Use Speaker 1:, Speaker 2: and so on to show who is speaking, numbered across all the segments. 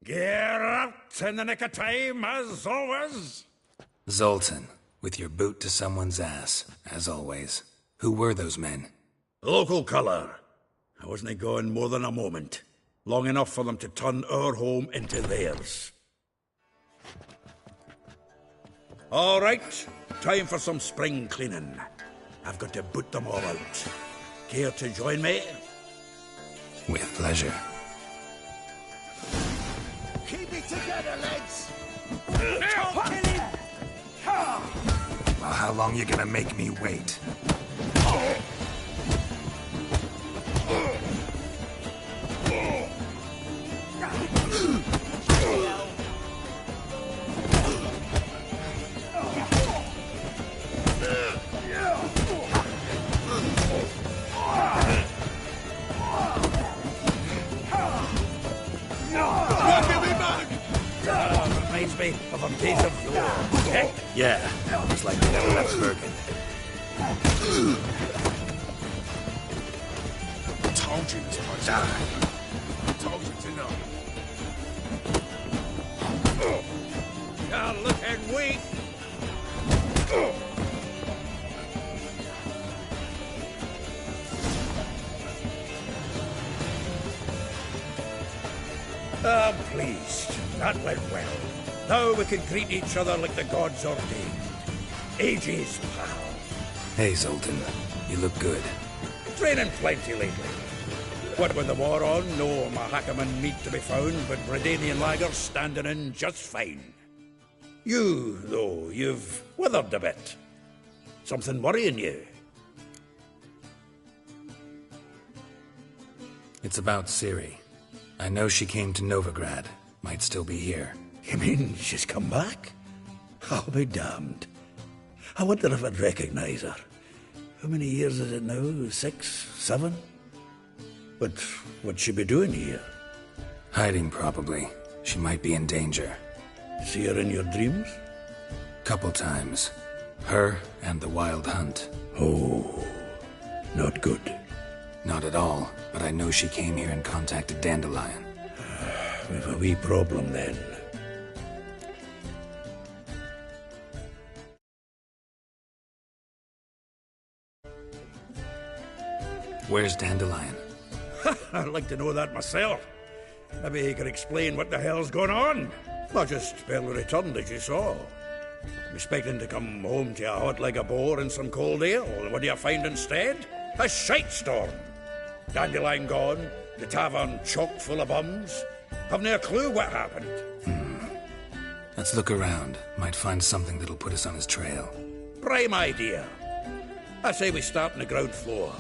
Speaker 1: Gear out in the nick of time, as always.
Speaker 2: Zoltan, with your boot to someone's ass, as always. Who were those men?
Speaker 1: Local colour. I wasn't gone more than a moment. Long enough for them to turn our home into theirs. All right, time for some spring cleaning. I've got to boot them all out. Care to join me?
Speaker 2: With pleasure.
Speaker 3: Keep it together, lads!
Speaker 2: Well, how long you gonna make me wait?
Speaker 1: Reminds me of a days of yore.
Speaker 2: Yeah, it's like they never left Bergen.
Speaker 3: Told you this much. Told you to know.
Speaker 1: You're looking weak. I'm pleased. That went well. Now we can greet each other like the gods ordained. Ages, pal.
Speaker 2: Hey, Zoltan. You look good.
Speaker 1: Training plenty lately. What with the war on, no Mahakaman meat to be found, but Redanian lagers standing in just fine. You, though, you've withered a bit. Something worrying you?
Speaker 2: It's about Ciri. I know she came to Novigrad. Might still be here.
Speaker 1: You mean she's come back? I'll be damned. I wonder if I'd recognize her. How many years is it now? 6, 7? But what'd she be doing here?
Speaker 2: Hiding, probably. She might be in danger.
Speaker 1: See her in your dreams?
Speaker 2: Couple times. Her and the Wild Hunt.
Speaker 1: Oh, not good.
Speaker 2: Not at all, but I know she came here and contacted Dandelion.
Speaker 1: We've a wee problem then.
Speaker 2: Where's Dandelion?
Speaker 1: I'd like to know that myself. Maybe he could explain what the hell's going on. I just barely returned, as you saw. Expecting to come home to a hot like a boar and some cold ale. What do you find instead? A shitestorm. Dandelion gone, the tavern chock full of bums. Haven't a clue what happened.
Speaker 2: Let's look around. Might find something that'll put us on his trail.
Speaker 1: Prime idea. I say we start on the ground floor.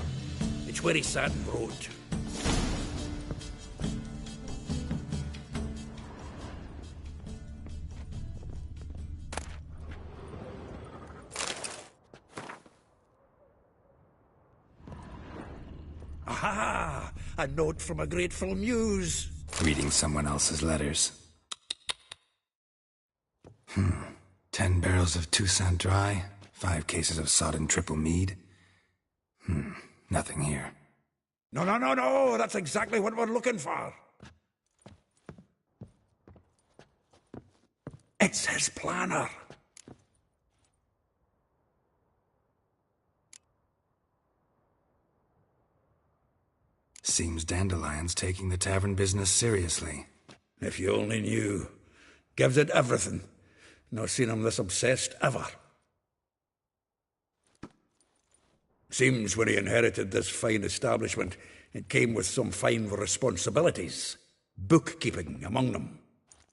Speaker 1: It's where he sat and wrote. Aha! A note from a grateful muse.
Speaker 2: Reading someone else's letters. 10 barrels of Toussaint Dry, 5 cases of sodden triple mead. Nothing here.
Speaker 1: No. That's exactly what we're looking for. It's his planner.
Speaker 2: Seems Dandelion's taking the tavern business seriously.
Speaker 1: If you only knew. Gives it everything. Not seen him this obsessed ever. Seems when he inherited this fine establishment, it came with some fine responsibilities. Bookkeeping among them.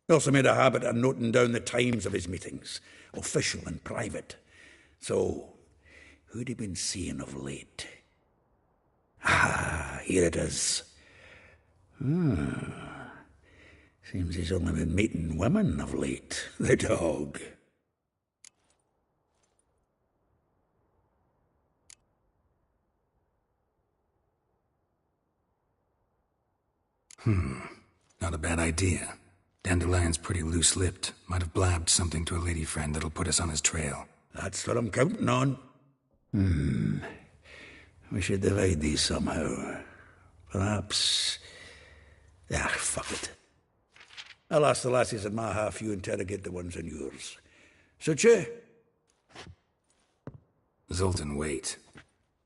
Speaker 1: He also made a habit of noting down the times of his meetings, official and private. So, who'd he been seeing of late? Ah, here it is. Seems he's only been meeting women of late, the dog.
Speaker 2: Not a bad idea. Dandelion's pretty loose-lipped. Might have blabbed something to a lady friend that'll put us on his trail.
Speaker 1: That's what I'm counting on. We should divide these somehow. Perhaps... fuck it. I'll ask the lassies in my half, you interrogate the ones in yours. Suit you?
Speaker 2: Zoltan, wait.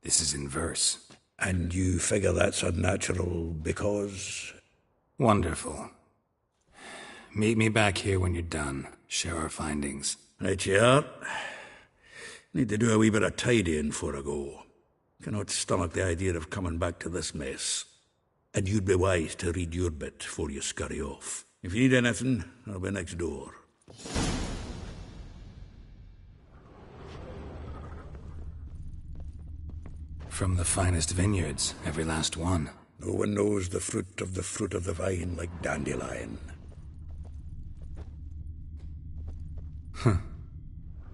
Speaker 2: This is in verse.
Speaker 1: And you figure that's unnatural because...
Speaker 2: Wonderful. Meet me back here when you're done. Share our findings.
Speaker 1: Right you are. Need to do a wee bit of tidying before I go. Cannot stomach the idea of coming back to this mess. And you'd be wise to read your bit before you scurry off. If you need anything, I'll be next door.
Speaker 2: From the finest vineyards, every last one.
Speaker 1: No one knows the fruit of the vine like Dandelion.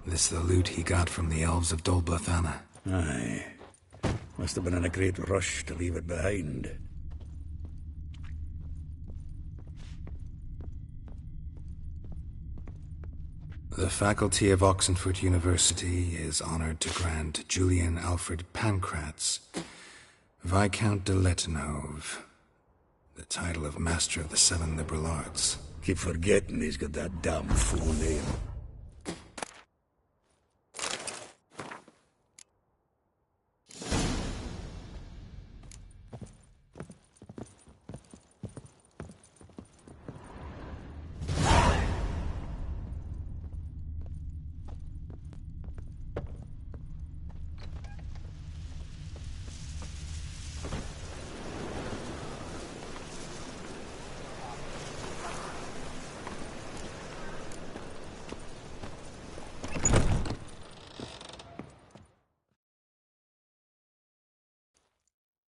Speaker 2: This the loot he got from the elves of Dol Blathanna.
Speaker 1: Aye. Must have been in a great rush to leave it behind.
Speaker 2: The faculty of Oxenford University is honored to grant Julian Alfred Pancratz, Viscount de Letenhove, the title of Master of the Seven Liberal Arts.
Speaker 1: Keep forgetting he's got that damn full name.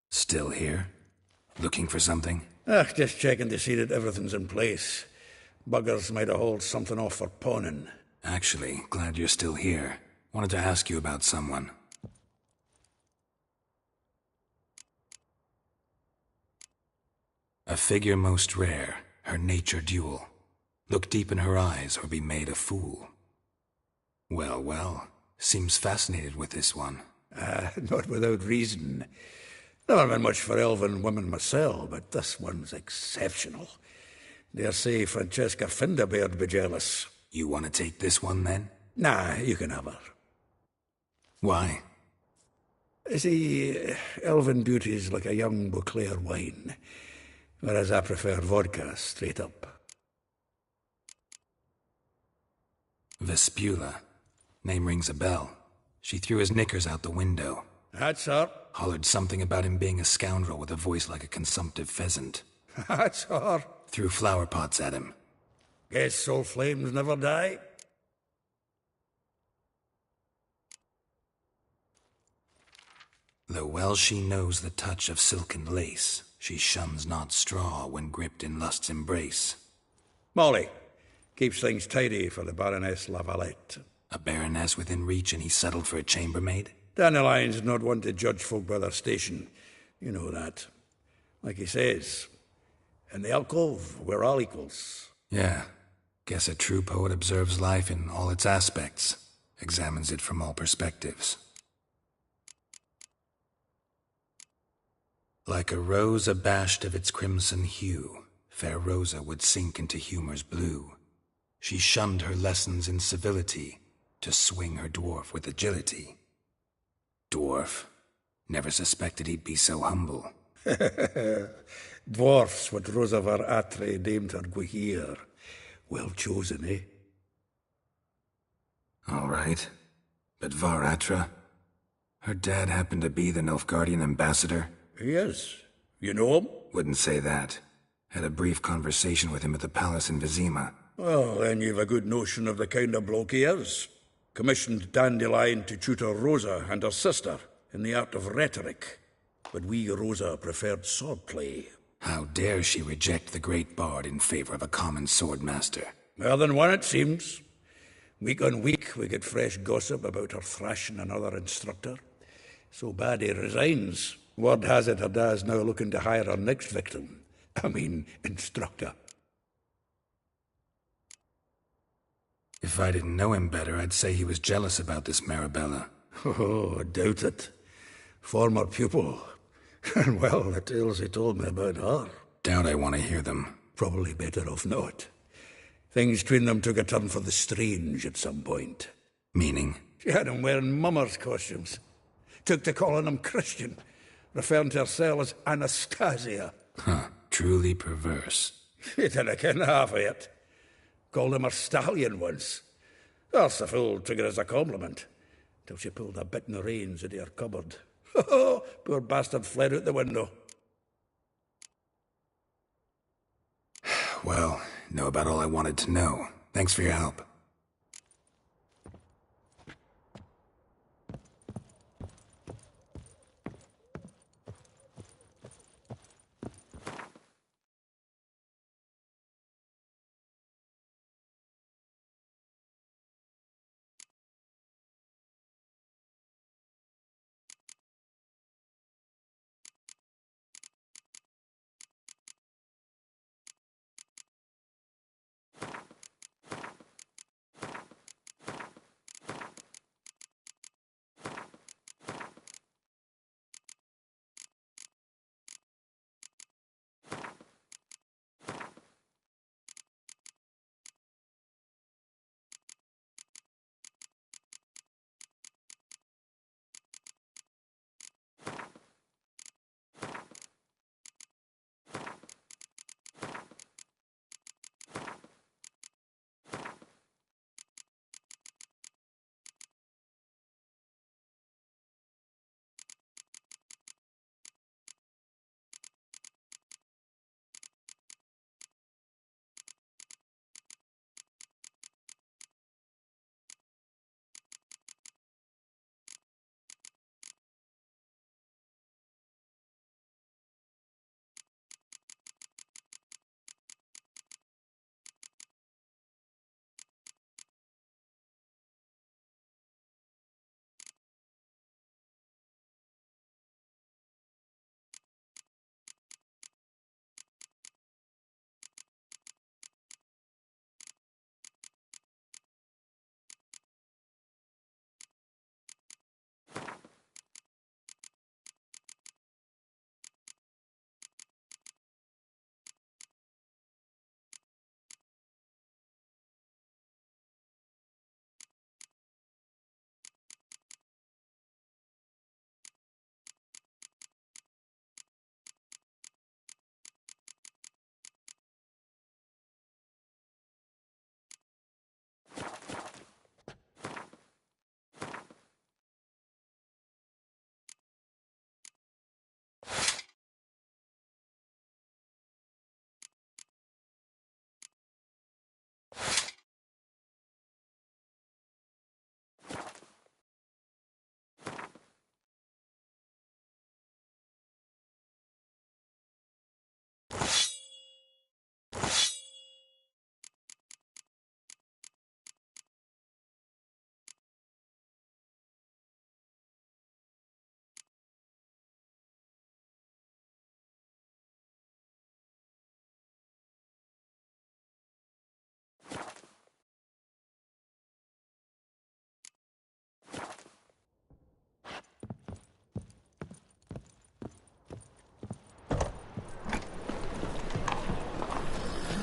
Speaker 2: Still here? Looking for something?
Speaker 1: Just checking to see that everything's in place. Buggers might have hauled something off for pawning.
Speaker 2: Actually, glad you're still here. Wanted to ask you about someone. A figure most rare, her nature dual. Look deep in her eyes or be made a fool. Well, well, seems fascinated with this one.
Speaker 1: Not without reason. Never been much for elven women myself, but this one's exceptional. Dare say Francesca Finderbeard'd be jealous.
Speaker 2: You want to take this one, then?
Speaker 1: Nah, you can have her.
Speaker 2: Why?
Speaker 1: See, elven beauty's like a young Beauclair wine, whereas I prefer vodka straight up.
Speaker 2: Vespula. Name rings a bell. She threw his knickers out the window.
Speaker 1: That's her.
Speaker 2: Hollered something about him being a scoundrel with a voice like a consumptive pheasant.
Speaker 1: That's her.
Speaker 2: Threw flower pots at him.
Speaker 1: Guess soul flames never die.
Speaker 2: Though well she knows the touch of silken lace, she shuns not straw when gripped in lust's embrace.
Speaker 1: Molly. Keeps things tidy for the Baroness Lavalette.
Speaker 2: A baroness within reach and he settled for a chambermaid?
Speaker 1: Dandelion's not one to judge folk by their station. You know that. Like he says, in the alcove, we're all equals.
Speaker 2: Yeah. Guess a true poet observes life in all its aspects, examines it from all perspectives. Like a rose abashed of its crimson hue, fair Rosa would sink into humor's blue. She shunned her lessons in civility, to swing her dwarf with agility. Dwarf. Never suspected he'd be so humble.
Speaker 1: Dwarfs what Rosa var Atre deemed her Guihir. Well chosen, eh?
Speaker 2: All right. But Var Atra? Her dad happened to be the Nilfgaardian ambassador?
Speaker 1: Yes. You know him?
Speaker 2: Wouldn't say that. Had a brief conversation with him at the palace in Vizima.
Speaker 1: Well, then you've a good notion of the kind of bloke he is. Commissioned Dandelion to tutor Rosa and her sister in the art of rhetoric. But we, Rosa, preferred swordplay.
Speaker 2: How dare she reject the great bard in favor of a common swordmaster?
Speaker 1: More than one, it seems. Week on week, we get fresh gossip about her thrashing another instructor. So bad he resigns. Word has it her dad's now looking to hire her next victim. Instructor.
Speaker 2: If I didn't know him better, I'd say he was jealous about this Marabella.
Speaker 1: Oh, I doubt it. Former pupil. And well, the tales he told me about her.
Speaker 2: Doubt I want to hear them.
Speaker 1: Probably better off not. Things between them took a turn for the strange at some point.
Speaker 2: Meaning?
Speaker 1: She had him wearing mummers' costumes. Took to calling him Christian, referring to herself as Anastasia.
Speaker 2: Huh, truly perverse.
Speaker 1: She didn't ken half of it. Called him her stallion once. That's the fool took it as a compliment, till she pulled a bit in the reins into her cupboard. Poor bastard fled out the window.
Speaker 2: Well, know about all I wanted to know. Thanks for your help.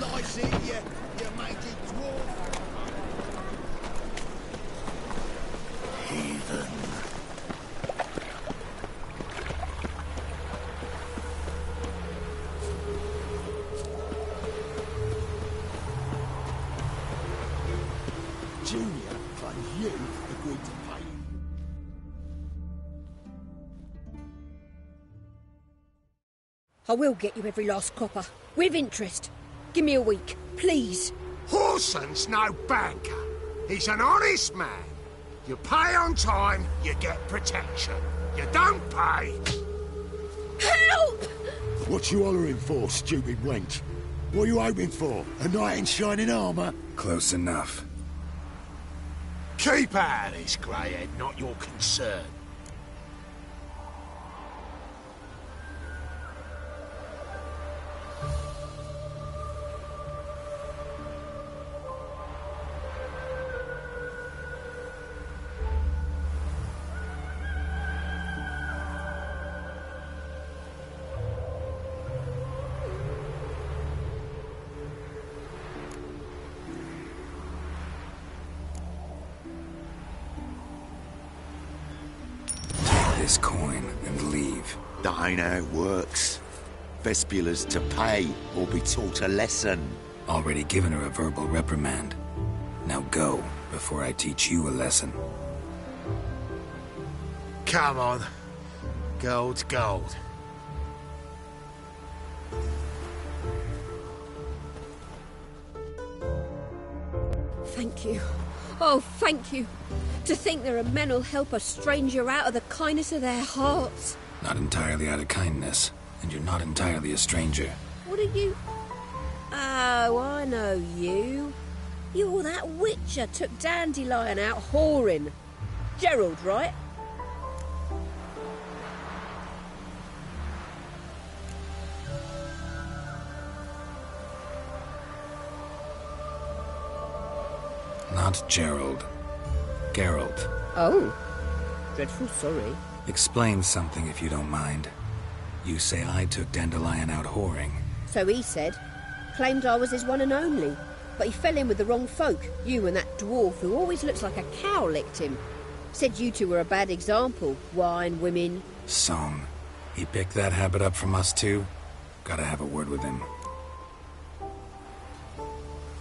Speaker 3: Nice in you mangy dwarf. Heathen. Junior claims you agreed to pay him.
Speaker 4: I will get you every last copper, with interest. Give me a week, please.
Speaker 5: Horson's no banker. He's an honest man. You pay on time, you get protection. You don't pay.
Speaker 4: Help!
Speaker 3: What you hollering for, stupid wench? What are you hoping for? A knight in shining armour?
Speaker 2: Close enough.
Speaker 5: Keep out of this, greyhead, not your concern.
Speaker 2: this coin and leave.
Speaker 3: That ain't how it works. Vespula's to pay or be taught a lesson.
Speaker 2: Already given her a verbal reprimand. Now go, before I teach you a lesson.
Speaker 5: Come on. Gold's gold.
Speaker 4: Thank you. Oh, thank you. To think there are men who'll help a stranger out of the kindness of their hearts.
Speaker 2: Not entirely out of kindness, and you're not entirely a stranger.
Speaker 4: What are you... Oh, I know you. You're that witcher took Dandelion out whoring. Gerald, right?
Speaker 2: Not Gerald. Geralt.
Speaker 4: Oh. Dreadful sorry.
Speaker 2: Explain something if you don't mind. You say I took Dandelion out whoring.
Speaker 4: So he said. Claimed I was his one and only. But he fell in with the wrong folk. You and that dwarf who always looks like a cow licked him. Said you two were a bad example. Wine, women.
Speaker 2: Song. He picked that habit up from us too? Gotta have a word with him.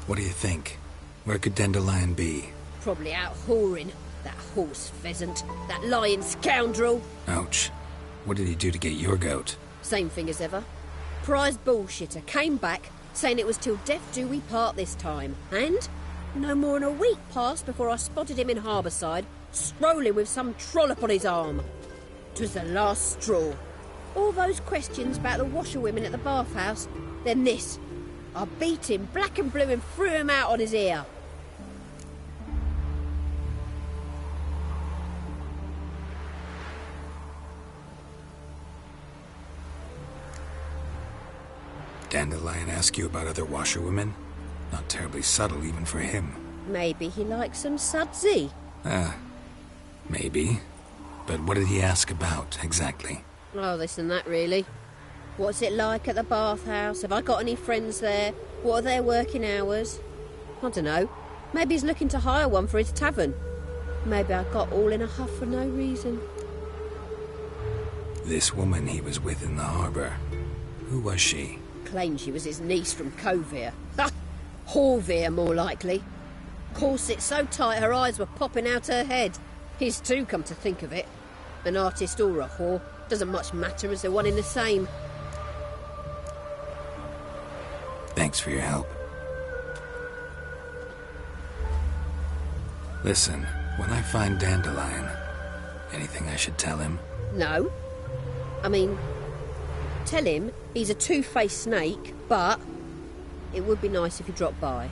Speaker 2: What do you think? Where could Dandelion be?
Speaker 4: Probably out whoring. That horse pheasant. That lying scoundrel.
Speaker 2: Ouch. What did he do to get your goat?
Speaker 4: Same thing as ever. Prize bullshitter came back, saying it was till death do we part this time. And no more than a week passed before I spotted him in Harbourside, strolling with some trollop on his arm. 'Twas the last straw. All those questions about the washerwomen at the bathhouse, then this. I beat him black and blue and threw him out on his ear.
Speaker 2: Dandelion ask you about other washerwomen? Not terribly subtle even for him.
Speaker 4: Maybe he likes some sudsy.
Speaker 2: Maybe. But what did he ask about, exactly?
Speaker 4: Oh, this and that, really. What's it like at the bathhouse? Have I got any friends there? What are their working hours? I don't know. Maybe he's looking to hire one for his tavern. Maybe I got all in a huff for no reason.
Speaker 2: This woman he was with in the harbour. Who was she?
Speaker 4: Claimed she was his niece from Kovir. Ha! Horvir, more likely. Corset so tight her eyes were popping out her head. His too, come to think of it. An artist or a whore. Doesn't much matter as they're one in the same.
Speaker 2: Thanks for your help. Listen, when I find Dandelion, anything I should tell him?
Speaker 4: No. I mean, tell him he's a two-faced snake, but it would be nice if he dropped by.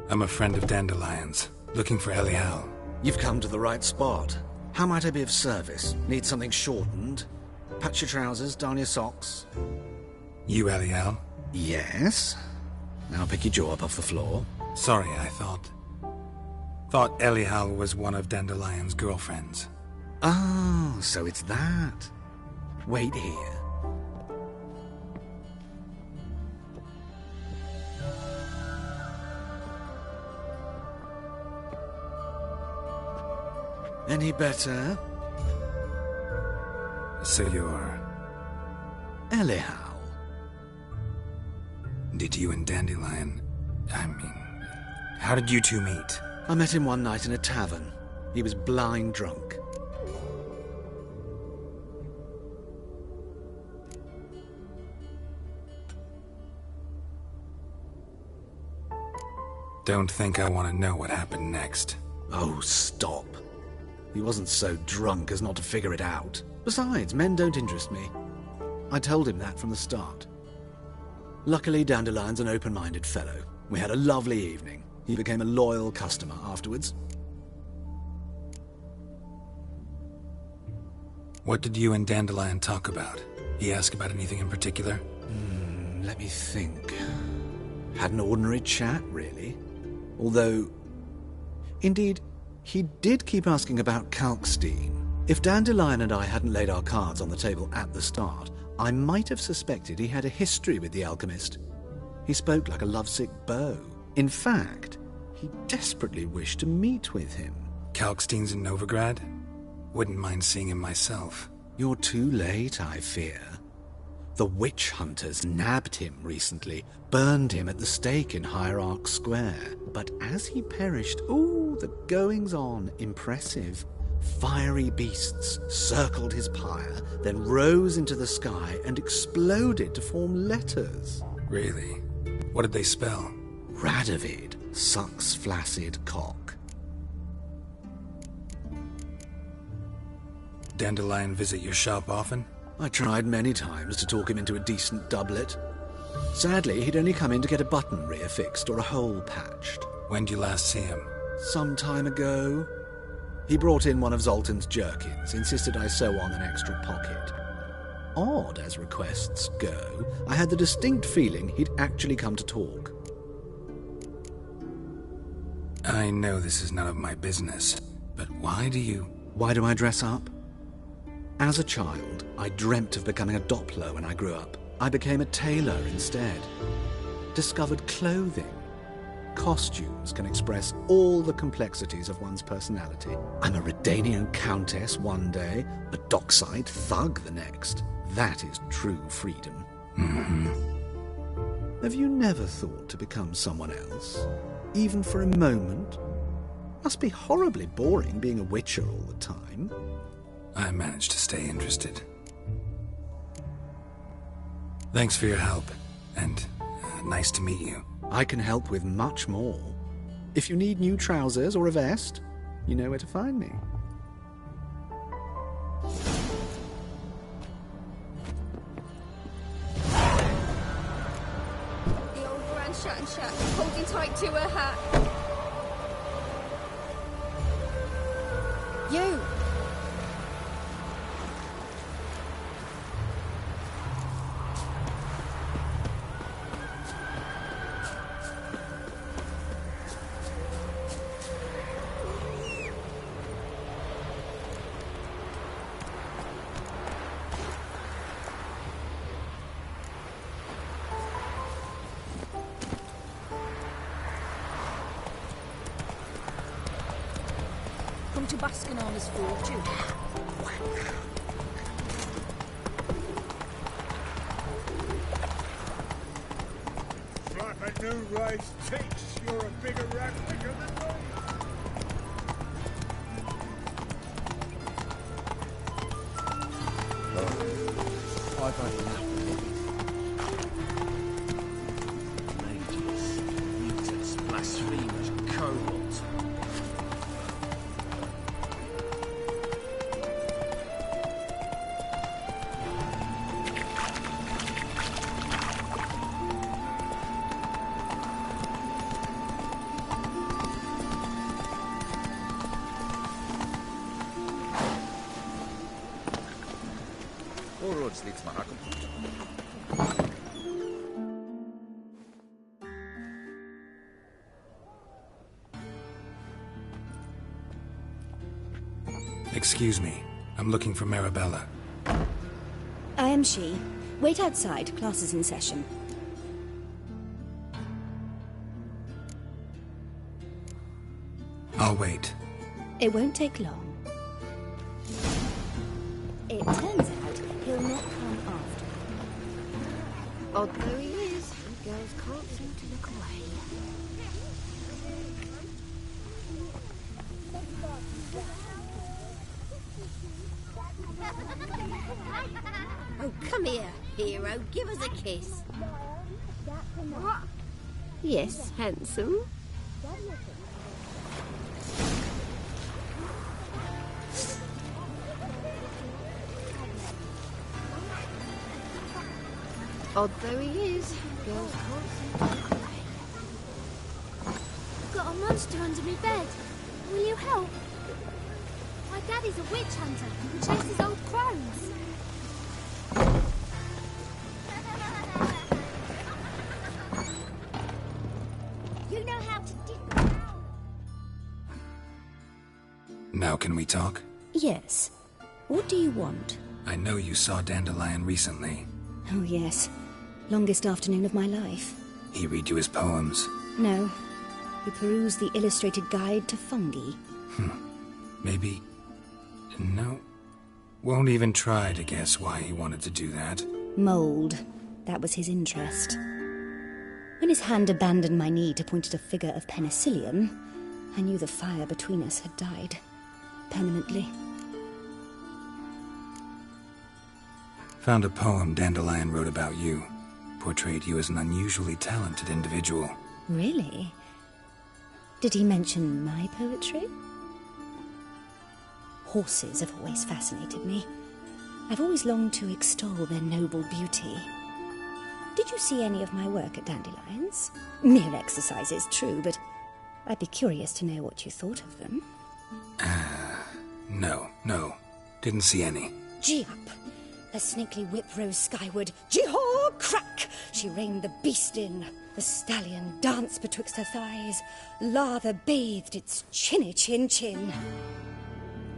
Speaker 2: I'm a friend of Dandelion's, looking for Elial.
Speaker 6: You've come to the right spot. How might I be of service? Need something shortened? Patch your trousers, darn your socks.
Speaker 2: You Elial?
Speaker 6: Yes. Now pick your jaw up off the floor.
Speaker 2: Sorry, I thought Elial was one of Dandelion's girlfriends.
Speaker 6: Oh, so it's that. Wait here. Any better?
Speaker 2: So you're...
Speaker 6: Elial.
Speaker 2: Did you and Dandelion... how did you two meet?
Speaker 6: I met him one night in a tavern. He was blind drunk.
Speaker 2: Don't think I want to know what happened next.
Speaker 6: Oh, stop. He wasn't so drunk as not to figure it out. Besides, men don't interest me. I told him that from the start. Luckily, Dandelion's an open-minded fellow. We had a lovely evening. He became a loyal customer afterwards.
Speaker 2: What did you and Dandelion talk about? He asked about anything in particular?
Speaker 6: Let me think. Had an ordinary chat, really. Although, indeed, he did keep asking about Kalkstein. If Dandelion and I hadn't laid our cards on the table at the start, I might have suspected he had a history with the alchemist. He spoke like a lovesick beau. In fact, he desperately wished to meet with him.
Speaker 2: Kalkstein's in Novigrad? Wouldn't mind seeing him myself.
Speaker 6: You're too late, I fear. The witch hunters nabbed him recently, burned him at the stake in Hierarch Square. But as he perished, the goings-on, impressive. Fiery beasts circled his pyre, then rose into the sky and exploded to form letters.
Speaker 2: Really? What did they spell?
Speaker 6: Radovid sucks flaccid cock.
Speaker 2: Dandelion visit your shop often?
Speaker 6: I tried many times to talk him into a decent doublet. Sadly, he'd only come in to get a button reaffixed or a hole patched.
Speaker 2: When did you last see him?
Speaker 6: Some time ago. He brought in one of Zoltan's jerkins, insisted I sew on an extra pocket. Odd as requests go, I had the distinct feeling he'd actually come to talk.
Speaker 2: I know this is none of my business, but why do I
Speaker 6: dress up? As a child, I dreamt of becoming a Doppler when I grew up. I became a tailor instead. Discovered clothing. Costumes can express all the complexities of one's personality. I'm a Redanian countess one day, a dockside thug the next. That is true freedom.
Speaker 2: Mm-hmm.
Speaker 6: Have you never thought to become someone else? Even for a moment? Must be horribly boring being a witcher all the time.
Speaker 2: I managed to stay interested. Thanks for your help, and nice to meet you.
Speaker 6: I can help with much more. If you need new trousers or a vest, you know where to find me.
Speaker 4: The old Grand Shat, holding tight to her hat. You! To Baskinana's fortune.
Speaker 5: Like a new race ticks, you're a bigger rat quicker than me.
Speaker 3: I've had enough of mages, mutants, blasphemers, kobolds.
Speaker 2: Excuse me. I'm looking for Marabella.
Speaker 7: I am she. Wait outside. Class is in session.
Speaker 2: I'll wait.
Speaker 7: It won't take long. It turns out he'll not come after.
Speaker 4: Odd though he is, girls can't seem to look away. Oh, come here, hero. Give us a kiss. What? Yes, handsome. Odd though he is, girls can't seem to look away.
Speaker 8: I've got a monster under my bed. Will you help? My daddy's a witch hunter who chases old crones. You know how to dig down.
Speaker 2: Now can we talk?
Speaker 7: Yes. What do you want?
Speaker 2: I know you saw Dandelion recently.
Speaker 7: Oh, yes. Longest afternoon of my life.
Speaker 2: He read you his poems.
Speaker 7: No. He perused the illustrated guide to fungi.
Speaker 2: Maybe... No. Won't even try to guess why he wanted to do that.
Speaker 7: Mold. That was his interest. When his hand abandoned my knee to point at a figure of penicillium, I knew the fire between us had died. Permanently.
Speaker 2: Found a poem Dandelion wrote about you. Portrayed you as an unusually talented individual.
Speaker 7: Really? Did he mention my poetry? Horses have always fascinated me. I've always longed to extol their noble beauty. Did you see any of my work at Dandelions? Mere exercises, true, but I'd be curious to know what you thought of them.
Speaker 2: No. Didn't see any.
Speaker 7: Gee up! A snakely whip rose skyward. Jee-haw! Crack! She reined the beast in. The stallion danced betwixt her thighs. Lather bathed its chinny chin.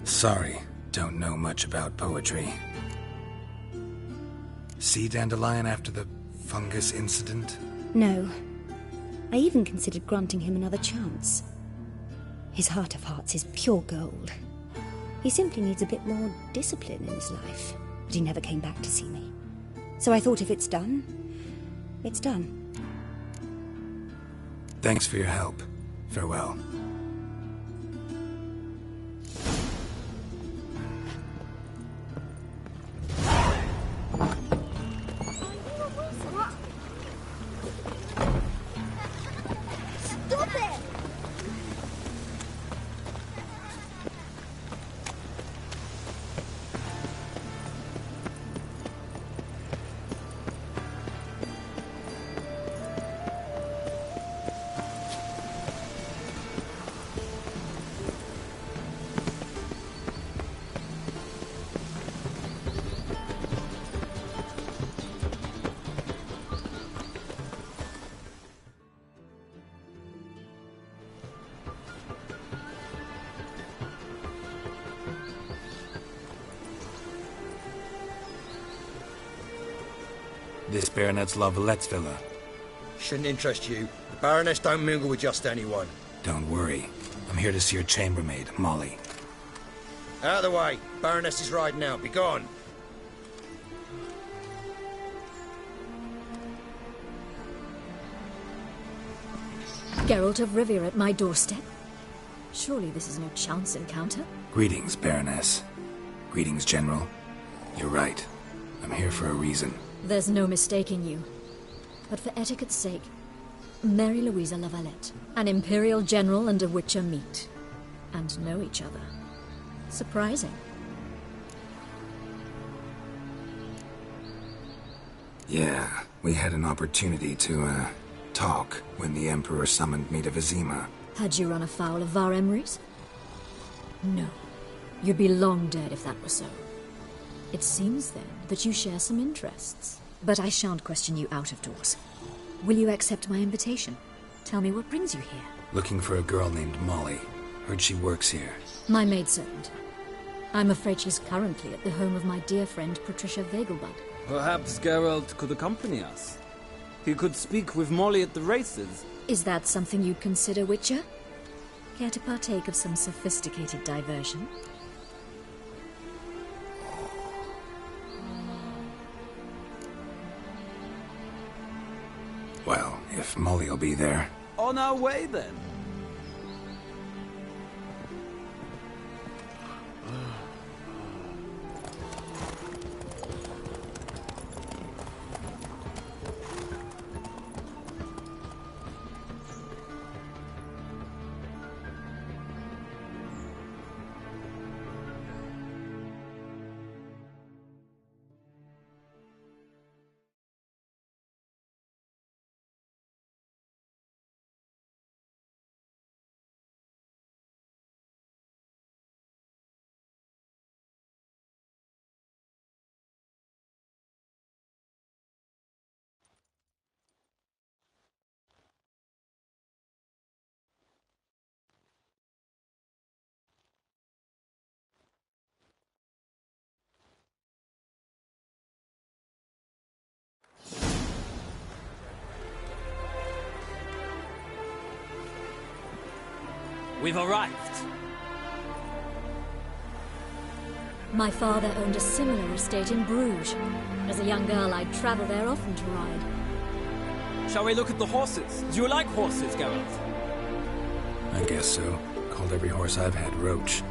Speaker 2: Sorry, don't know much about poetry. See Dandelion after the fungus incident?
Speaker 7: No. I even considered granting him another chance. His heart of hearts is pure gold. He simply needs a bit more discipline in his life. But he never came back to see me. So I thought if it's done, it's done.
Speaker 2: Thanks for your help. Farewell.
Speaker 8: Stop it!
Speaker 2: This Baronet's La Vallette's villa.
Speaker 9: Shouldn't interest you. The Baroness don't mingle with just anyone.
Speaker 2: Don't worry. I'm here to see your chambermaid, Molly.
Speaker 9: Out of the way. Baroness is riding out. Be gone.
Speaker 10: Geralt of Rivia at my doorstep? Surely this is no chance encounter?
Speaker 2: Greetings, Baroness. Greetings, General. You're right. I'm here for a reason.
Speaker 10: There's no mistaking you. But for etiquette's sake, Mary Louisa La Valette, an Imperial General and a Witcher meet. And know each other. Surprising.
Speaker 2: Yeah, we had an opportunity to, talk when the Emperor summoned me to Vizima.
Speaker 10: Had you run afoul of Var Emrys? No. You'd be long dead if that were so. It seems, then, that you share some interests. But I shan't question you out of doors. Will you accept my invitation? Tell me what brings you here.
Speaker 2: Looking for a girl named Molly. Heard she works here.
Speaker 10: My maidservant. I'm afraid she's currently at the home of my dear friend Patricia Vegelbud.
Speaker 11: Perhaps Geralt could accompany us. He could speak with Molly at the races.
Speaker 10: Is that something you'd consider, Witcher? Care to partake of some sophisticated diversion?
Speaker 2: Well, if Molly'll be there.
Speaker 11: On our way, then. we've arrived.
Speaker 10: My father owned a similar estate in Bruges. As a young girl, I'd travel there often to ride.
Speaker 11: Shall we look at the horses? Do you like horses, Geralt?
Speaker 2: I guess so. Called every horse I've had Roach.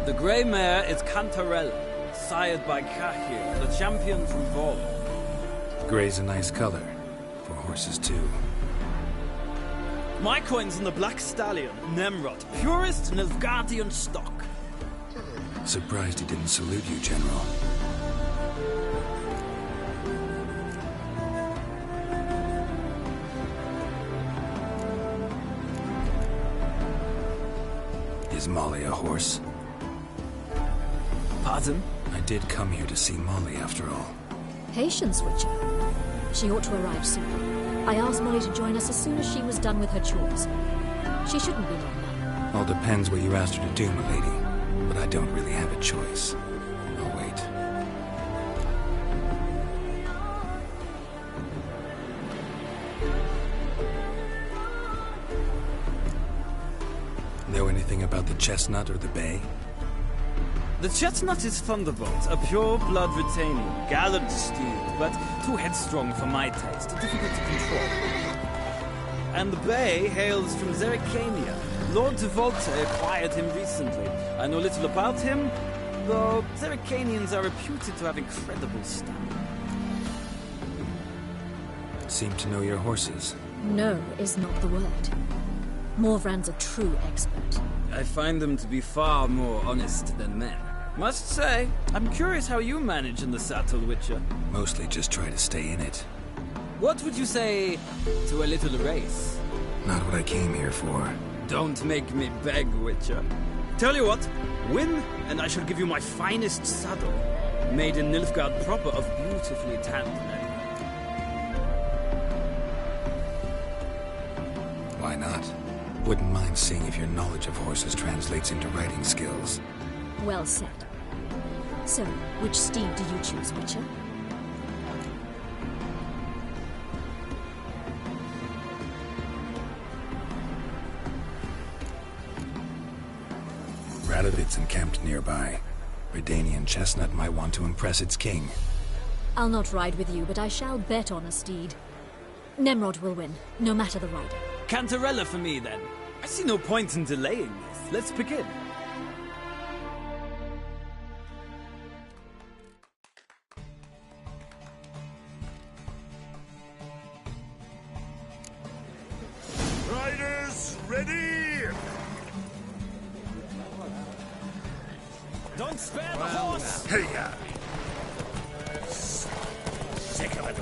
Speaker 11: The grey mare is Cantarella, sired by Cahir, the champion from Vol.
Speaker 2: Grey's a nice color. For horses, too.
Speaker 11: My coin's in the black stallion, Nemrod, purest Nilfgaardian stock.
Speaker 2: Surprised he didn't salute you, General. Is Molly a horse?
Speaker 11: Pardon?
Speaker 2: I did come here to see Molly, after all.
Speaker 10: Patience, Witcher. She ought to arrive soon. I asked Molly to join us as soon as she was done with her chores. She shouldn't be long now.
Speaker 2: All depends what you asked her to do, my lady. But I don't really have a choice. I'll wait. Know anything about the chestnut or the bay?
Speaker 11: The chestnut is Thunderbolt, a pure-blood Retanian, gallant steed, but too headstrong for my taste, difficult to control. And the bay hails from Zerrikania. Lord de Volte acquired him recently. I know little about him, though Zerrikanians are reputed to have incredible stamina.
Speaker 2: Seem to know your horses.
Speaker 10: No is not the word. Morvran's a true expert.
Speaker 11: I find them to be far more honest than men. Must say, I'm curious how you manage in the saddle, Witcher.
Speaker 2: Mostly just try to stay in it.
Speaker 11: What would you say to a little race?
Speaker 2: Not what I came here for.
Speaker 11: Don't make me beg, Witcher. Tell you what, win, and I shall give you my finest saddle, made in Nilfgaard proper of beautifully tanned leather.
Speaker 2: Why not? Wouldn't mind seeing if your knowledge of horses translates into riding skills.
Speaker 10: Well said. So, which steed do you choose, Witcher?
Speaker 2: Radovid's encamped nearby. Redanian chestnut might want to impress its king.
Speaker 10: I'll not ride with you, but I shall bet on a steed. Nemrod will win, no matter the rider.
Speaker 11: Cantarella for me, then. I see no point in delaying this. Let's begin.
Speaker 5: Riders, ready?
Speaker 11: Don't spare the horse!
Speaker 5: Hey,
Speaker 1: Sick of it.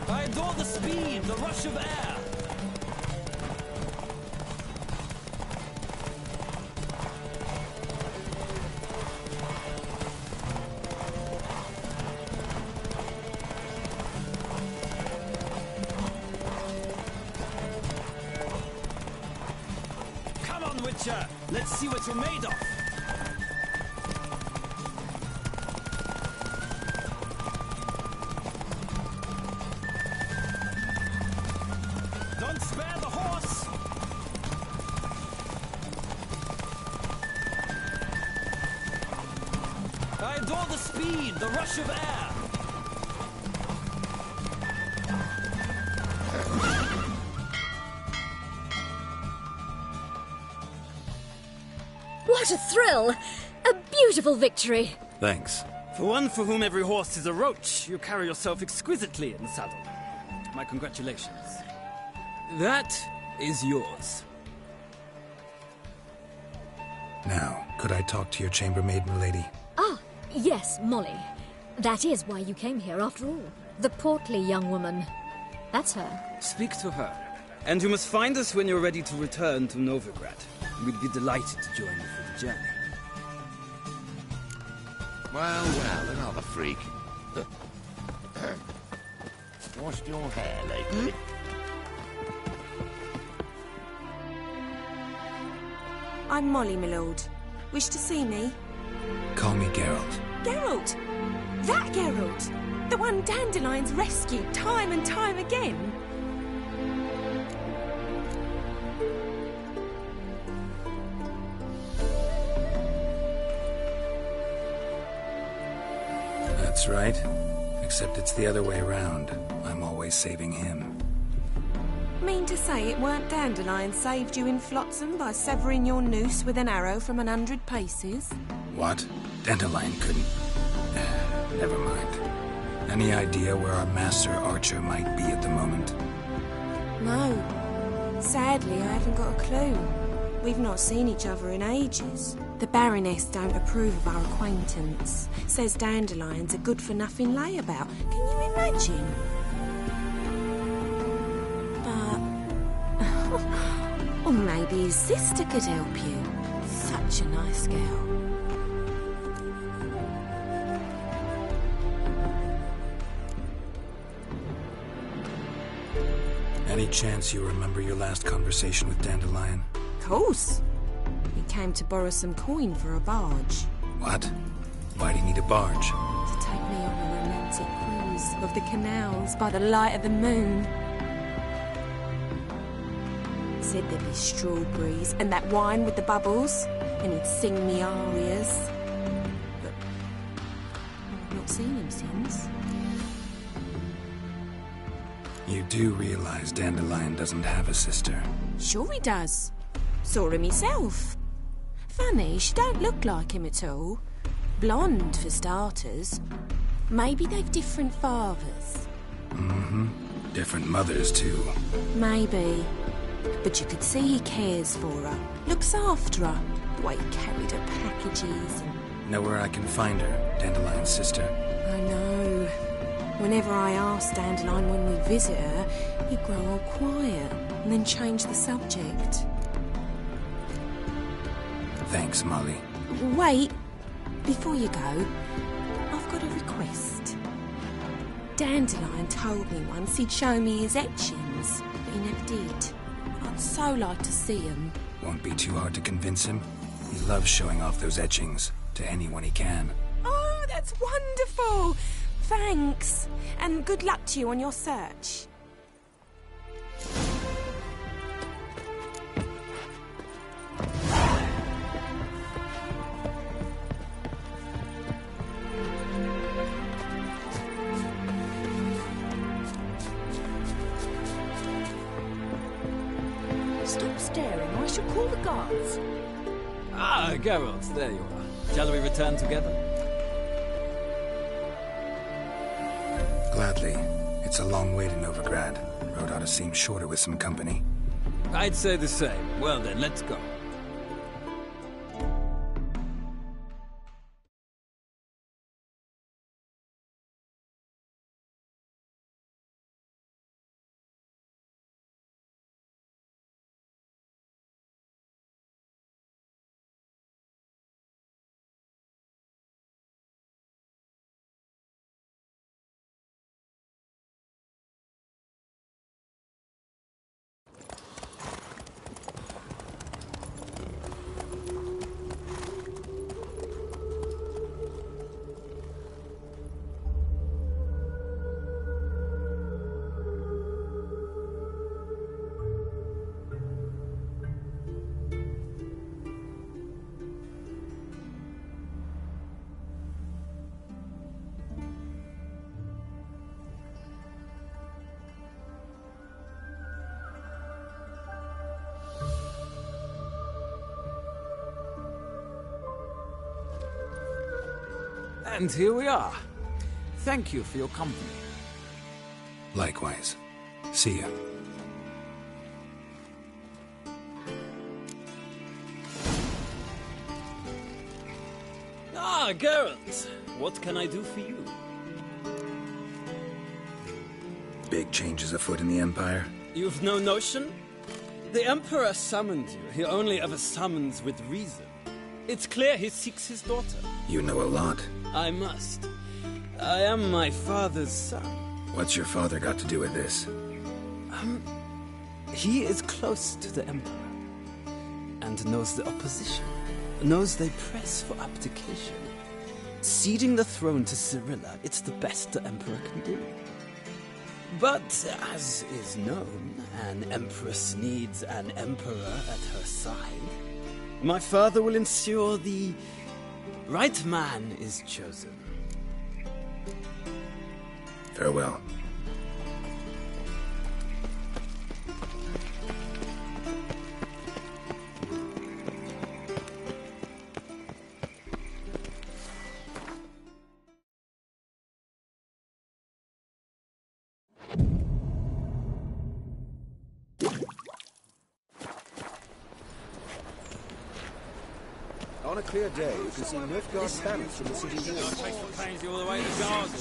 Speaker 11: I adore the speed, the rush of air. Come on, Witcher. Let's see what you're made of. Don't spare the horse! I adore the speed, the rush of air!
Speaker 10: What a thrill! A beautiful victory!
Speaker 2: Thanks.
Speaker 11: For one for whom every horse is a roach, you carry yourself exquisitely in the saddle. My congratulations. That is yours.
Speaker 2: Now, could I talk to your chambermaid, milady?
Speaker 10: Ah, yes, Molly. That is why you came here, after all. The portly young woman. That's her.
Speaker 11: Speak to her. And you must find us when you're ready to return to Novigrad. We'd be delighted to join you for the journey.
Speaker 5: Well, another freak. Washed your hair lately?
Speaker 12: I'm Molly, my lord. Wish to see me?
Speaker 2: Call me Geralt.
Speaker 12: Geralt! That Geralt! The one Dandelion's rescued time and time again.
Speaker 2: That's right. Except it's the other way around. I'm always saving him.
Speaker 12: Mean to say it weren't Dandelion saved you in Flotsam by severing your noose with an arrow from 100 paces?
Speaker 2: What? Dandelion couldn't... Never mind. Any idea where our master archer might be at the moment?
Speaker 12: No. Sadly, I haven't got a clue. We've not seen each other in ages. The Baroness don't approve of our acquaintance. Says Dandelion's a good-for-nothing layabout. Can you imagine? But... or maybe his sister could help you. Such a nice girl.
Speaker 2: Any chance you remember your last conversation with Dandelion?
Speaker 12: Of course. He came to borrow some coin for a barge.
Speaker 2: What? Why'd he need a barge?
Speaker 12: To take me on a romantic cruise of the canals by the light of the moon. Said there'd be strawberries and that wine with the bubbles, and he'd sing me arias. But I've not seen him since.
Speaker 2: You do realize Dandelion doesn't have a sister?
Speaker 12: Sure he does. Saw him myself. Funny, she don't look like him at all. Blonde, for starters. Maybe they've different fathers.
Speaker 2: Mm-hmm. Different mothers, too.
Speaker 12: Maybe. But you could see he cares for her. Looks after her. The way he carried her packages and...
Speaker 2: Know where I can find her, Dandelion's sister?
Speaker 12: I know. Whenever I ask Dandelion when we visit her, he'd grow all quiet and then change the subject.
Speaker 2: Thanks, Molly.
Speaker 12: Wait. Before you go, I've got a request. Dandelion told me once he'd show me his etchings, but he never did. I'd so like to see them.
Speaker 2: Won't be too hard to convince him. He loves showing off those etchings to anyone he can.
Speaker 12: Oh, that's wonderful! Thanks, and good luck to you on your search.
Speaker 13: Stop staring, or I shall call the guards.
Speaker 11: Ah, Geralt, there you are. Shall we return together?
Speaker 2: Gladly. It's a long way to Novigrad. Road ought to seem shorter with some company.
Speaker 11: I'd say the same. Well then, let's go. And here we are. Thank you for your company.
Speaker 2: Likewise. See ya.
Speaker 11: Ah, Geralt. What can I do for you?
Speaker 2: Big changes afoot in the Empire?
Speaker 11: You've no notion? The Emperor summoned you. He only ever summons with reason. It's clear he seeks his daughter.
Speaker 2: You know a lot.
Speaker 11: I must. I am my father's son.
Speaker 2: What's your father got to do with this?
Speaker 11: He is close to the Emperor. And knows the opposition. Knows they press for abdication. Ceding the throne to Cyrilla, it's the best the Emperor can do. But, as is known, an Empress needs an Emperor at her side. My father will ensure the right man is chosen.
Speaker 2: Farewell.
Speaker 14: On a clear day, you can see Nilfgaard's banners from the city walls.
Speaker 11: All the way to the garden.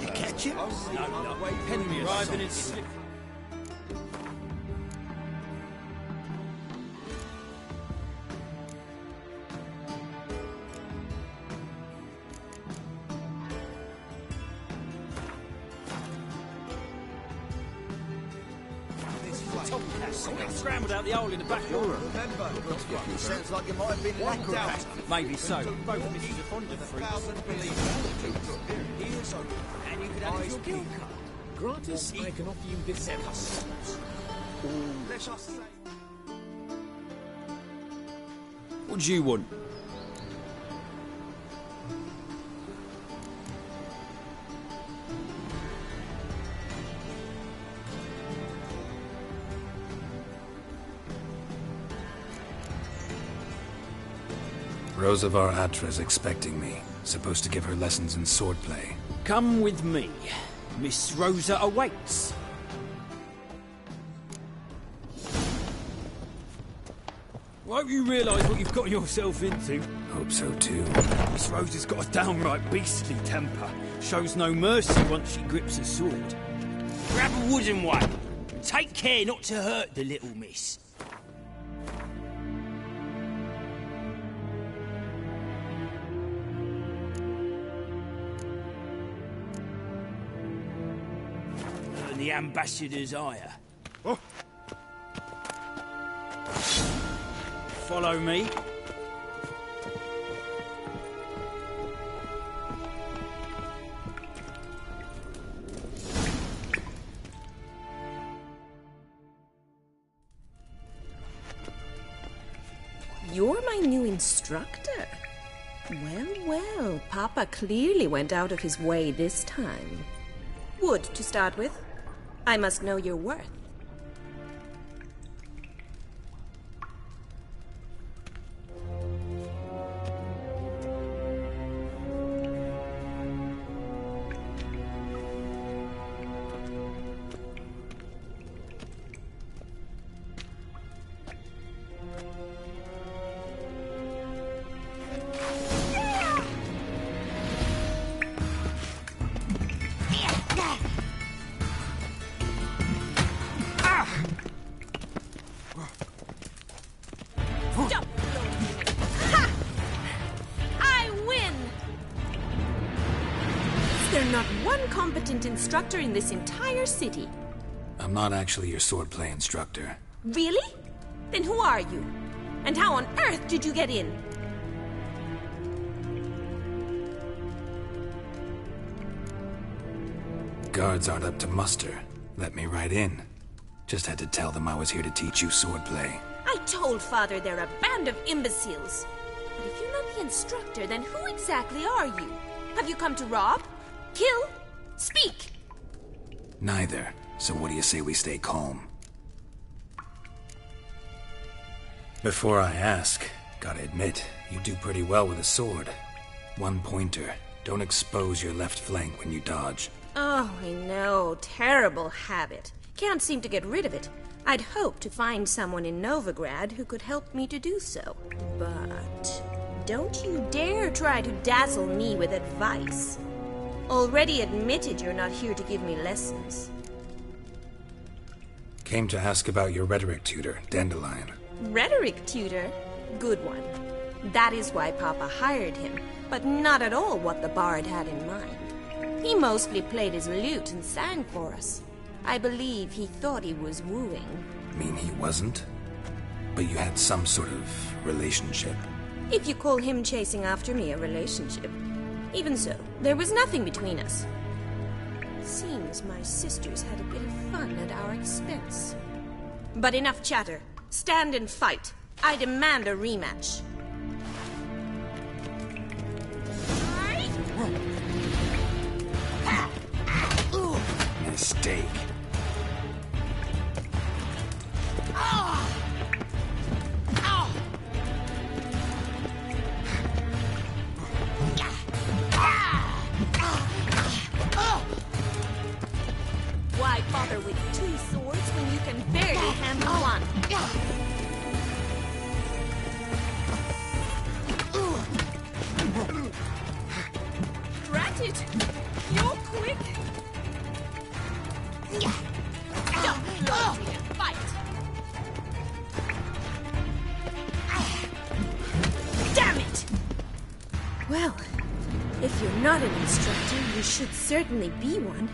Speaker 14: You catch him?
Speaker 11: No. Henry arrived in its slip. Scrambled out the hole in the back door.
Speaker 14: Remember, it sounds like you might have been lacked out.
Speaker 11: Maybe so. Both misses are fond of fruit.
Speaker 13: And you could add it to your guild card. Gratis, I can offer you this service.
Speaker 14: Let us say...
Speaker 11: What do you want?
Speaker 2: Rosavar Atra's expecting me. Supposed to give her lessons in swordplay.
Speaker 11: Come with me. Miss Rosa awaits. I hope you realise what you've got yourself into.
Speaker 2: Hope so too.
Speaker 11: Miss Rosa's got a downright beastly temper. Shows no mercy once she grips a sword. Grab a wooden one. And take care not to hurt the little miss. Earn the ambassador's ire. Oh. Follow me.
Speaker 12: You're my new instructor. Well, Papa clearly went out of his way this time. Wood, to start with. I must know your worth. Instructor in this entire city.
Speaker 2: I'm not actually your swordplay instructor.
Speaker 12: Really? Then who are you? And how on earth did you get in?
Speaker 2: Guards aren't up to muster. Let me right in. Just had to tell them I was here to teach you swordplay.
Speaker 12: I told Father they're a band of imbeciles. But if you're not the instructor, then who exactly are you? Have you come to rob? Kill? Speak!
Speaker 2: Neither. So what do you say we stay calm? Before I ask, gotta admit, you do pretty well with a sword. One pointer. Don't expose your left flank when you dodge.
Speaker 12: Oh, I know. Terrible habit. Can't seem to get rid of it. I'd hoped to find someone in Novigrad who could help me to do so. But don't you dare try to dazzle me with advice. Already admitted you're not here to give me lessons.
Speaker 2: Came to ask about your rhetoric tutor, Dandelion.
Speaker 12: Rhetoric tutor? Good one. That is why Papa hired him, but not at all what the bard had in mind. He mostly played his lute and sang for us. I believe he thought he was wooing.
Speaker 2: Mean he wasn't? But you had some sort of relationship.
Speaker 12: If you call him chasing after me a relationship. Even so, there was nothing between us. Seems my sisters had a bit of fun at our expense. But enough chatter. Stand and fight. I demand a rematch.
Speaker 2: Mistake.
Speaker 12: Why bother with two swords when you can barely handle one? Drat it! You're quick! Don't blow me and fight! Damn it! Well, if you're not an instructor, you should certainly be one.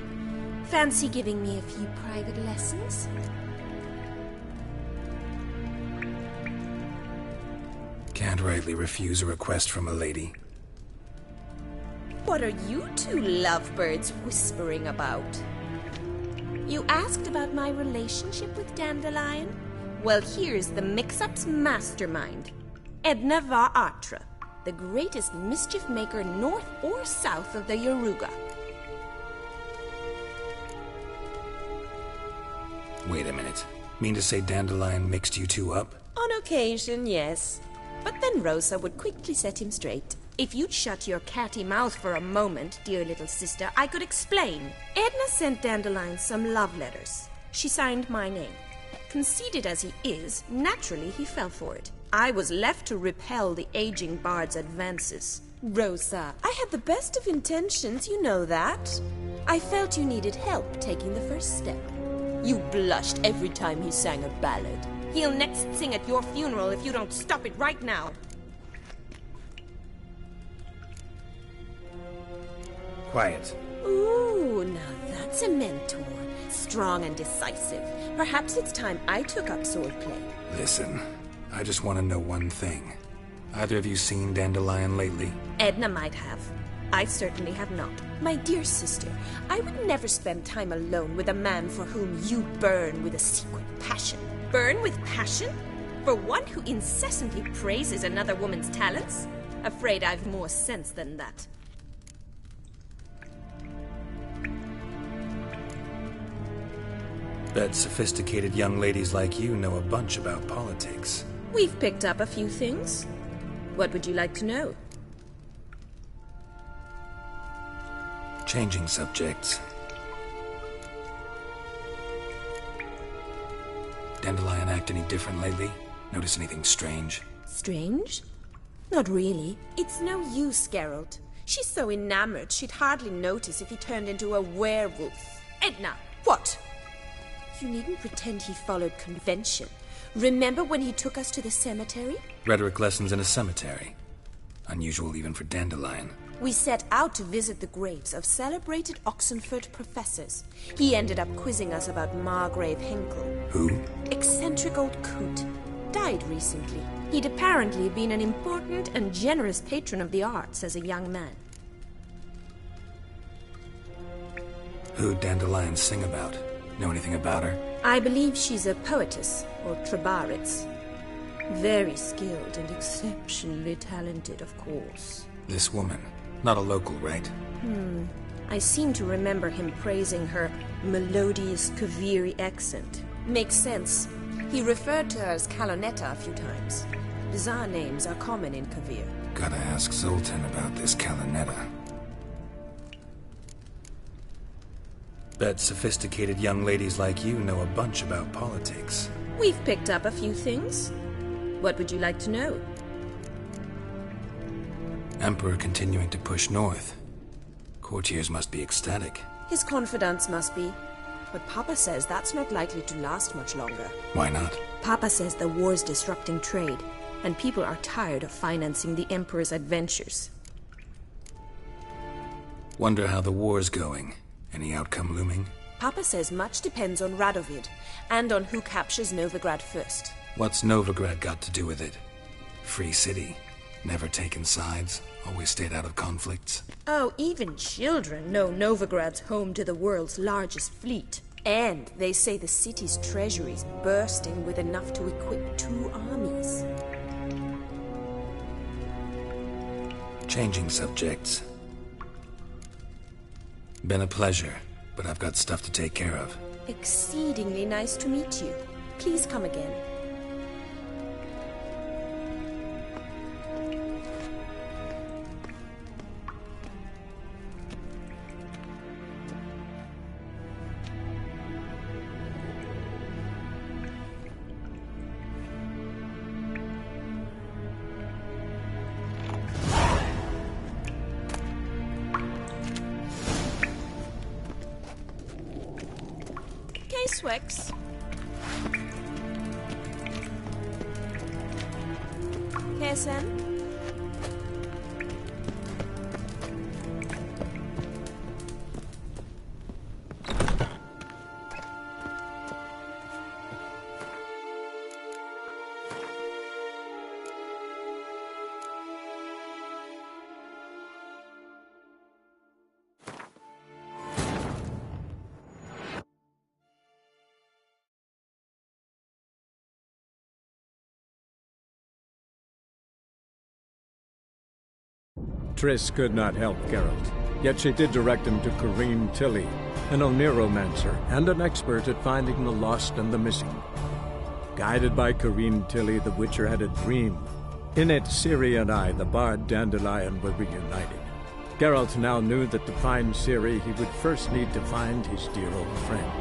Speaker 12: Fancy giving me a few private lessons?
Speaker 2: Can't rightly refuse a request from a lady.
Speaker 12: What are you two lovebirds whispering about? You asked about my relationship with Dandelion? Well, here's the mix-up's mastermind. Edna var Atra, the greatest mischief maker north or south of the Yaruga.
Speaker 2: Wait a minute. Mean to say Dandelion mixed you two up?
Speaker 12: On occasion, yes. But then Rosa would quickly set him straight. If you'd shut your catty mouth for a moment, dear little sister, I could explain. Edna sent Dandelion some love letters. She signed my name. Conceited as he is, naturally he fell for it. I was left to repel the aging bard's advances. Rosa, I had the best of intentions, you know that. I felt you needed help taking the first step. You blushed every time he sang a ballad. He'll next sing at your funeral if you don't stop it right now.
Speaker 2: Quiet.
Speaker 12: Ooh, now that's a mentor. Strong and decisive. Perhaps it's time I took up swordplay.
Speaker 2: Listen, I just want to know one thing. Either of you seen Dandelion lately?
Speaker 12: Edna might have. I certainly have not. My dear sister, I would never spend time alone with a man for whom you burn with a secret passion. Burn with passion? For one who incessantly praises another woman's talents? Afraid I've more sense than that.
Speaker 2: Bet sophisticated young ladies like you know a bunch about politics.
Speaker 12: We've picked up a few things. What would you like to know?
Speaker 2: Changing subjects. Dandelion act any different lately? Notice anything strange?
Speaker 12: Strange? Not really. It's no use, Geralt. She's so enamored she'd hardly notice if he turned into a werewolf. Edna, what? You needn't pretend he followed convention. Remember when he took us to the cemetery?
Speaker 2: Rhetoric lessons in a cemetery. Unusual even for Dandelion.
Speaker 12: We set out to visit the graves of celebrated Oxenford professors. He ended up quizzing us about Margrave Henkel.
Speaker 2: Who?
Speaker 12: Eccentric old coot. Died recently. He'd apparently been an important and generous patron of the arts as a young man.
Speaker 2: Who'd Dandelion sing about? Know anything about her?
Speaker 12: I believe she's a poetess, or trabaritz. Very skilled and exceptionally talented, of course.
Speaker 2: This woman. Not a local, right?
Speaker 12: I seem to remember him praising her melodious Kaviri accent. Makes sense. He referred to her as Kalonetta a few times. Bizarre names are common in Kavir.
Speaker 2: Gotta ask Zoltan about this Kalonetta. Bet sophisticated young ladies like you know a bunch about politics.
Speaker 12: We've picked up a few things. What would you like to know?
Speaker 2: Emperor continuing to push north. Courtiers must be ecstatic.
Speaker 12: His confidants must be. But Papa says that's not likely to last much longer.
Speaker 2: Why not?
Speaker 12: Papa says the war's disrupting trade, and people are tired of financing the Emperor's adventures.
Speaker 2: Wonder how the war's going. Any outcome looming?
Speaker 12: Papa says much depends on Radovid, and on who captures Novigrad first.
Speaker 2: What's Novigrad got to do with it? Free city. Never taken sides. Always stayed out of conflicts.
Speaker 12: Oh, even children know Novigrad's home to the world's largest fleet. And they say the city's treasury's bursting with enough to equip 2 armies.
Speaker 2: Changing subjects. Been a pleasure, but I've got stuff to take care of.
Speaker 12: Exceedingly nice to meet you. Please come again. Swix. Kessen.
Speaker 15: Triss could not help Geralt, yet she did direct him to Corrine Tilly, an Oniromancer and an expert at finding the lost and the missing. Guided by Corrine Tilly, the Witcher had a dream. In it, Ciri and I, the bard Dandelion, were reunited. Geralt now knew that to find Ciri, he would first need to find his dear old friend.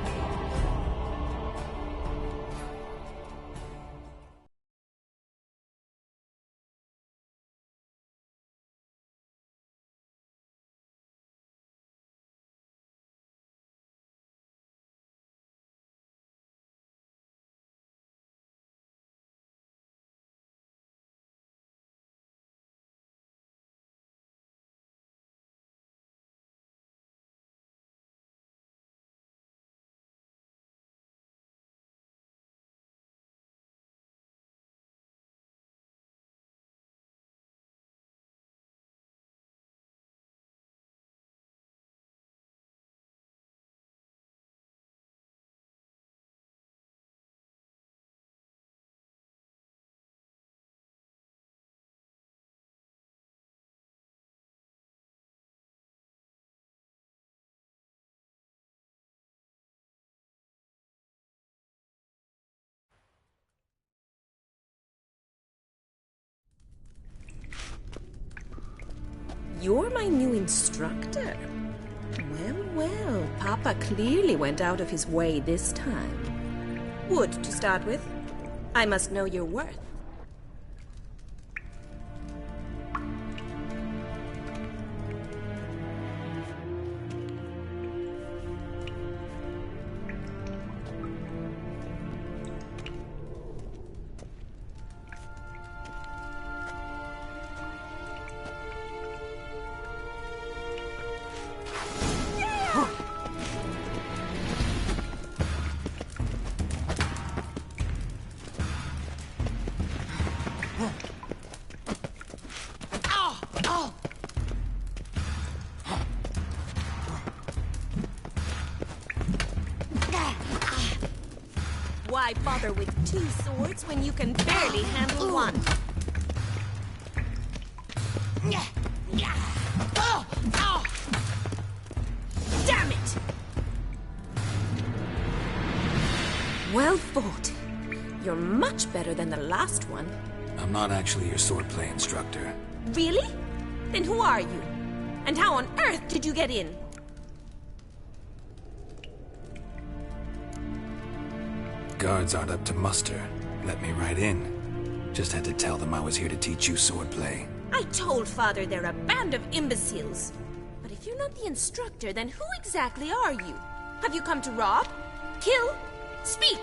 Speaker 12: You're my new instructor? Well, well, Papa clearly went out of his way this time. Wood, to start with. I must know your worth. Why bother with 2 swords when you can barely handle one? Damn it! Well fought. You're much better than the last one.
Speaker 2: I'm not actually your swordplay instructor.
Speaker 12: Really? Then who are you? And how on earth did you get in?
Speaker 2: Guards aren't up to muster. Let me right in. Just had to tell them I was here to teach you swordplay.
Speaker 12: I told Father they're a band of imbeciles. But if you're not the instructor, then who exactly are you? Have you come to rob? Kill? Speak!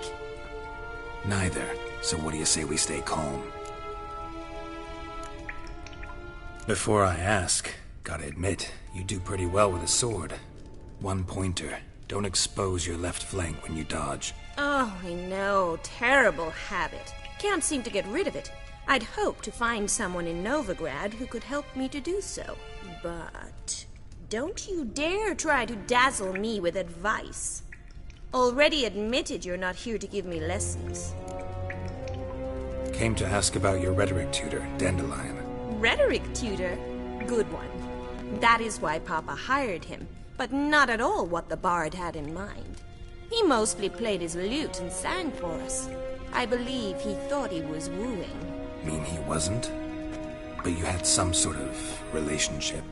Speaker 2: Neither. So what do you say we stay calm? Before I ask, gotta admit, you do pretty well with a sword. One pointer. Don't expose your left flank when you dodge.
Speaker 12: Oh, I know. Terrible habit. Can't seem to get rid of it. I'd hoped to find someone in Novigrad who could help me to do so. But don't you dare try to dazzle me with advice. Already admitted you're not here to give me lessons.
Speaker 2: Came to ask about your rhetoric tutor, Dandelion.
Speaker 12: Rhetoric tutor? Good one. That is why Papa hired him, but not at all what the bard had in mind. He mostly played his lute and sang for us. I believe he thought he was wooing.
Speaker 2: Mean he wasn't? But you had some sort of relationship?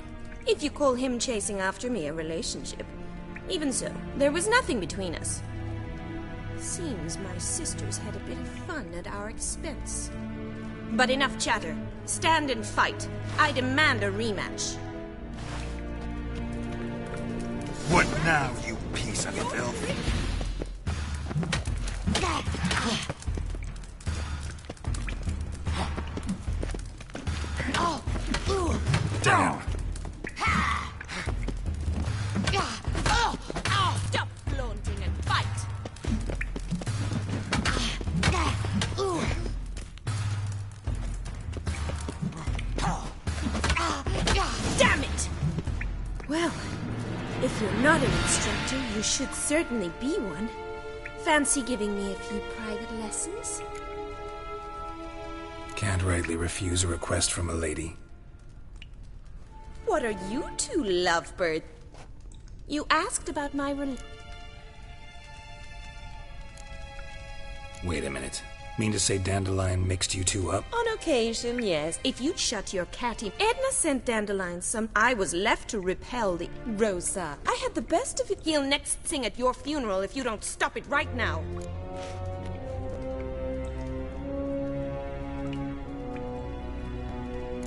Speaker 12: If you call him chasing after me a relationship. Even so, there was nothing between us. Seems my sisters had a bit of fun at our expense. But enough chatter. Stand and fight. I demand a rematch.
Speaker 16: What now, you piece of filth?
Speaker 2: Down.
Speaker 12: Stop flaunting and fight! Damn it! Well, if you're not an instructor, you should certainly be one. Fancy giving me a few private lessons?
Speaker 2: Can't rightly refuse a request from a lady.
Speaker 12: What are you two, lovebird? You asked about my
Speaker 2: Wait a minute. Mean to say Dandelion mixed you two up?
Speaker 12: On occasion, yes. If you'd shut your catty... Edna sent Dandelion some... I was left to repel the... Rosa, I had the best of it. He'll next sing at your funeral if you don't stop it right now.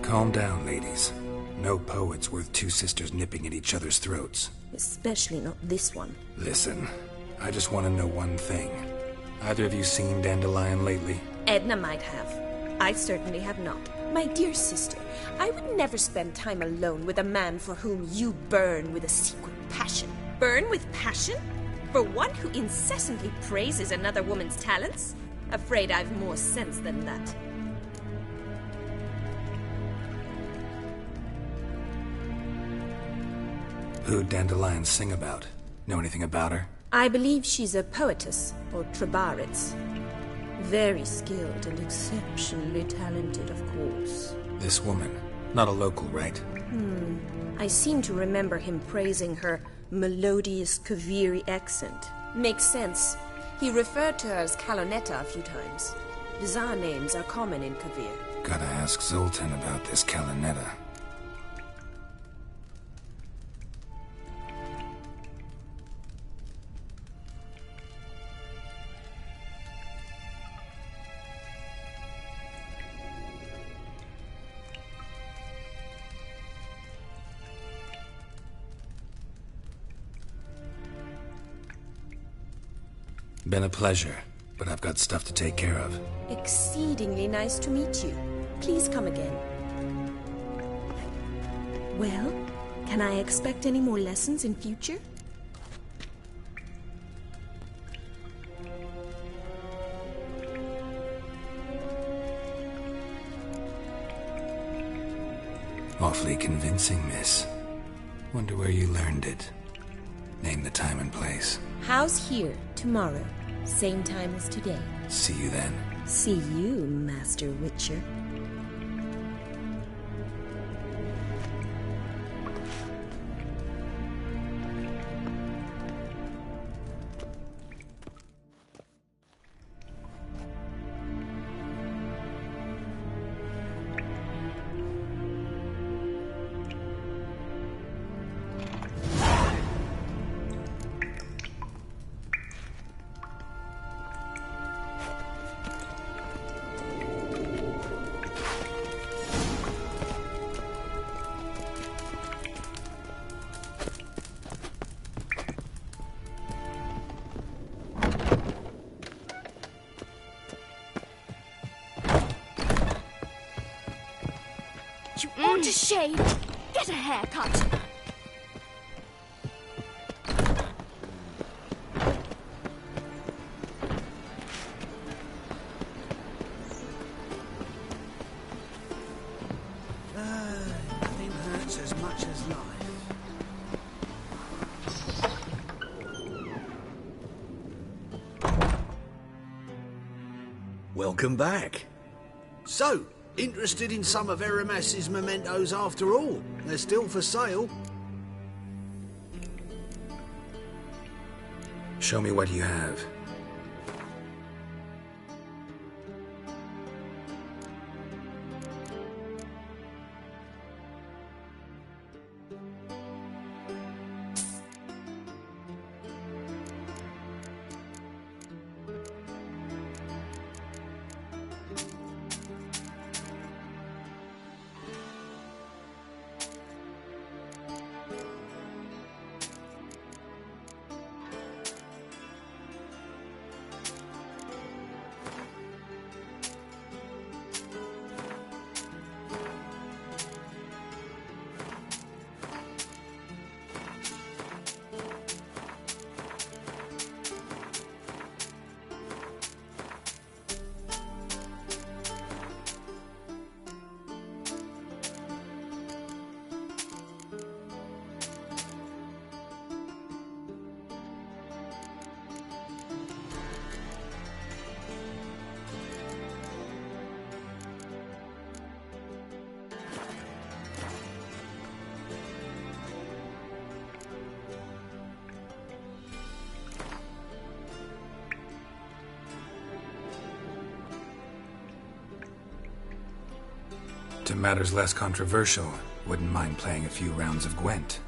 Speaker 2: Calm down, ladies. No poet's worth two sisters nipping at each other's throats.
Speaker 12: Especially not this one.
Speaker 2: Listen, I just want to know one thing. Either of you seen Dandelion lately?
Speaker 12: Edna might have. I certainly have not. My dear sister, I would never spend time alone with a man for whom you burn with a secret passion. Burn with passion? For one who incessantly praises another woman's talents? Afraid I've more sense than that.
Speaker 2: Who'd Dandelion sing about? Know anything about her?
Speaker 12: I believe she's a poetess, or Trebaritz. Very skilled and exceptionally talented, of course.
Speaker 2: This woman. Not a local, right?
Speaker 12: I seem to remember him praising her melodious Kaviri accent. Makes sense. He referred to her as Kalonetta a few times. Bizarre names are common in Kavir.
Speaker 2: Gotta ask Zoltan about this Kalonetta. Been a pleasure, but I've got stuff to take care of.
Speaker 12: Exceedingly nice to meet you. Please come again. Well, can I expect any more lessons in future?
Speaker 2: Awfully convincing, miss. Wonder where you learned it. Name the time and place.
Speaker 12: House here, tomorrow. Same time as today.
Speaker 2: See you then.
Speaker 12: See you, Master Witcher.
Speaker 8: You ought to shave. Get a haircut.
Speaker 6: Nothing hurts as much as life. Welcome back. So, interested in some of Aramas's mementos after all? They're still for sale.
Speaker 2: Show me what you have. To matters less controversial, wouldn't mind playing a few rounds of Gwent.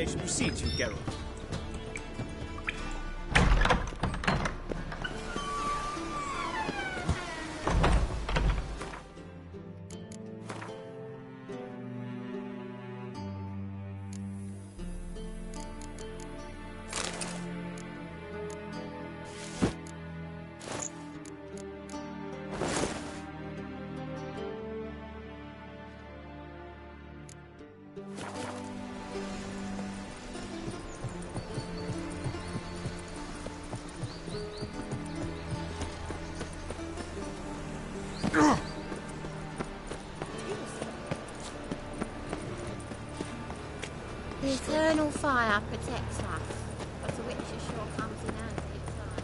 Speaker 11: conversation precedes you, Geralt.
Speaker 8: The eternal fire protects us, but the witch sure comes in handy at times.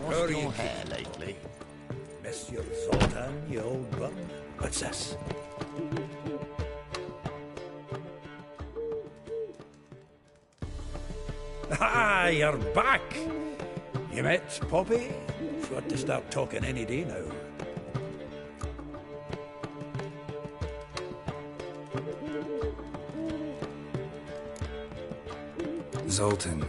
Speaker 1: What's your hair lately? Monsieur Zoltan, you old bum. What's this? Ah, you're back! You met Poppy? Got to start talking any day now.
Speaker 2: Zoltan,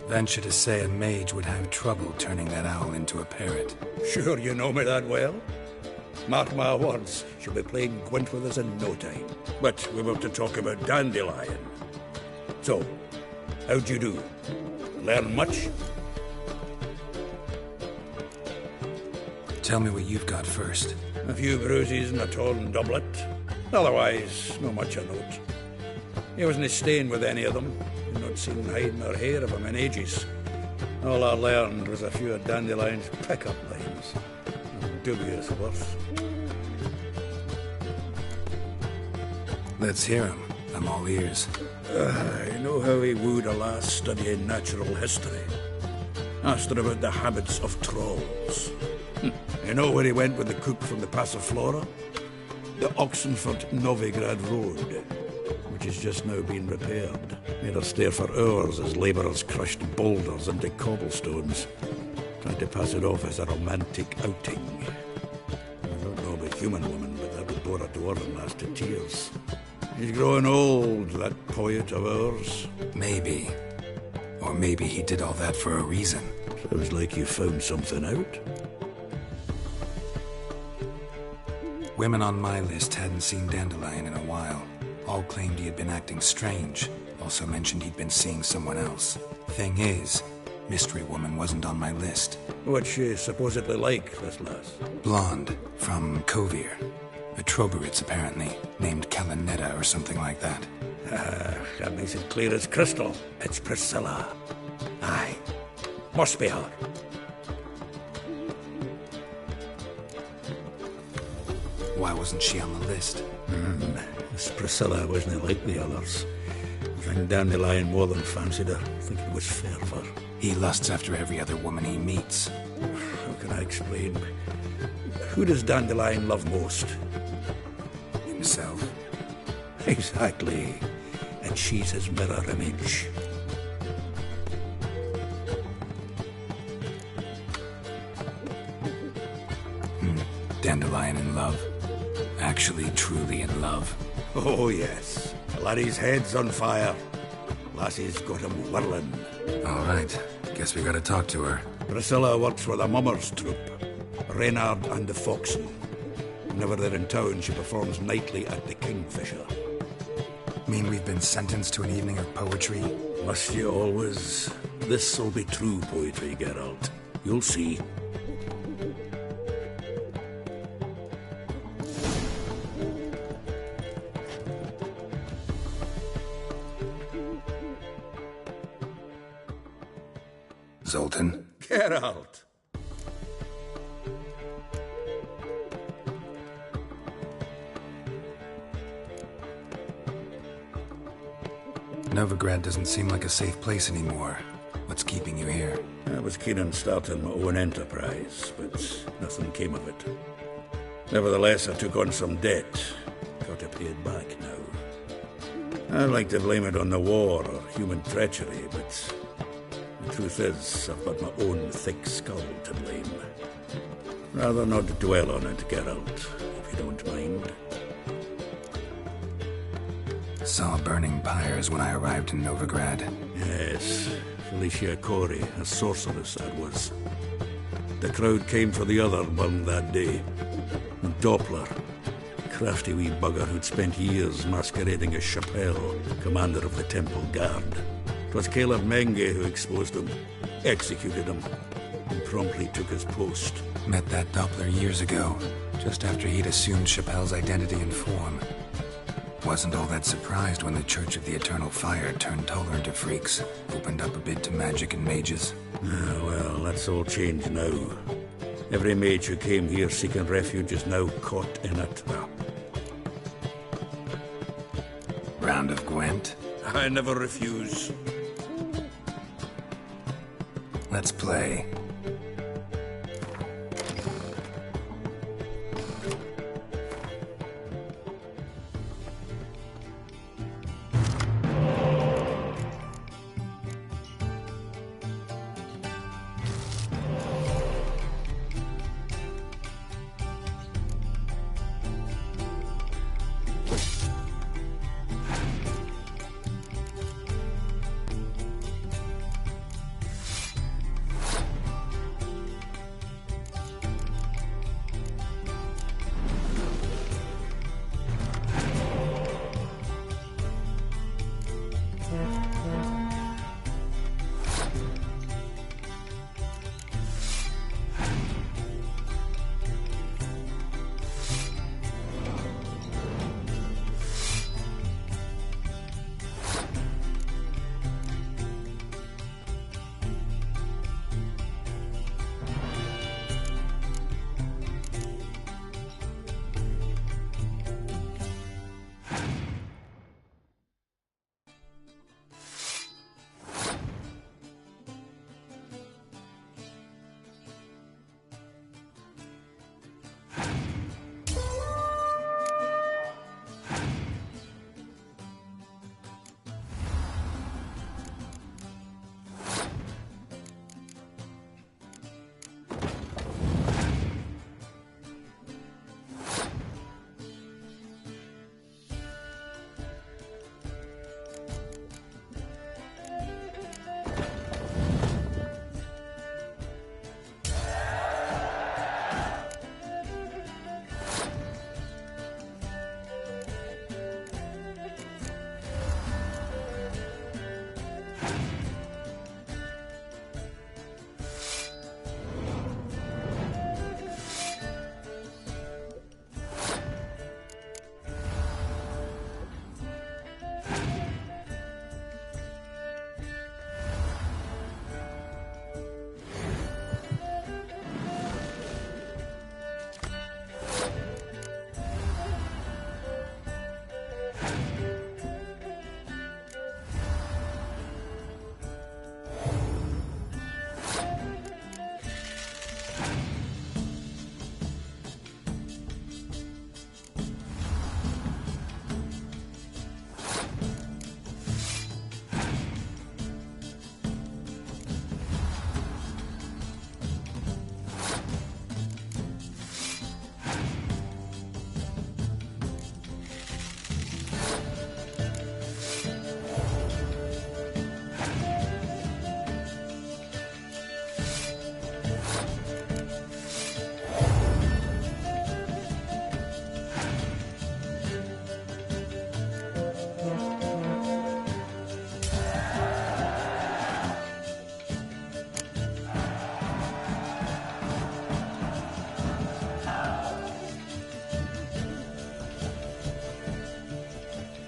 Speaker 2: venture to say a mage would have trouble turning that owl into a parrot.
Speaker 1: Sure you know me that well? Mark my words, she'll be playing Gwent with us in no time. But we were to talk about Dandelion. So, how'd you do? Learn much?
Speaker 2: Tell me what you've got first.
Speaker 1: A few bruises and a torn doublet. Otherwise, not much of note. He wasn't staying with any of them. I'd not seen hide nor hair of him in ages. All I learned was a few of Dandelion's pick-up lines. Dubious worth.
Speaker 2: Let's hear him. I'm all ears.
Speaker 1: I know how he wooed a lass studying natural history. Asked her about the habits of trolls. You know where he went with the cook from the Passiflora? The Oxenford-Novigrad Road, which is just now being repaired. Made her stare for hours as labourers crushed boulders into cobblestones. Tried to pass it off as a romantic outing. I don't know about human woman, but that would bore a dwarven lass to tears. He's growing old, that poet of ours.
Speaker 2: Maybe. Or maybe he did all that for a reason.
Speaker 1: Sounds like you found something out.
Speaker 2: Women on my list hadn't seen Dandelion in a while. All claimed he had been acting strange. Also mentioned he'd been seeing someone else. Thing is, Mystery Woman wasn't on my list.
Speaker 1: What's she supposedly like, this lass?
Speaker 2: Blonde, from Kovir. A Troberitz, apparently, named Kalanetta or something like that.
Speaker 1: That makes it clear as crystal. It's Priscilla. Aye. Must be her.
Speaker 2: Why wasn't she on the list?
Speaker 1: This Priscilla wasn't like the others. I think Dandelion more than fancied her. I think it was fervour.
Speaker 2: He lusts after every other woman he meets.
Speaker 1: How can I explain? Who does Dandelion love most?
Speaker 2: Himself.
Speaker 1: Exactly. And she's his mirror image.
Speaker 2: Dandelion in love. Actually, truly in love.
Speaker 1: Oh, yes. The laddie's head's on fire. Lassie's got him whirling.
Speaker 2: All right. Guess we gotta talk to her.
Speaker 1: Priscilla works for the Mummers troupe. Reynard and the Foxen. Whenever they're in town, she performs nightly at the Kingfisher.
Speaker 2: Mean we've been sentenced to an evening of poetry?
Speaker 1: Must you always? This'll be true poetry, Geralt. You'll see.
Speaker 2: Zoltan?
Speaker 1: Geralt!
Speaker 2: Novigrad doesn't seem like a safe place anymore. What's keeping you here?
Speaker 1: I was was keen on starting my own enterprise, but nothing came of it. Nevertheless, I took on some debt. Got to pay it back now. I'd like to blame it on the war or human treachery, but the truth is, I've got my own thick skull to blame. Rather not dwell on it, Geralt, if you don't mind.
Speaker 2: Saw burning pyres when I arrived in Novigrad.
Speaker 1: Yes, Felicia Corey, a sorceress that was. The crowd came for the other one that day. And Doppler, crafty wee bugger who'd spent years masquerading as Chappelle, commander of the Temple Guard. 'Twas Caleb Menge who exposed him, executed him, and promptly took his post.
Speaker 2: Met that Doppler years ago, just after he'd assumed Chappelle's identity and form. Wasn't all that surprised when the Church of the Eternal Fire turned tolerant of freaks, opened up a bit to magic and mages.
Speaker 1: Well, that's all changed now. Every mage who came here seeking refuge is now caught in a trap.
Speaker 2: Round of Gwent?
Speaker 1: I never refuse.
Speaker 2: Let's play.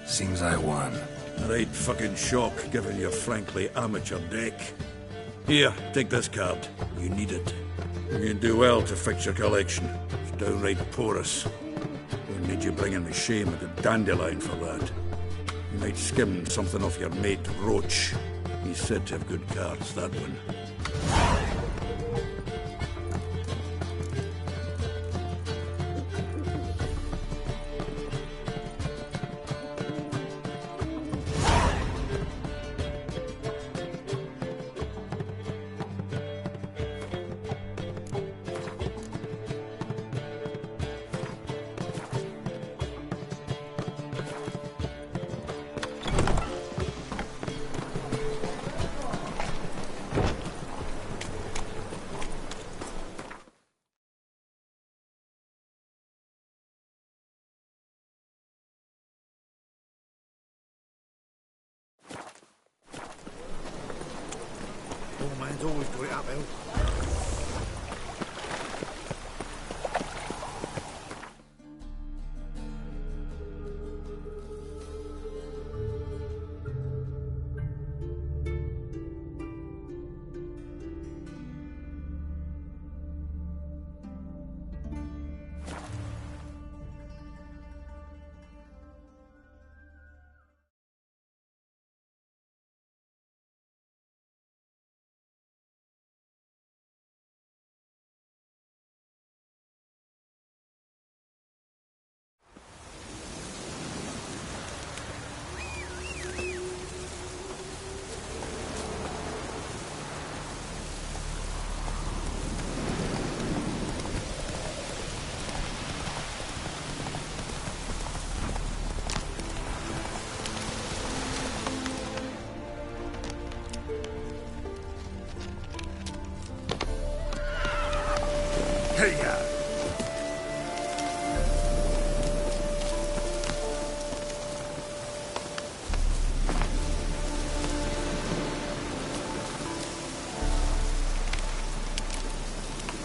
Speaker 2: Seems I won.
Speaker 1: Right fucking shock, given your frankly amateur deck. Here, take this card. You need it. You'd do well to fix your collection. It's downright porous. Don't need you bringing me shame at the dandelion for that. You might skim something off your mate Roach. He's said to have good cards, that one.
Speaker 5: Poor man's always got it uphill. Hey,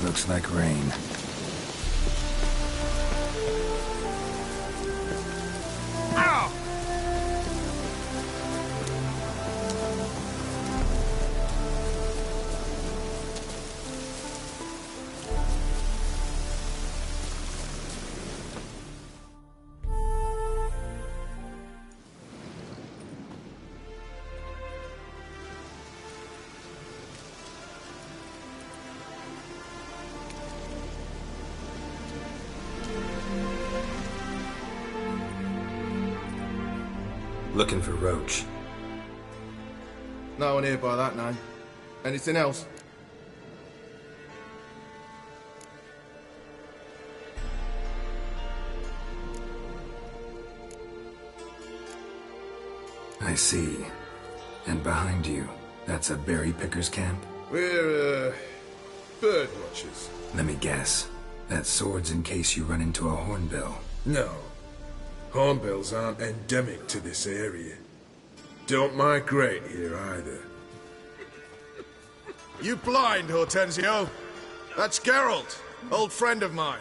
Speaker 2: Looks like rain. Looking for Roach.
Speaker 17: No one here by that name. Anything else?
Speaker 2: I see. And behind you, that's a berry picker's camp?
Speaker 17: We're, bird watchers.
Speaker 2: Let me guess. That sword's in case you run into a hornbill.
Speaker 17: No. Hornbills aren't endemic to this area. Don't migrate here either. You blind, Hortensio? That's Geralt, old friend of mine.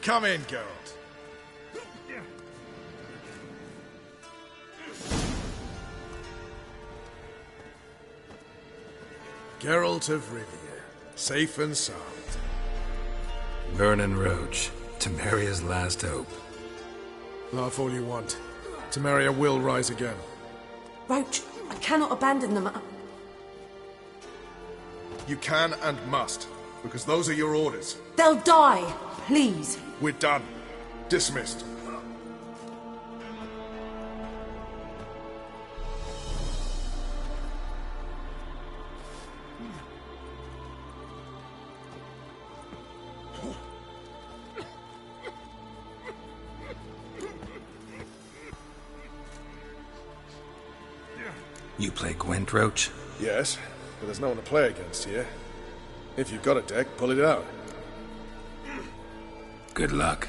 Speaker 17: Come in, Geralt. Geralt of Rivia, safe and sound.
Speaker 2: Vernon Roach, Temeria's last hope.
Speaker 17: Laugh all you want. Temeria will rise again.
Speaker 12: Roach, I cannot abandon them.
Speaker 17: You can and must, because those are your orders.
Speaker 12: They'll die, please.
Speaker 17: We're done. Dismissed.
Speaker 2: You play Gwent, Roach?
Speaker 17: Yes, but there's no one to play against here. If you've got a deck, pull it out.
Speaker 2: Good luck.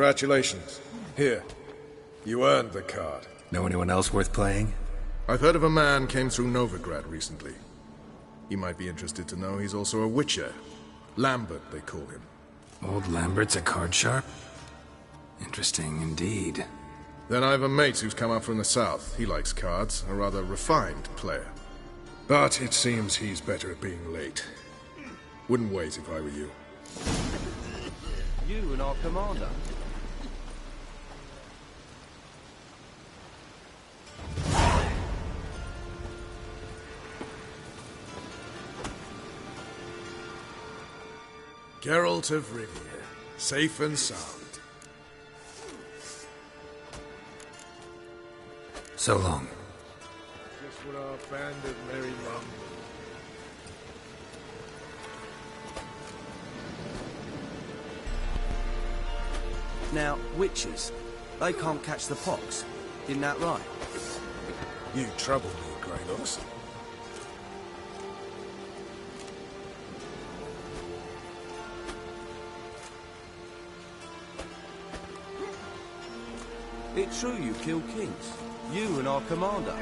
Speaker 17: Congratulations. Here. You earned the card.
Speaker 2: Know anyone else worth playing?
Speaker 17: I've heard of a man came through Novigrad recently. You might be interested to know he's also a witcher. Lambert, they call him.
Speaker 2: Old Lambert's a card sharp? Interesting indeed.
Speaker 17: Then I have a mate who's come up from the south. He likes cards, a rather refined player. But it seems he's better at being late. Wouldn't wait if I were you.
Speaker 18: You and our commander.
Speaker 17: Geralt of Rivia, safe and sound.
Speaker 2: So long.
Speaker 17: Just what our band of merry men.
Speaker 18: Now, witches, they can't catch the pox. Isn't that right?
Speaker 17: You trouble me, Greylocks.
Speaker 18: It's true you kill kings. You and our commander.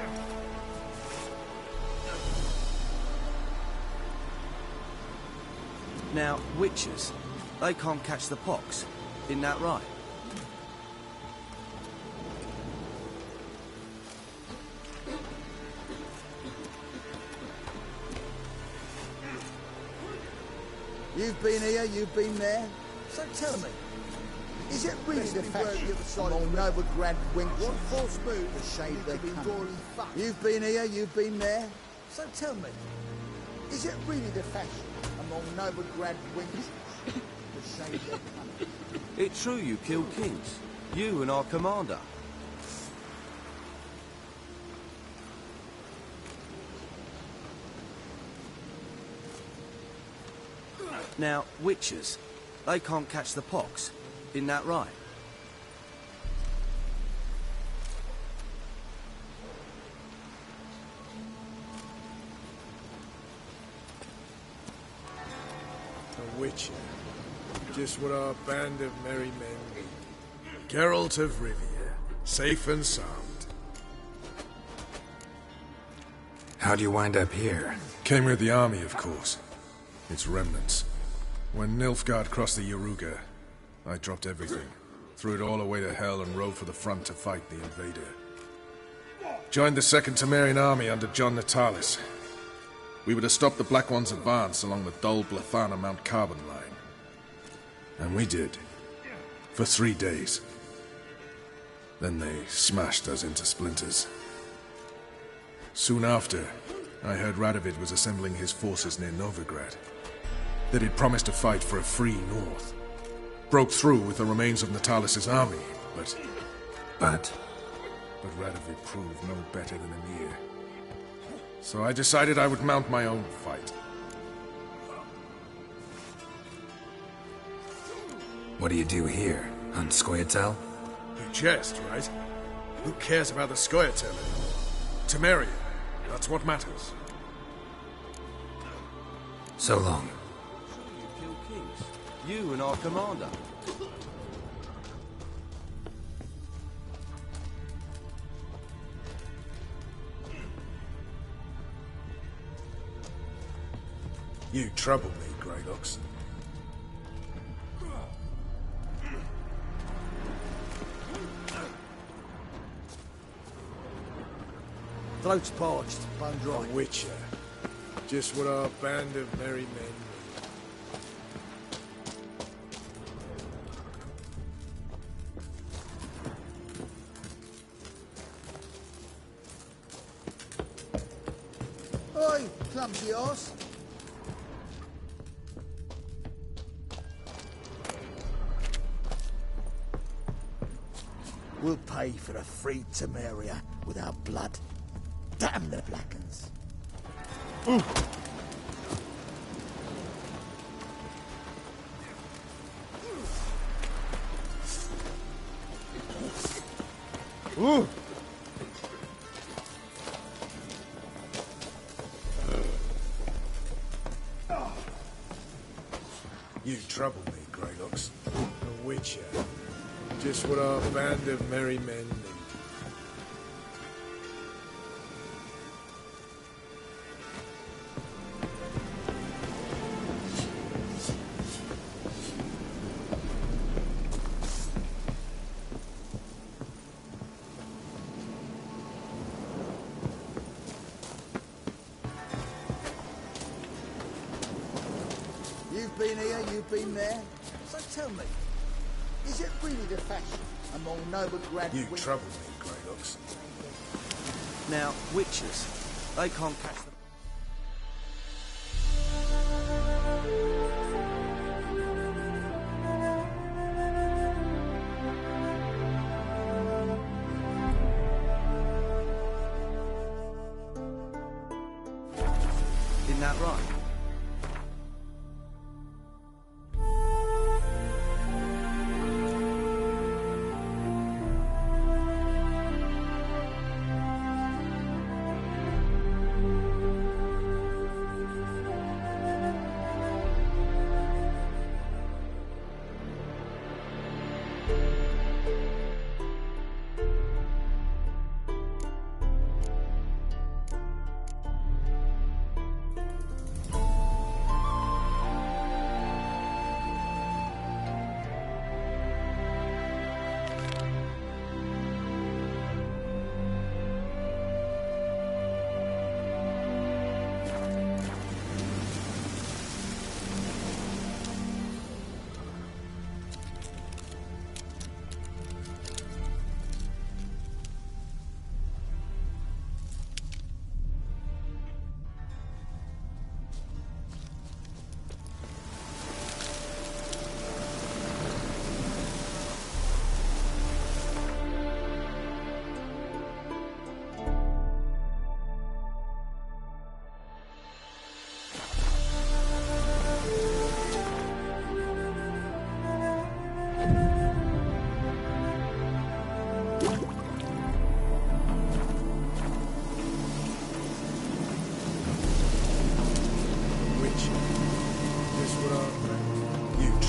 Speaker 18: Now, witches, they can't catch the pox. Isn't that right?
Speaker 19: You've been here, you've been there. So tell me, is it really the fashion among Novigrad winks what false move to shade their cunning? You've been here, you've been there. So tell me, is it really the fashion among Novigrad winks to shade their cunning?
Speaker 18: It's true you kill kings. You and our commander. Now, witches, they can't catch the pox. Isn't that right?
Speaker 17: A witcher. Just what our band of merry men need. Geralt of Rivia, safe and sound.
Speaker 2: How'd you wind up here?
Speaker 17: Came with the army, of course. Its remnants. When Nilfgaard crossed the Yaruga, I dropped everything, threw it all away to hell and rode for the front to fight the invader. Joined the Second Temerian army under John Natalis. We were to stop the Black One's advance along the Dol Blathana Mount Carbon line. And we did. For 3 days. Then they smashed us into splinters. Soon after, I heard Radovid was assembling his forces near Novigrad. That he'd promised to fight for a free north. Broke through with the remains of Natalis' army, but... But Radovid proved no better than Emir. So I decided I would mount my own fight.
Speaker 2: What do you do here? Hunt Scoia'tael?
Speaker 17: You jest, right? Who cares about the Scoia'tael anymore? Temeria. That's what matters.
Speaker 2: So long.
Speaker 18: You kill kings. You and our commander.
Speaker 17: You trouble me, Greylocks.
Speaker 19: Throat's parched, bone dry.
Speaker 17: A witcher. Just what our band of merry men
Speaker 19: need. Oi, clumsy arse. We'll pay for the free Temeria with our blood. Damn the Blackens. Ooh. Ooh.
Speaker 17: You trouble me, Greylocks. A witcher. Just what our band of merry men need.
Speaker 19: You've been here, you've been there. So tell me, is it really the fashion among noble grand
Speaker 17: You trouble me, Greylocks.
Speaker 18: Now, witches, they can't catch the... Isn't that right?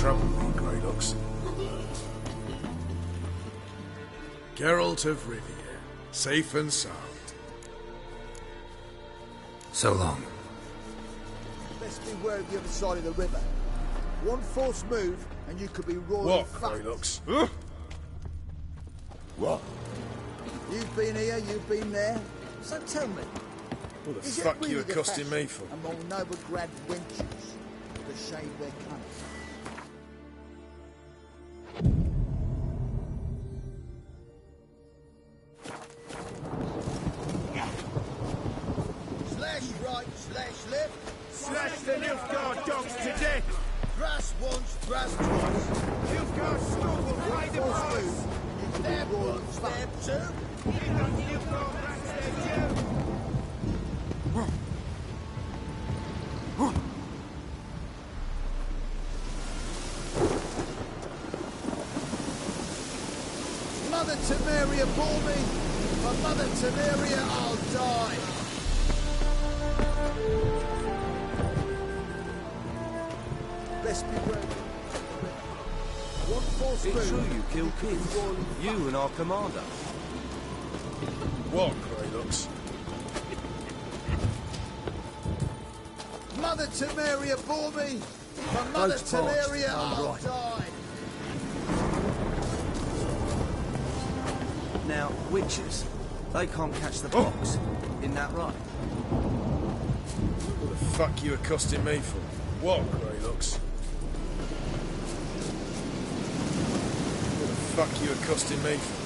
Speaker 17: trouble me, Greylocks. Geralt of Rivia, safe and sound.
Speaker 2: So long.
Speaker 19: Best beware of the other side of the river. One false move, and you could be royally
Speaker 17: What,
Speaker 19: fucked.
Speaker 17: Greylocks?
Speaker 19: What? You've been here, you've been there. So tell me,
Speaker 17: What the
Speaker 19: is it
Speaker 17: fuck
Speaker 19: really
Speaker 17: you
Speaker 19: the
Speaker 17: accosting
Speaker 19: fashion
Speaker 17: me for?
Speaker 19: among noble grad wenches to shave their cunning? Slash right, slash left.
Speaker 5: Slash the Nilfgaard dogs to death!
Speaker 19: Thrust once, thrust twice.
Speaker 5: Nilfgaard school will play the price!
Speaker 19: Step one, step two.
Speaker 5: You got Nilfgaard rats there too!
Speaker 19: Mother Temeria bore me. For Mother Temeria, I'll die. Best be ready. One false
Speaker 18: It's
Speaker 19: move.
Speaker 18: true you killed kids. You and our commander.
Speaker 17: What, Greylocks?
Speaker 19: Mother Temeria bore me. For Mother
Speaker 18: Both parts
Speaker 19: Temeria,
Speaker 18: are
Speaker 19: I'll
Speaker 18: right.
Speaker 19: die.
Speaker 18: Now, witches, they can't catch the pox. Isn't that right?
Speaker 17: What the fuck you accosting me for? What, Greylocks? What the fuck you accosting me for?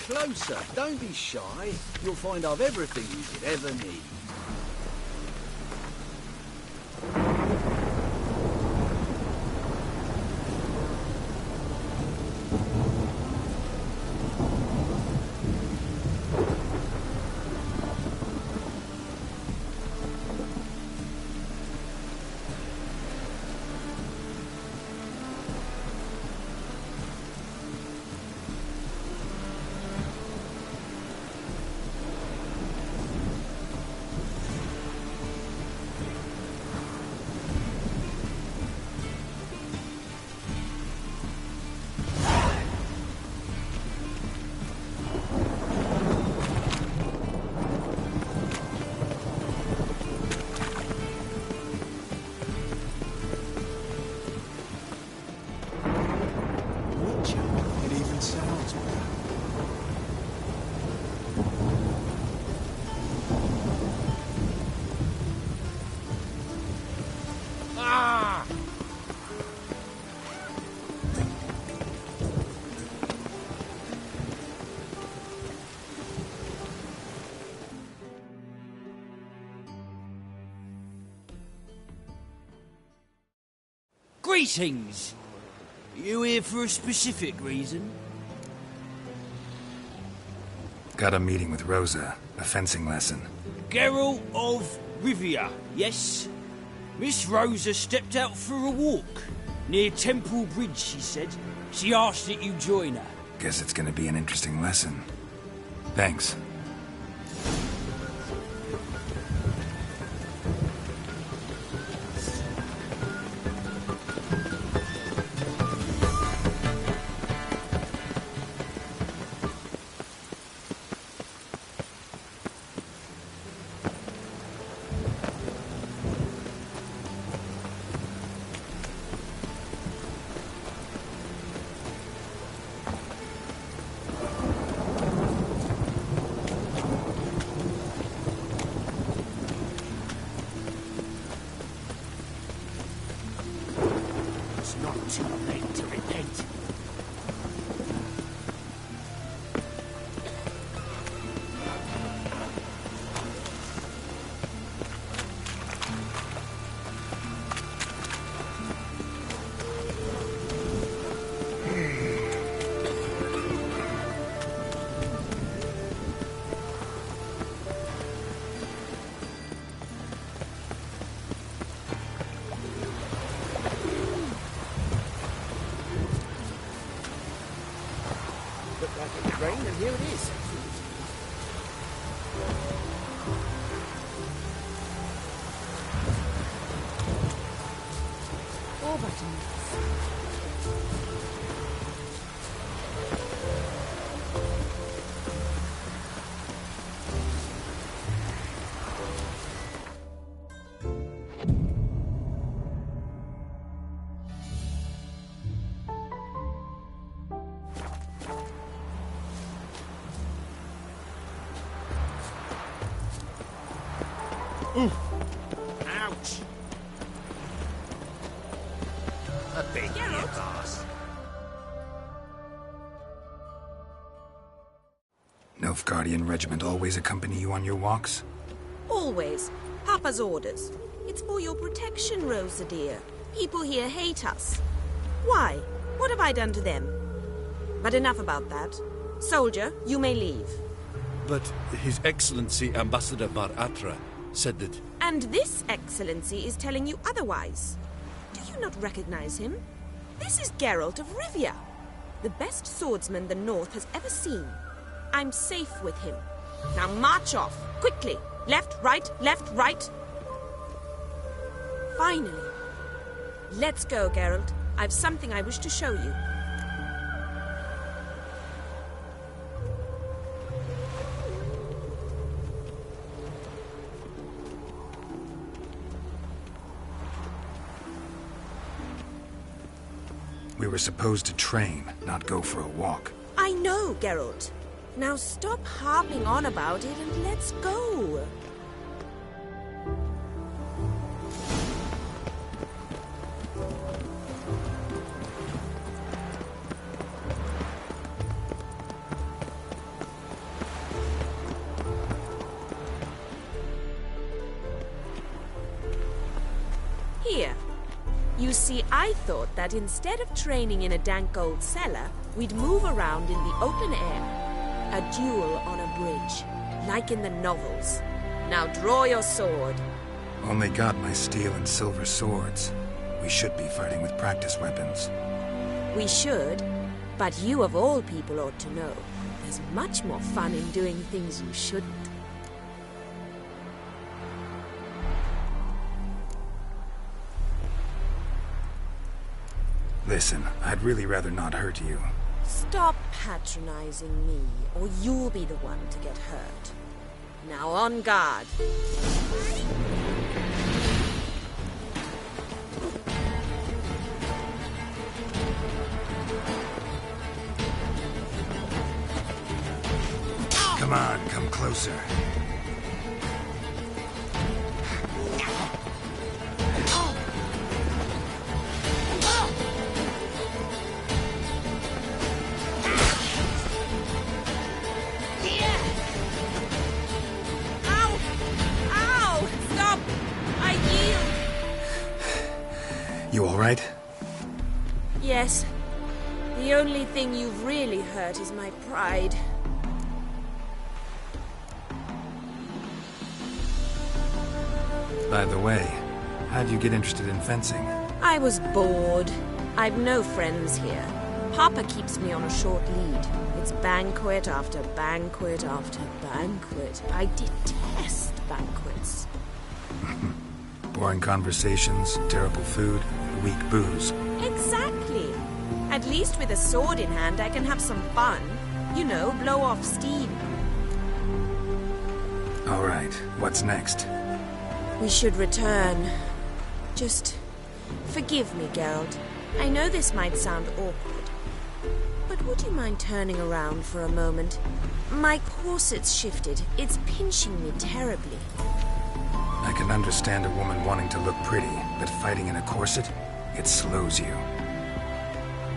Speaker 18: closer. Don't be shy. You'll find I've everything you could ever need.
Speaker 20: Greetings! You here for a specific reason?
Speaker 2: Got a meeting with Rosa. A fencing lesson.
Speaker 20: Geralt of Rivia, yes? Miss Rosa stepped out for a walk. Near Temple Bridge, she said. She asked that you join her.
Speaker 2: Guess it's gonna be an interesting lesson. Thanks.
Speaker 5: Too late to repent. Rain, and here it is.
Speaker 10: All buttons.
Speaker 5: Ooh. Ouch! A big boss.
Speaker 2: Nilfgaardian regiment always accompany you on your walks?
Speaker 12: Always. Papa's orders. It's for your protection, Rosa dear. People here hate us. Why? What have I done to them? But enough about that. Soldier, you may leave.
Speaker 21: But His Excellency Ambassador Bar Atra said that...
Speaker 12: And this excellency is telling you otherwise. Do you not recognize him? This is Geralt of Rivia, the best swordsman the North has ever seen. I'm safe with him. Now march off, quickly. Left, right, left, right. Finally. Let's go, Geralt. I've something I wish to show you.
Speaker 2: We were supposed to train, not go for a walk.
Speaker 12: I know, Geralt. Now stop harping on about it and let's go. Here. You see, I thought that instead of training in a dank old cellar, we'd move around in the open air. A duel on a bridge, like in the novels. Now draw your sword.
Speaker 2: Only got my steel and silver swords. We should be fighting with practice weapons.
Speaker 12: We should, but you of all people ought to know. There's much more fun in doing things you shouldn't.
Speaker 2: Listen, I'd really rather not hurt you.
Speaker 12: Stop patronizing me, or you'll be the one to get hurt. Now on guard.
Speaker 2: Come on, come closer. You all right?
Speaker 12: Yes. The only thing you've really hurt is my pride.
Speaker 2: By the way, how'd you get interested in fencing?
Speaker 12: I was bored. I've no friends here. Papa keeps me on a short lead. It's banquet after banquet after banquet. I detest banquets.
Speaker 2: Boring conversations, terrible food, weak booze.
Speaker 12: Exactly. At least with a sword in hand, I can have some fun. You know, blow off steam.
Speaker 2: All right, what's next?
Speaker 12: We should return. Just forgive me, Geralt. I know this might sound awkward, but would you mind turning around for a moment? My corset's shifted. It's pinching me terribly.
Speaker 2: I can understand a woman wanting to look pretty, but fighting in a corset, it slows you.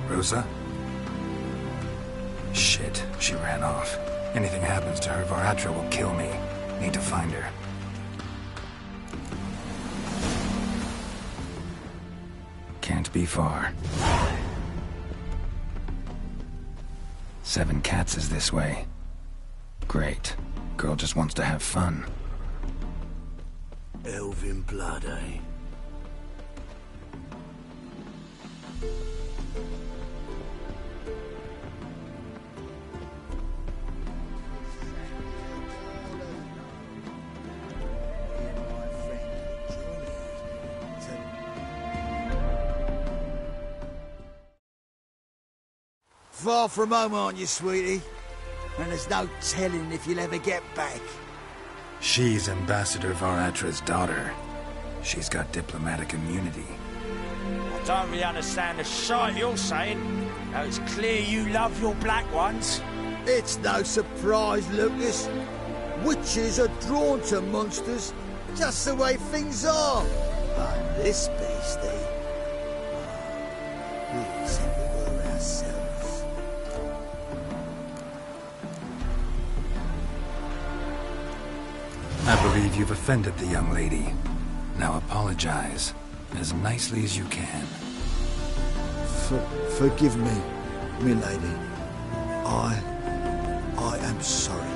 Speaker 2: Rosa? Shit, she ran off. Anything happens to her, Varatra will kill me. Need to find her. Can't be far. 7 Cats is this way. Great. Girl just wants to have fun.
Speaker 5: Elven blood, eh?
Speaker 19: Far from home, aren't you, sweetie? And there's no telling if you'll ever get back.
Speaker 2: She's Ambassador Varatra's daughter. She's got diplomatic immunity.
Speaker 20: I don't really understand the shite you're saying. Now it's clear you love your black ones.
Speaker 19: It's no surprise, Lucas. Witches are drawn to monsters, just the way things are. But this beastie... we think we were ourselves.
Speaker 2: I believe you've offended the young lady. Now apologize, as nicely as you can.
Speaker 19: Forgive me, milady. I am sorry.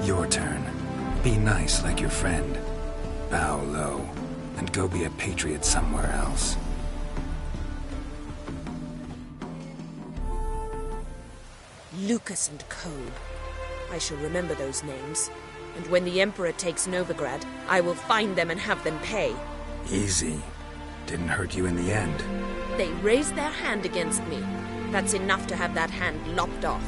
Speaker 2: Your turn. Be nice like your friend. Bow low, and go be a patriot somewhere else.
Speaker 12: Lucas and Cobe. I shall remember those names. And when the Emperor takes Novigrad, I will find them and have them pay.
Speaker 2: Easy. Didn't hurt you in the end.
Speaker 12: They raised their hand against me. That's enough to have that hand lopped off.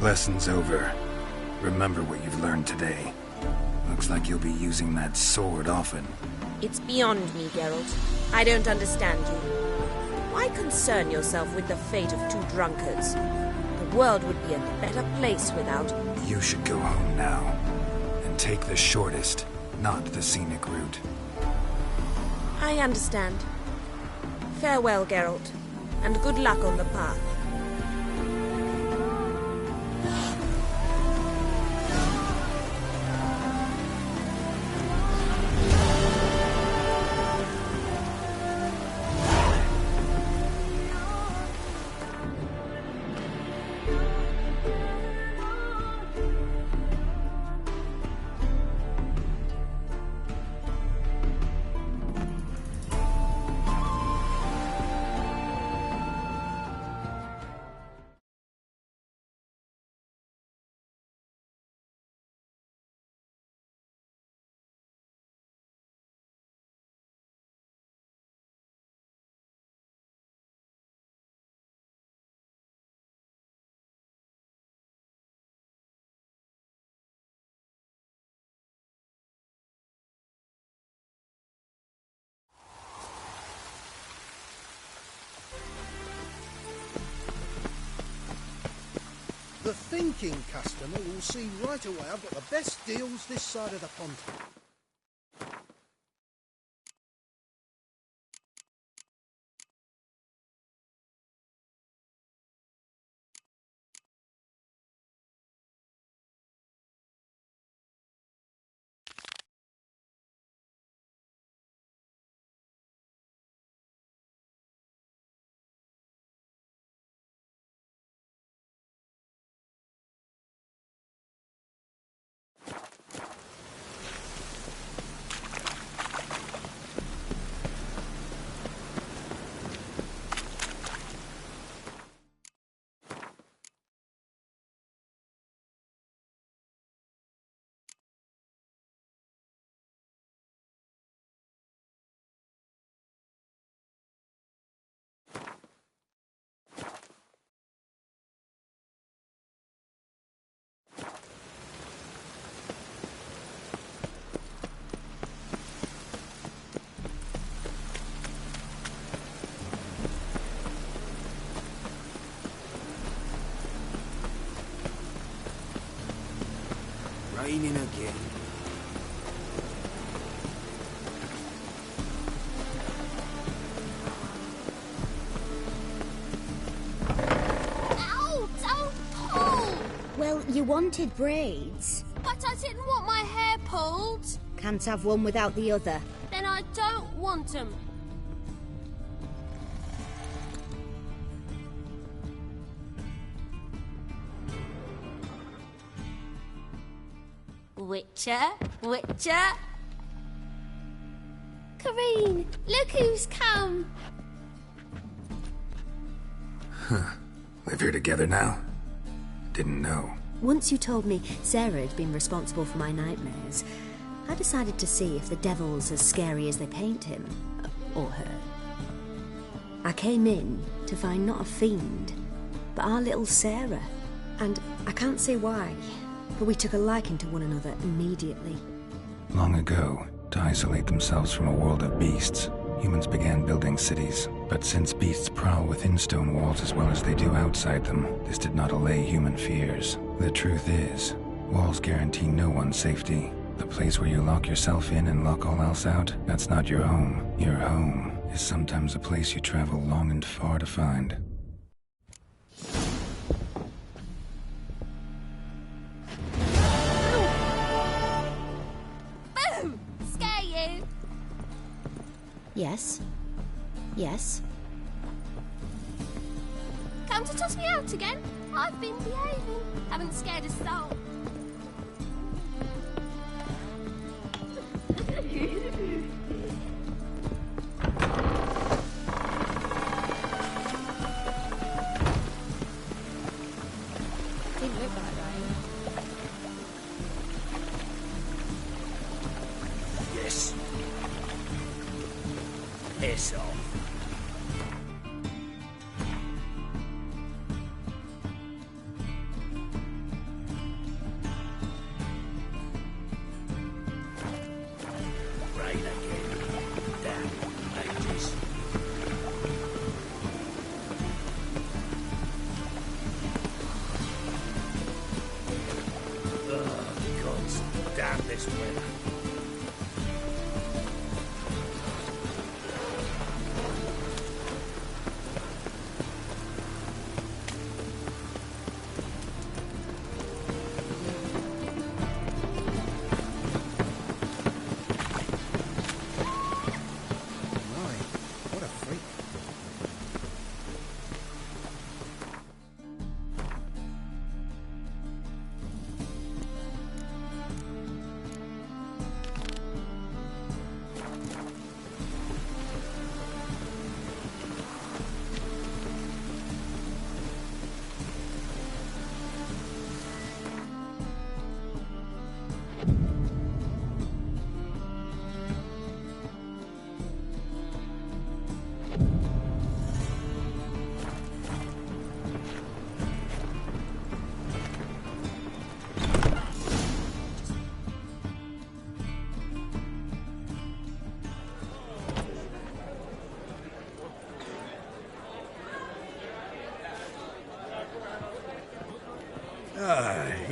Speaker 2: Lesson's over. Remember what you've learned today. Looks like you'll be using that sword often.
Speaker 12: It's beyond me, Geralt. I don't understand you. Why concern yourself with the fate of 2 drunkards? The world would be a better place without...
Speaker 2: You should go home now. And take the shortest, not the scenic route.
Speaker 12: I understand. Farewell, Geralt, and good luck on the path.
Speaker 3: The thinking customer will see right away I've got the best deals this side of the pond.
Speaker 20: Raining again.
Speaker 8: Ow! Don't pull!
Speaker 7: Well, you wanted braids.
Speaker 8: But I didn't want my hair pulled.
Speaker 7: Can't have one without the other.
Speaker 8: Then I don't want them. Witcher, Witcher. Kareen, look who's come.
Speaker 2: Huh. Live here together now? Didn't know.
Speaker 10: Once you told me Sarah had been responsible for my nightmares, I decided to see if the devil's as scary as they paint him. Or her. I came in to find not a fiend, but our little Sarah. And I can't say why, but we took a liking to one another immediately.
Speaker 2: Long ago, to isolate themselves from a world of beasts, humans began building cities. But since beasts prowl within stone walls as well as they do outside them, this did not allay human fears. The truth is, walls guarantee no one's safety. The place where you lock yourself in and lock all else out, that's not your home. Your home is sometimes a place you travel long and far to find.
Speaker 8: Boom! Scare you?
Speaker 10: Yes. Yes.
Speaker 8: Come to toss me out again? I've been behaving. Haven't scared a soul.
Speaker 12: Didn't look like rain.
Speaker 20: Yes. Piss off. Rain again. Damn ages. Ugh, gods. Damn this weather.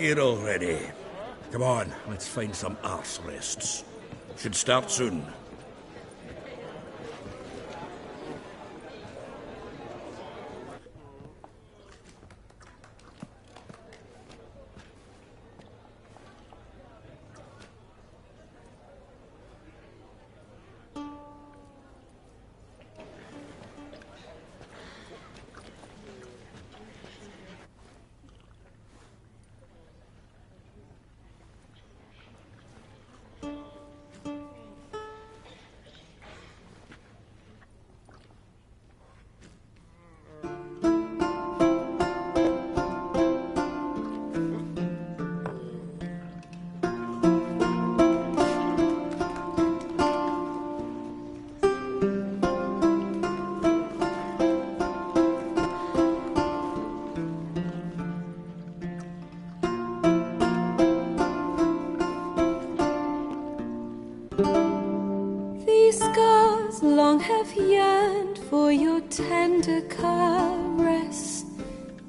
Speaker 1: here already. Come on, let's find some arse rests. Should start soon.
Speaker 4: These scars long have yearned for your tender caress,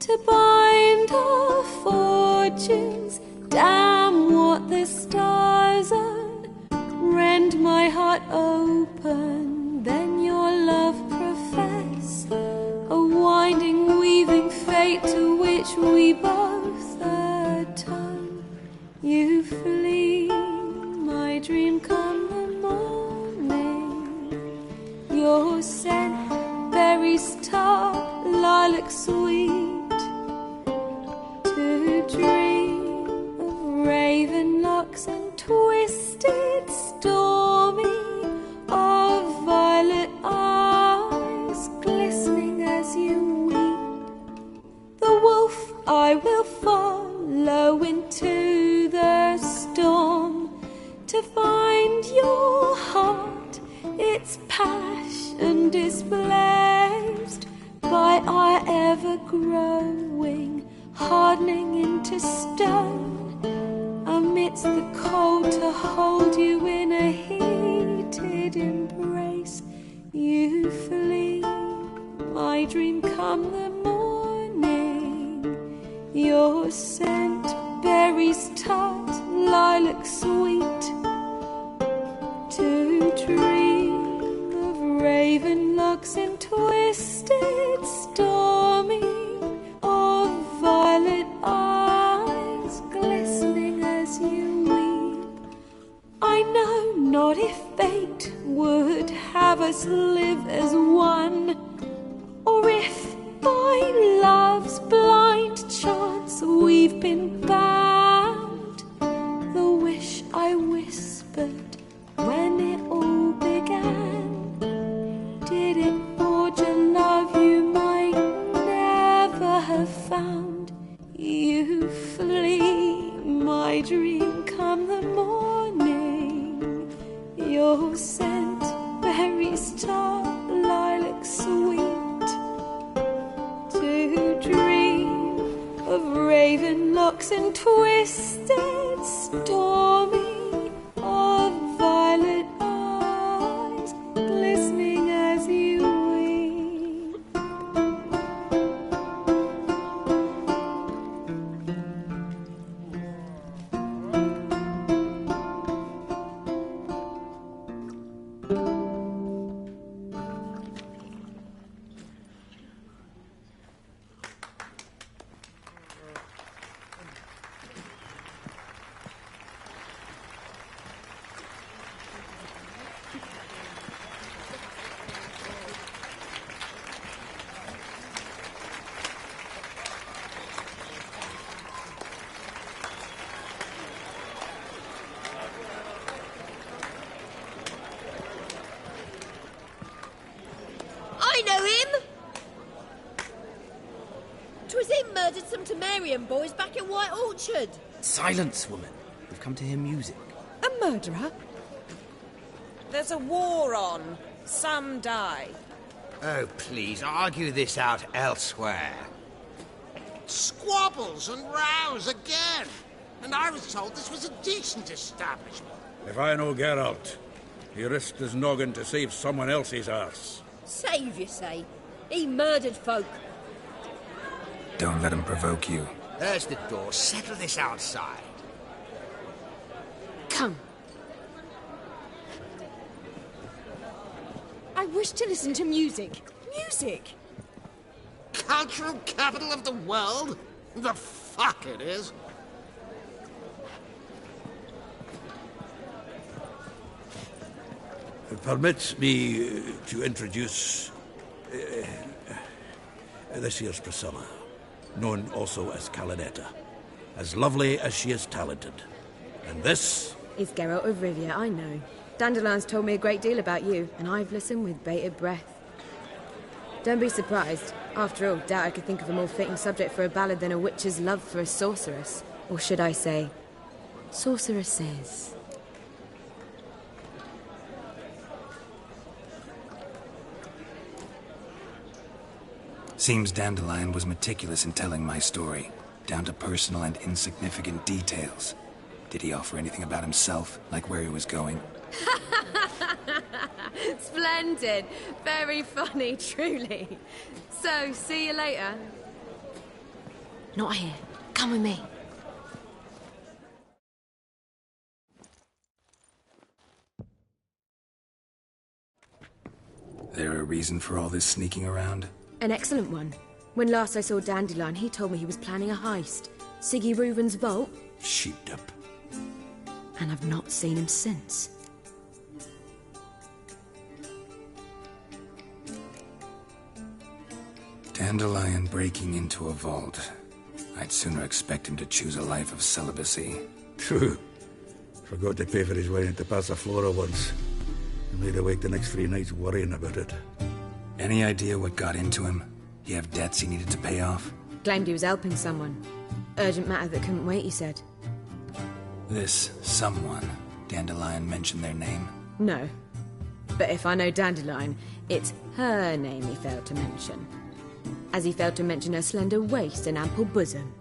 Speaker 4: to bind our fortunes. Damn what the stars are. Rend my heart open, then your love profess, a winding, weaving fate to which we both atone. You flee, my dream come the morning. Your scent, berries tart, lilac sweet, to dream of raven locks and twisted stormy, of violet eyes glistening as you weep. The wolf I will follow into the storm, to find your heart, its passion displaced by our ever-growing, hardening into stone. Amidst the cold, to hold you in a heated embrace, you flee, my dream come the morning. Your scent, berries tart, lilac sweet, to dream of raven locks and twisted stormy, of violet eyes glistening as you weep. I know not if fate would have us live as one, or if by love's blind chance we've been bound. The wish I whispered when it all began, did it forge a love you might never have found? You flee, my dream come the morning. Your scent, berries tart, lilac sweet, to dream of raven locks and twisted stormy, of violet eyes glistening as you weep.
Speaker 22: I know him! 'Twas him murdered some Temerian boys back in White Orchard.
Speaker 18: Silence, woman. We've come to hear music.
Speaker 12: A murderer? There's a war on. Some die.
Speaker 5: Oh, please, argue this out elsewhere. Squabbles and rows again. And I was told this was a decent establishment.
Speaker 1: If I know Geralt, he risked his noggin to save someone else's arse.
Speaker 22: Save, you say? He murdered folk.
Speaker 2: Don't let him provoke you.
Speaker 5: There's the door. Settle this outside.
Speaker 12: Come. I wish to listen to music. Music!
Speaker 5: Cultural capital of the world? The fuck it is.
Speaker 1: Permit me to introduce... this here's Priscilla, known also as Calinetta. As lovely as she is talented. And this...
Speaker 10: is Geralt of Rivia, I know. Dandelion's told me a great deal about you, and I've listened with bated breath. Don't be surprised. After all, doubt I could think of a more fitting subject for a ballad than a witch's love for a sorceress. Or should I say, sorceresses.
Speaker 2: Seems Dandelion was meticulous in telling my story, down to personal and insignificant details. Did he offer anything about himself, like where he was going?
Speaker 10: Splendid. Very funny, truly. So, see you later.
Speaker 12: Not here. Come with me.
Speaker 2: There a reason for all this sneaking around?
Speaker 10: An excellent one. When last I saw Dandelion, he told me he was planning a heist. Siggy Reuven's vault.
Speaker 1: Sheeped up.
Speaker 10: And I've not seen him since.
Speaker 2: Dandelion breaking into a vault. I'd sooner expect him to choose a life of celibacy.
Speaker 1: True. Forgot to pay for his wine at the Passaflora once. And laid awake the next 3 nights worrying about it.
Speaker 2: Any idea what got into him? He have debts he needed to pay off?
Speaker 10: Claimed he was helping someone. Urgent matter that couldn't wait, he said.
Speaker 2: This someone, Dandelion mentioned their name?
Speaker 10: No. But if I know Dandelion, it's her name he failed to mention. As he failed to mention her slender waist and ample bosom.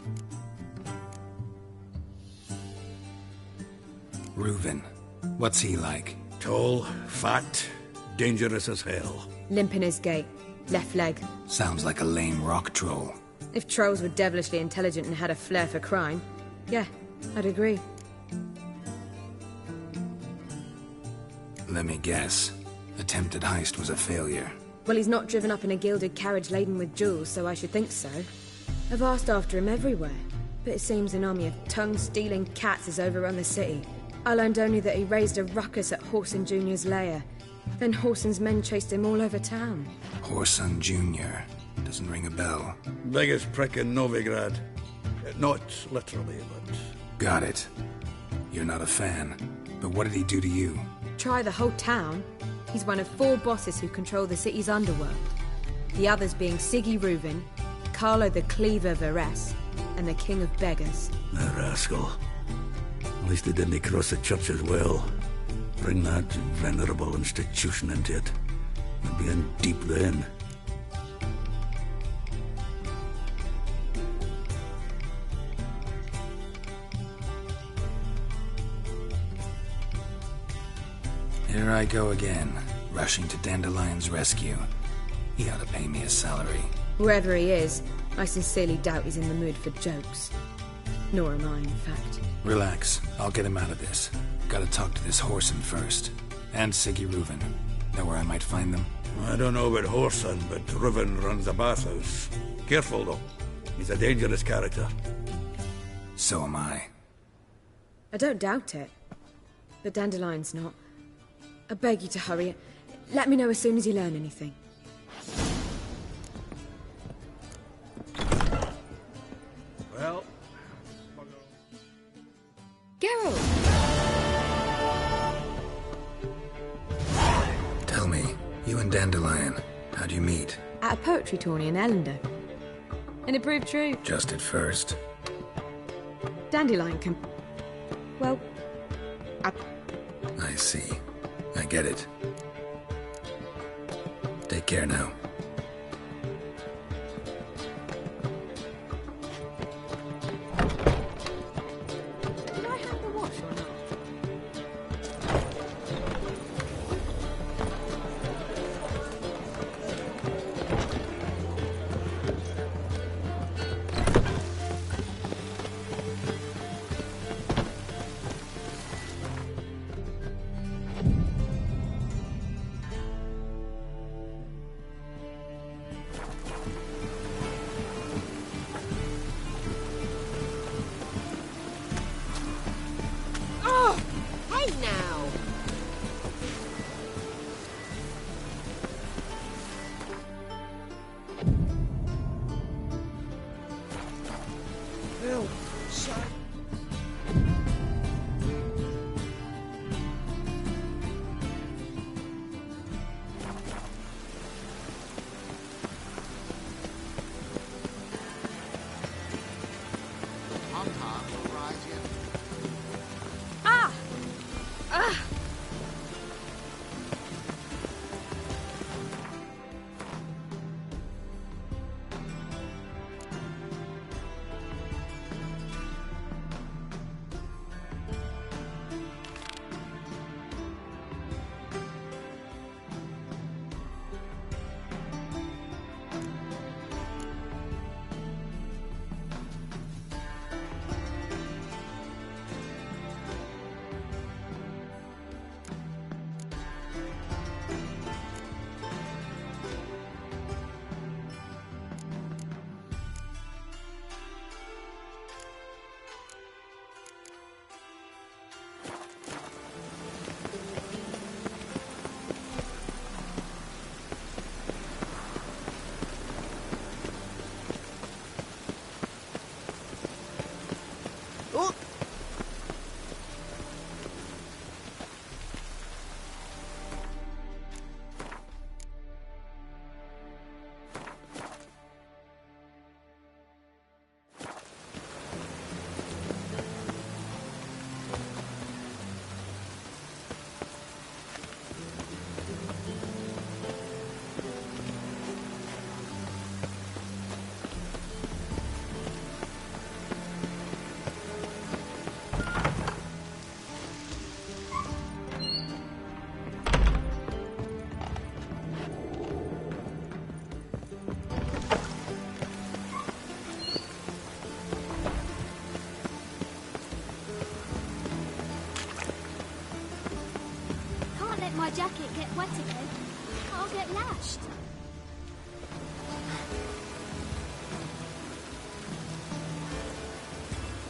Speaker 2: Reuven. What's he like?
Speaker 1: Tall, fat, dangerous as hell.
Speaker 10: Limp in his gait. Left leg.
Speaker 2: Sounds like a lame rock troll.
Speaker 10: If trolls were devilishly intelligent and had a flair for crime, yeah, I'd agree.
Speaker 2: Let me guess. Attempted heist was a failure.
Speaker 10: Well, he's not driven up in a gilded carriage laden with jewels, so I should think so. I've asked after him everywhere, but it seems an army of tongue-stealing cats has overrun the city. I learned only that he raised a ruckus at Whoreson Jr.'s lair. Then Whoreson's men chased him all over town.
Speaker 2: Whoreson Jr. Doesn't ring a bell.
Speaker 1: Biggest prick in Novigrad. Not literally, but...
Speaker 2: Got it. You're not a fan. But what did he do to you?
Speaker 10: Try the whole town. He's one of 4 bosses who control the city's underworld. The others being Siggy Reuven, Carlo the Cleaver Varese, and the King of Beggars.
Speaker 1: The rascal. At least he didn't cross the church as well. Bring that venerable institution into it. We'd be in deep then.
Speaker 2: Here I go again, rushing to Dandelion's rescue. He ought to pay me a salary.
Speaker 10: Whoever he is, I sincerely doubt he's in the mood for jokes. Nor am I, in fact.
Speaker 2: Relax. I'll get him out of this. Gotta talk to this Whoreson first. And Siggy Reuven. Know where I might find them?
Speaker 1: I don't know about Whoreson, but Reuven runs a bathhouse. Careful, though. He's a dangerous character.
Speaker 2: So am I.
Speaker 10: I don't doubt it. But Dandelion's not. I beg you to hurry. Let me know as soon as you learn anything.
Speaker 1: Well...
Speaker 10: Geralt!
Speaker 2: Tell me, you and Dandelion, how'd you meet?
Speaker 10: At a poetry tourney in Ellender. And it proved true.
Speaker 2: Just at first.
Speaker 10: Dandelion can... Well...
Speaker 2: I see. I get it. Take care now.
Speaker 10: Did I have the wash or not?
Speaker 22: again now.
Speaker 19: Bill, son.
Speaker 22: Ah! Ah!
Speaker 9: Can't let my jacket get wet again. I'll get lashed.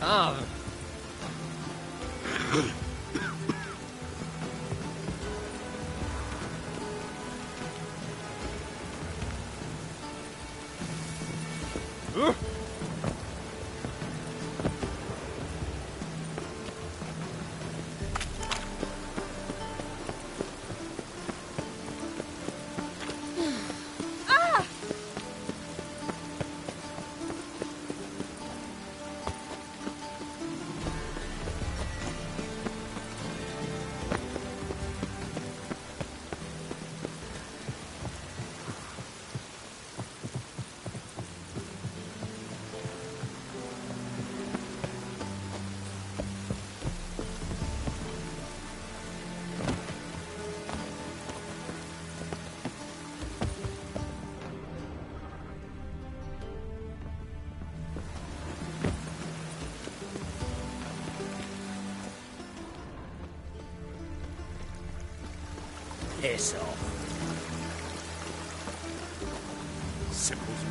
Speaker 13: Ah.
Speaker 22: Ah!
Speaker 20: Piss off.
Speaker 5: Simples.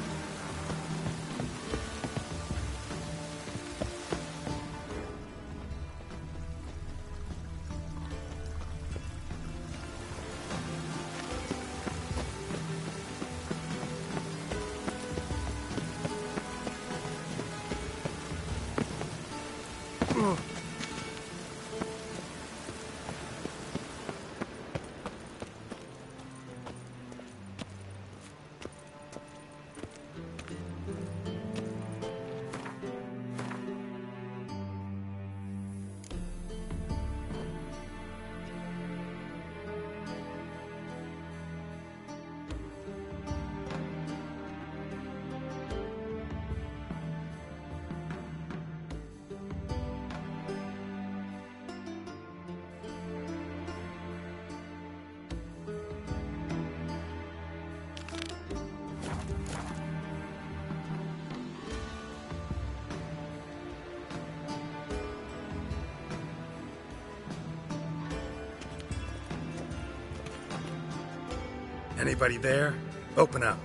Speaker 2: Anybody there? Open up.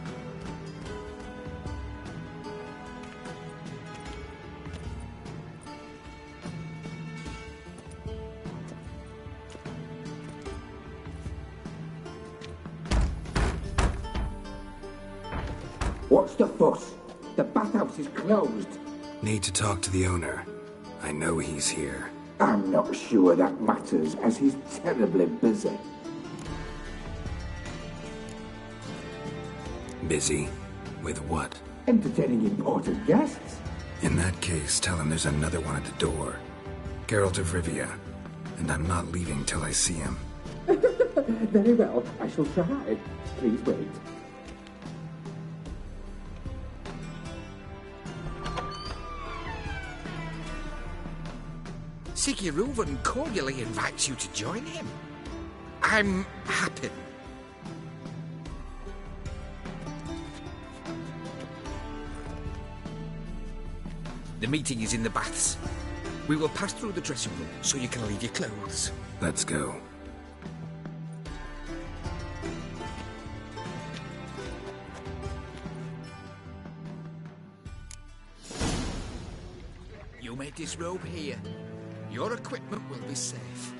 Speaker 13: What's the fuss? The bathhouse is closed.
Speaker 2: Need to talk to the owner. I know he's here.
Speaker 13: I'm not sure that matters, as he's terribly busy.
Speaker 2: Busy? With what?
Speaker 13: Entertaining important guests.
Speaker 2: In that case, tell him there's another one at the door. Geralt of Rivia. And I'm not leaving till I see him.
Speaker 13: Very well, I shall try. Please wait.
Speaker 14: Siguruvin cordially invites you to join him. I'm happy. The meeting is in the baths. We will pass through the dressing room so you can leave your clothes.
Speaker 2: Let's go.
Speaker 14: You may disrobe here. Your equipment will be safe.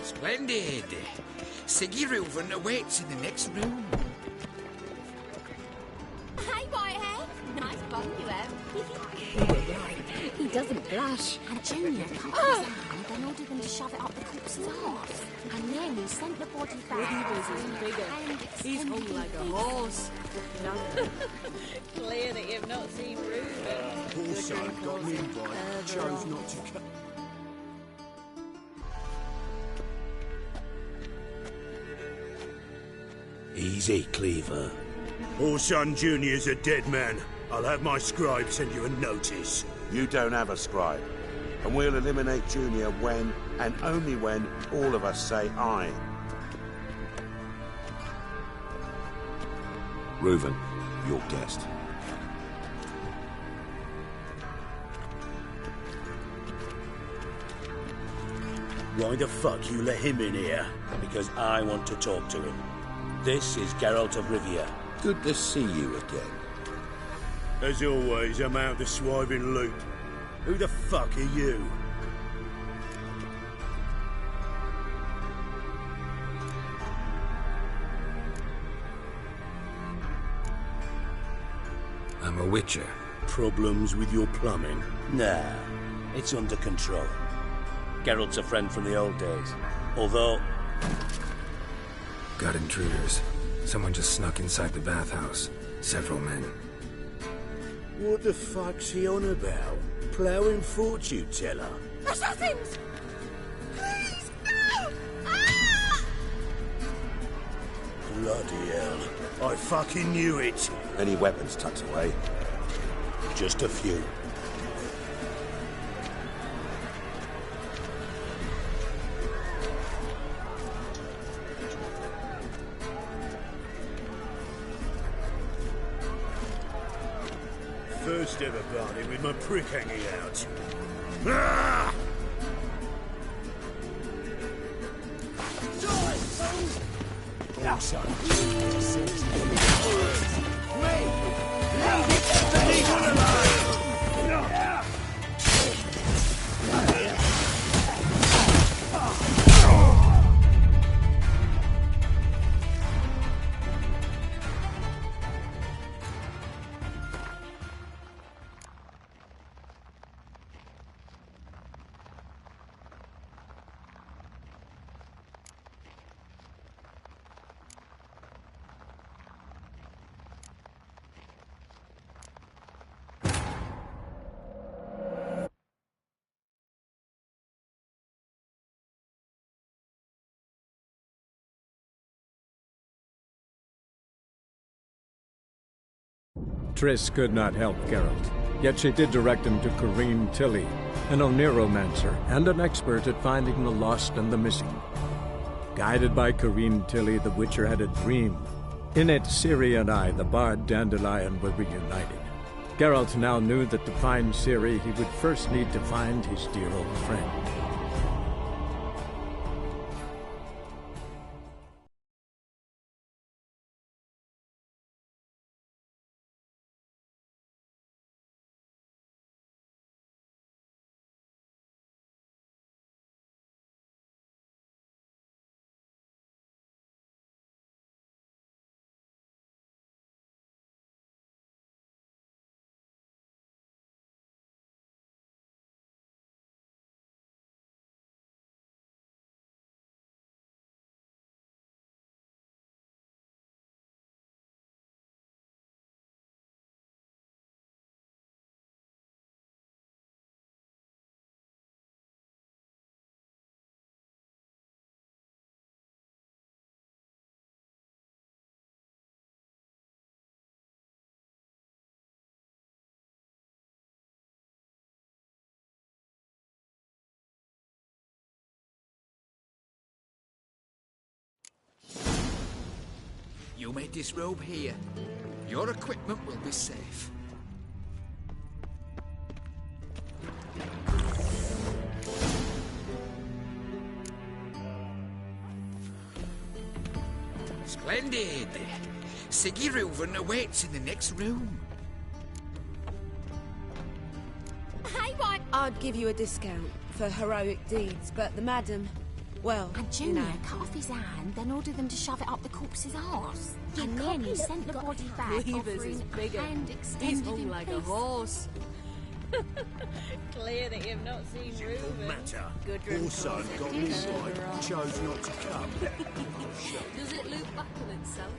Speaker 14: Splendid. Siguruvin awaits in the next room.
Speaker 9: Hey, Whitehead. Nice bum you have.
Speaker 10: He doesn't blush.
Speaker 8: And Junior cut his hand and ordered them to shove it up the corpse's arse. And then he sent the body back.
Speaker 12: He's hung like a horse.
Speaker 4: Clear that you've not seen Reuben.
Speaker 5: Poor son got an invite, chose not to come.
Speaker 23: Easy, Cleaver.
Speaker 5: Orson Jr.'s a dead man. I'll have my scribe send you a notice.
Speaker 23: You don't have a scribe. And we'll eliminate Junior when, and only when, all of us say aye. Reuven, your guest.
Speaker 20: Why the fuck you let him in here? Because I want to talk to him. This is Geralt of Rivia.
Speaker 23: Good to see you again.
Speaker 5: As always, I'm out the swiving loop. Who the fuck are you?
Speaker 2: I'm a witcher.
Speaker 20: Problems with your plumbing? Nah, it's under control. Geralt's a friend from the old days. Although...
Speaker 2: Got intruders. Someone just snuck inside the bathhouse. Several men.
Speaker 20: What the fuck's he on about? Ploughing fortune teller?
Speaker 9: Assassins! Please, no! Ah!
Speaker 20: Bloody hell. I fucking knew it.
Speaker 23: Any weapons tucked away?
Speaker 20: Just a few.
Speaker 5: First ever party with my prick hanging out. Ah!
Speaker 15: Triss could not help Geralt, yet she did direct him to Corinne Tilly, an Oneromancer, and an expert at finding the lost and the missing. Guided by Corinne Tilly, the Witcher had a dream. In it, Ciri and I, the bard Dandelion, were reunited. Geralt now knew that to find Ciri, he would first need to find his dear old friend.
Speaker 14: You may disrobe here. Your equipment will be safe. Splendid! Siggy Reuven awaits in the next room.
Speaker 12: Hey, what?
Speaker 6: I'd give you a discount for heroic deeds, but the madam, well,
Speaker 12: And Junior cut off his hand, then ordered them to shove it up the corpse's arse. And then he sent the body back,
Speaker 6: Cleaver's is
Speaker 12: offering
Speaker 6: bigger.
Speaker 12: a hand
Speaker 6: He's
Speaker 12: extended
Speaker 6: hung
Speaker 12: in
Speaker 6: like a
Speaker 12: peace.
Speaker 6: horse.
Speaker 4: Clear that you've not seen Reuben.
Speaker 5: Matter.
Speaker 6: Gudrun
Speaker 5: Also
Speaker 6: calls it
Speaker 5: got
Speaker 6: turn
Speaker 5: inside,
Speaker 6: around.
Speaker 5: chose not to come.
Speaker 6: Does it loop back on itself?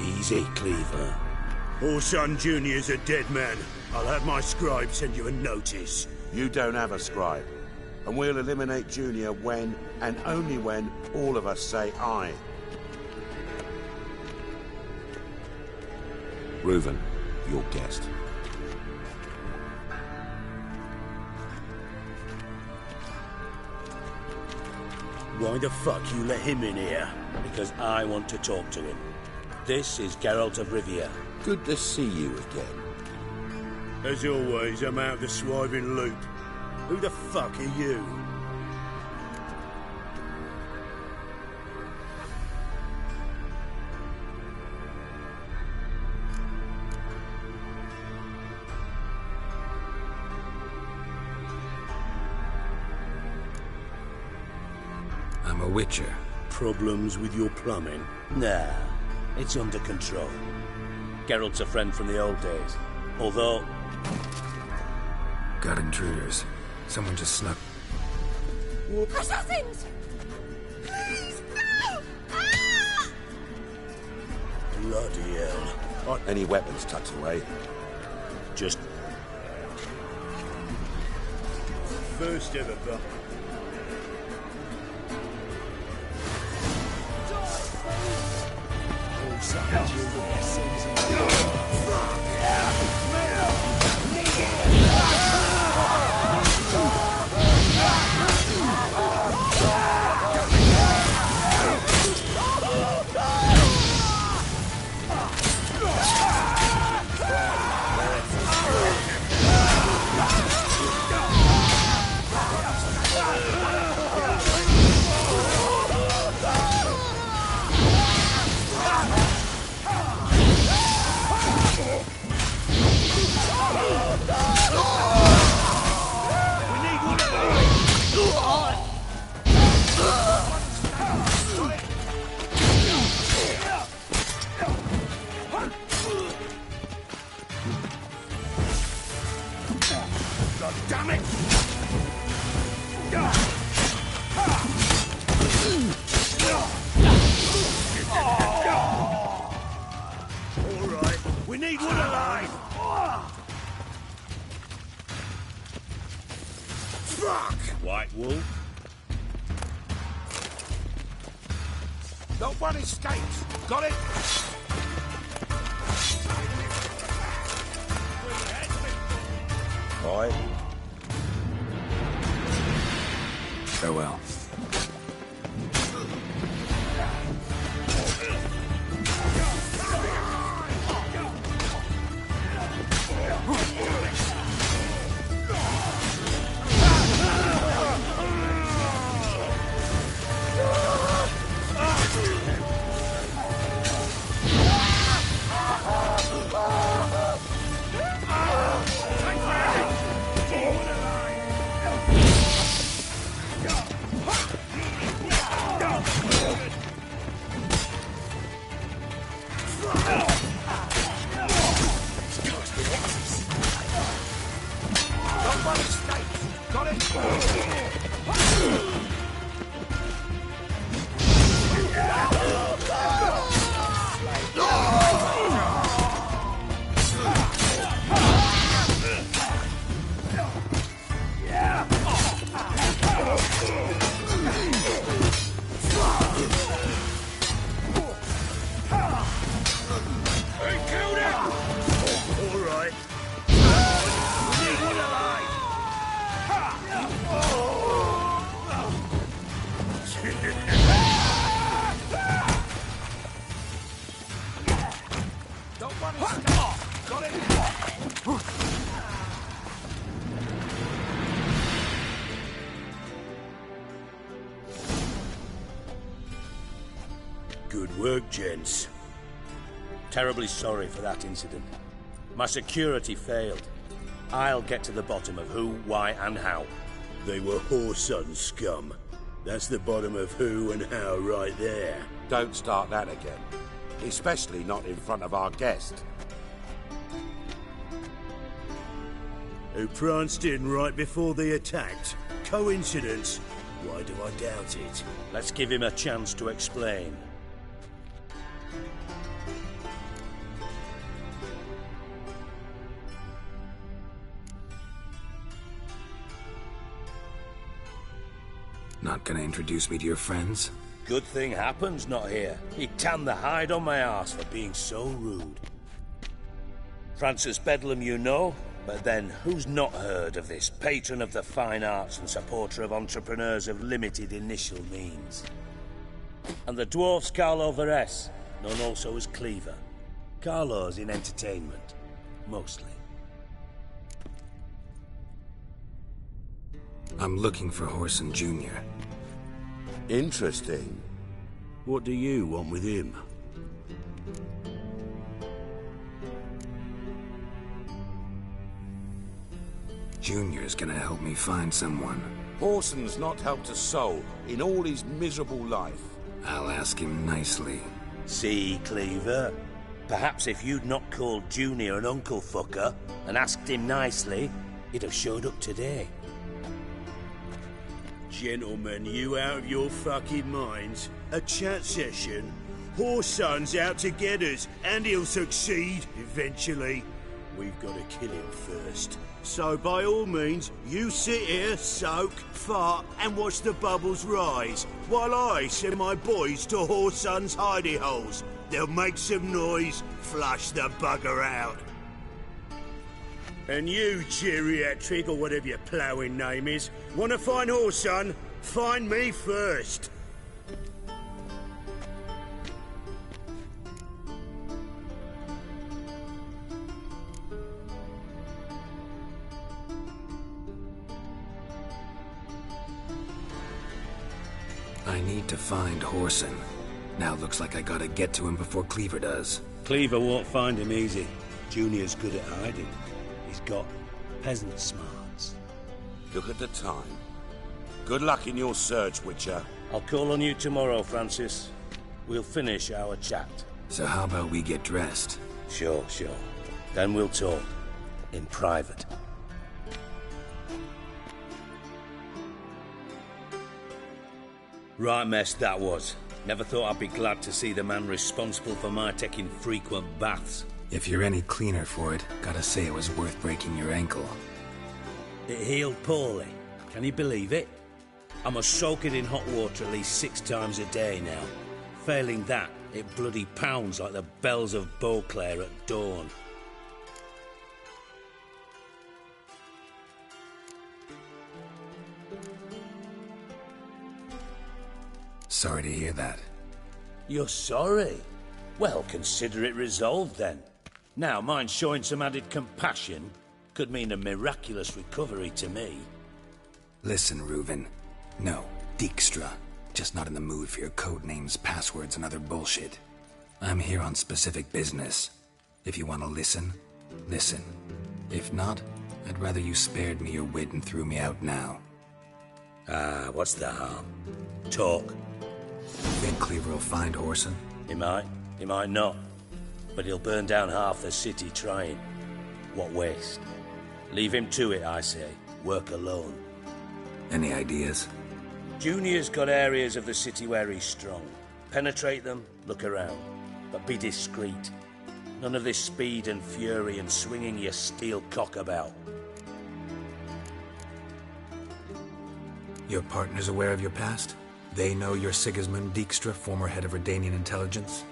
Speaker 5: Easy, Cleaver. Orson Jr.'s a dead man. I'll have my scribe send you a notice.
Speaker 23: You don't have a scribe. And we'll eliminate Junior when, and only when, all of us say aye. Reuven, your guest.
Speaker 11: Why the fuck you let him in here? Because I want to talk to him. This is Geralt of Rivia.
Speaker 23: Good to see you again.
Speaker 5: As always, I'm out of the swiving loop. Who the fuck are you?
Speaker 2: I'm a Witcher.
Speaker 11: Problems with your plumbing? Nah, it's under control. Geralt's a friend from the old days. Although...
Speaker 2: Got intruders. Someone just snuck.
Speaker 12: Assassins! Please, no! Ah!
Speaker 11: Bloody hell.
Speaker 23: Any weapons tucked away?
Speaker 11: Just...
Speaker 5: First ever, but... Damn it! All right, we need one alive.
Speaker 23: Fuck!
Speaker 20: White wool.
Speaker 23: Not one escapes. Got it? Aye.
Speaker 2: Farewell.
Speaker 11: Good work, gents. Terribly sorry for that incident. My security failed. I'll get to the bottom of who, why, and how.
Speaker 23: They were whoreson scum. That's the bottom of who and how right there. Don't start that again. Especially not in front of our guest. Who pranced in right before they attacked. Coincidence? Why do I doubt it?
Speaker 11: Let's give him a chance to explain.
Speaker 2: Not gonna introduce me to your friends?
Speaker 11: Good thing Happen's not here. He tanned the hide on my arse for being so rude. Francis Bedlam you know, but then who's not heard of this patron of the fine arts and supporter of entrepreneurs of limited initial means? And the dwarf's Carlo Veres, known also as Cleaver. Carlo's in entertainment, mostly.
Speaker 2: I'm looking for Whoreson Jr.
Speaker 23: Interesting. What do you want with him?
Speaker 2: Junior's gonna help me find someone.
Speaker 23: Whoreson's not helped a soul in all his miserable life.
Speaker 2: I'll ask him nicely.
Speaker 11: See, Cleaver? Perhaps if you'd not called Junior an uncle fucker and asked him nicely, he'd have showed up today.
Speaker 23: Gentlemen, you out of your fucking minds? A chat session? Whoreson's out to get us, and he'll succeed, eventually. We've got to kill him first. So by all means, you sit here, soak, fart, and watch the bubbles rise, while I send my boys to Whoreson's hidey holes. They'll make some noise, flush the bugger out. And you, geriatric, or whatever your ploughing name is, want to find Whoreson? Find me first.
Speaker 2: I need to find Whoreson. Now looks like I gotta get to him before Cleaver does.
Speaker 11: Cleaver won't find him easy. Junior's good at hiding. He's got peasant smarts.
Speaker 23: Look at the time. Good luck in your search, Witcher.
Speaker 11: I'll call on you tomorrow, Francis. We'll finish our chat.
Speaker 2: So how about we get dressed?
Speaker 11: Sure. Then we'll talk. In private. Right mess that was. Never thought I'd be glad to see the man responsible for my taking frequent baths.
Speaker 2: If you're any cleaner for it, gotta say it was worth breaking your ankle.
Speaker 11: It healed poorly. Can you believe it? I must soak it in hot water at least 6 times a day now. Failing that, it bloody pounds like the bells of Beauclair at dawn.
Speaker 2: Sorry to hear that.
Speaker 11: You're sorry? Well, consider it resolved then. Now, mine showing some added compassion could mean a miraculous recovery to me.
Speaker 2: Listen, Reuven. No, Dijkstra. Just not in the mood for your code names, passwords, and other bullshit. I'm here on specific business. If you want to listen, listen. If not, I'd rather you spared me your wit and threw me out now.
Speaker 11: What's the harm? Talk.
Speaker 2: Think Cleaver will find Whoreson?
Speaker 11: He might not. But he'll burn down half the city trying. What waste? Leave him to it, I say. Work alone.
Speaker 2: Any ideas?
Speaker 11: Junior's got areas of the city where he's strong. Penetrate them, look around. But be discreet. None of this speed and fury and swinging your steel cock about.
Speaker 2: Your partner's aware of your past? They know you're Sigismund Dijkstra, former head of Redanian intelligence?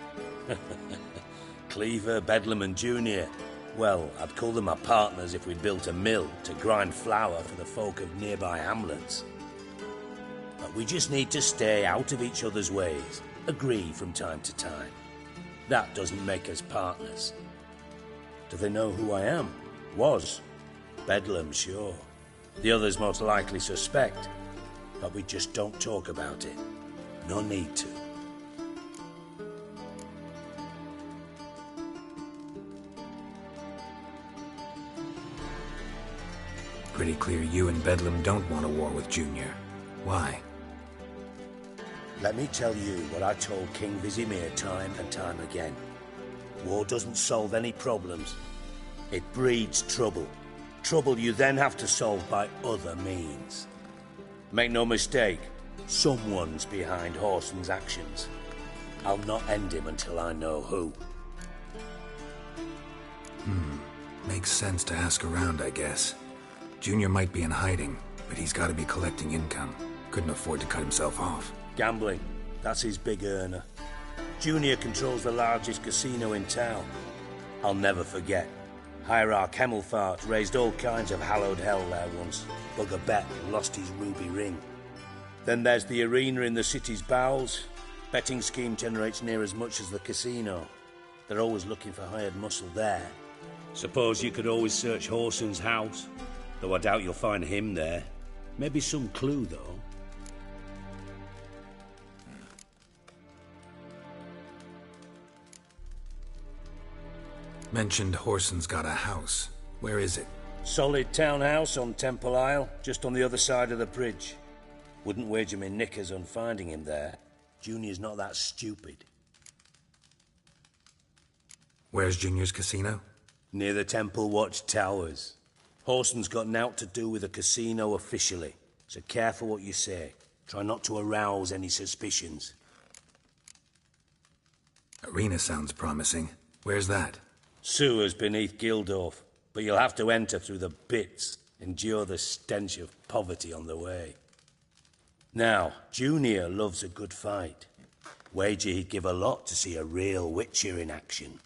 Speaker 11: Cleaver, Bedlam and Junior. Well, I'd call them my partners if we'd built a mill to grind flour for the folk of nearby hamlets. But we just need to stay out of each other's ways, agree from time to time. That doesn't make us partners. Do they know who I am? Was. Bedlam, sure. The others most likely suspect. But we just don't talk about it. No need to.
Speaker 2: Pretty clear you and Bedlam don't want a war with Junior. Why?
Speaker 11: Let me tell you what I told King Vizimir time and time again. War doesn't solve any problems. It breeds trouble. Trouble you then have to solve by other means. Make no mistake, someone's behind Whoreson's actions. I'll not end him until I know who.
Speaker 2: Makes sense to ask around, I guess. Junior might be in hiding, but he's got to be collecting income. Couldn't afford to cut himself off.
Speaker 11: Gambling, that's his big earner. Junior controls the largest casino in town. I'll never forget. Hierarch Hemmelfart raised all kinds of hallowed hell there once. Bugger bet and lost his ruby ring. Then there's the arena in the city's bowels. Betting scheme generates near as much as the casino. They're always looking for hired muscle there. Suppose you could always search Whoreson's house, though I doubt you'll find him there. Maybe some clue, though.
Speaker 2: Mentioned Whoreson's got a house. Where is it?
Speaker 11: Solid townhouse on Temple Isle, just on the other side of the bridge. Wouldn't wager me knickers on finding him there. Junior's not that stupid.
Speaker 2: Where's Junior's casino?
Speaker 11: Near the Temple Watch Towers. Whoreson's got naught to do with the casino officially, so careful what you say. Try not to arouse any suspicions.
Speaker 2: Arena sounds promising. Where's that?
Speaker 11: Sewers beneath Gildorf, but you'll have to enter through the bits, endure the stench of poverty on the way. Now, Junior loves a good fight. Wager he'd give a lot to see a real Witcher in action.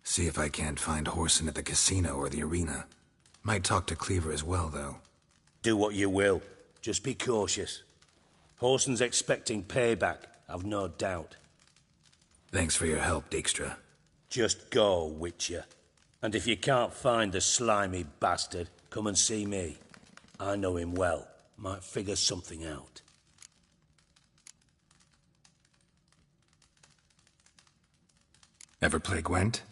Speaker 2: See if I can't find Whoreson at the casino or the arena. Might talk to Cleaver as well, though.
Speaker 11: Do what you will. Just be cautious. Whoreson's expecting payback, I've no doubt.
Speaker 2: Thanks for your help, Dijkstra.
Speaker 11: Just go, Witcher. And if you can't find the slimy bastard, come and see me. I know him well. Might figure something out.
Speaker 2: Ever play Gwent?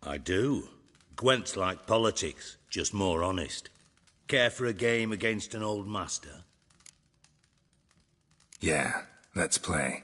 Speaker 11: I do. Gwent's like politics, just more honest. Care for a game against an old master?
Speaker 2: Yeah, let's play.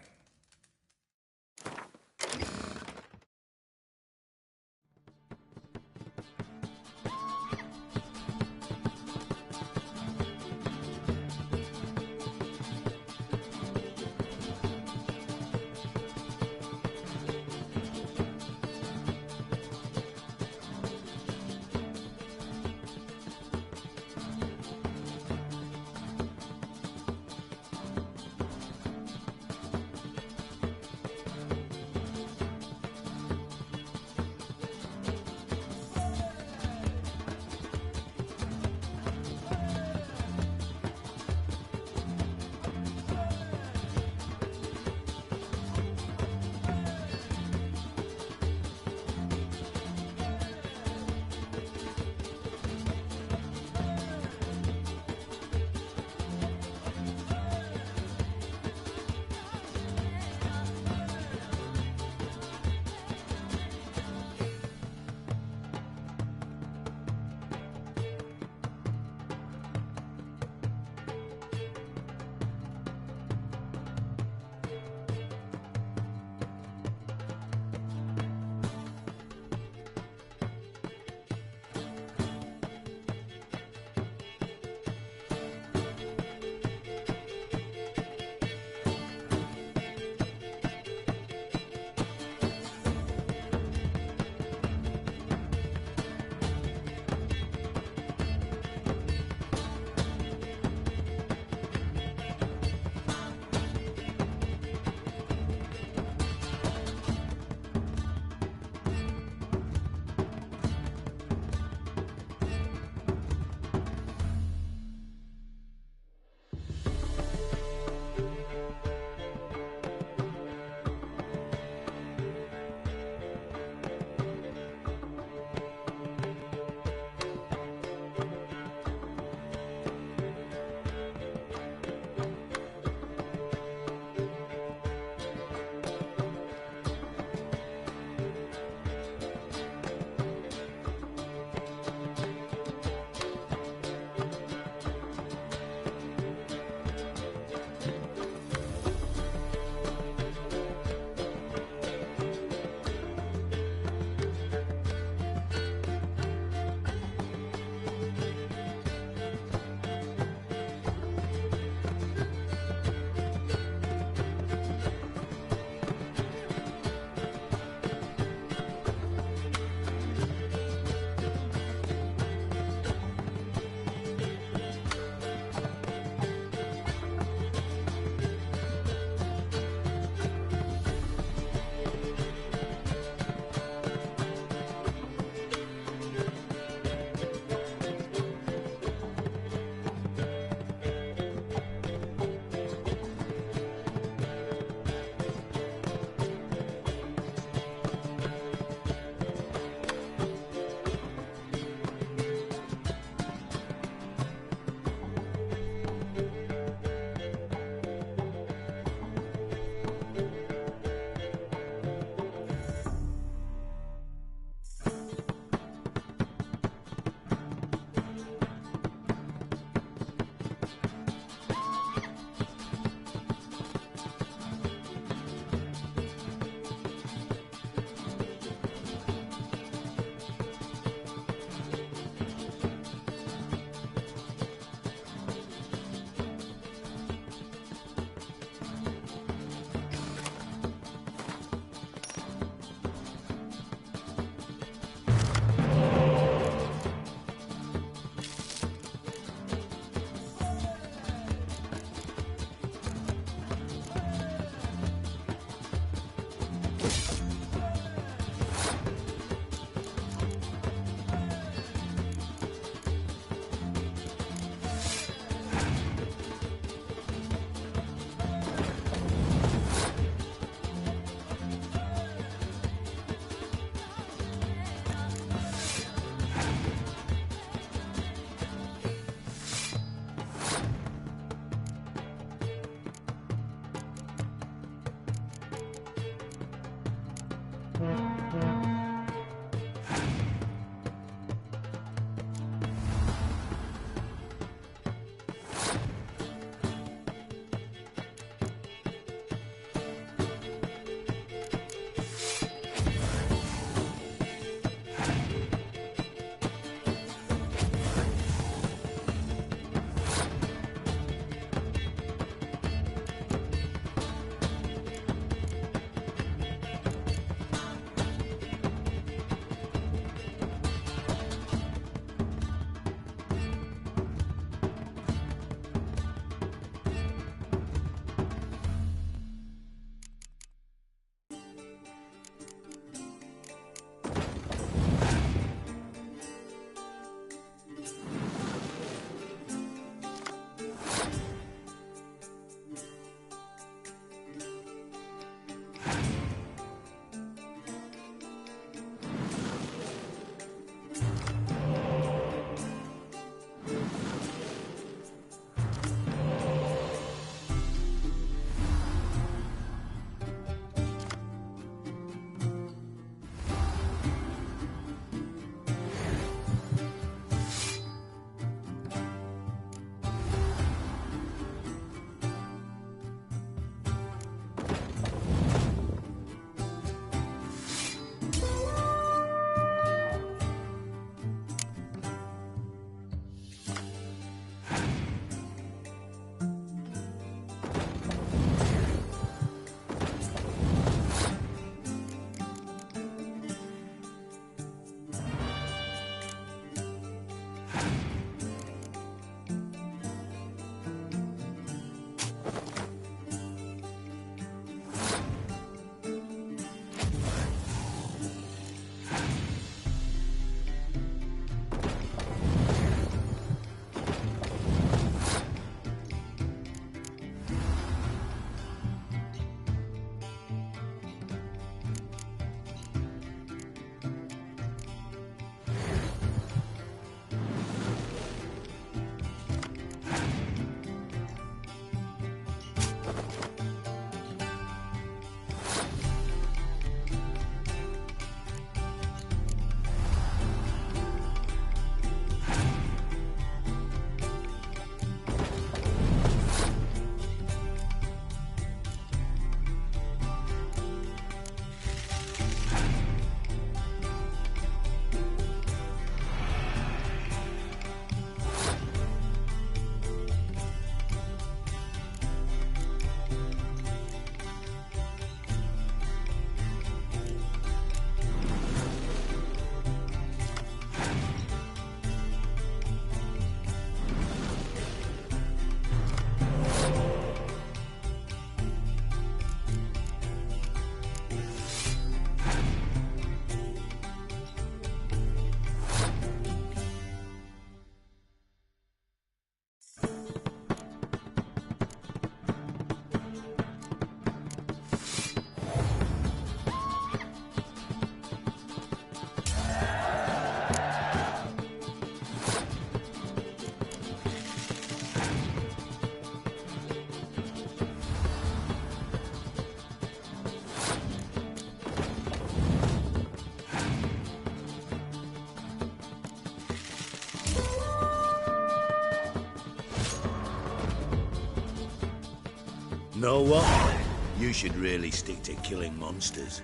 Speaker 23: Know what? You should really stick to killing monsters.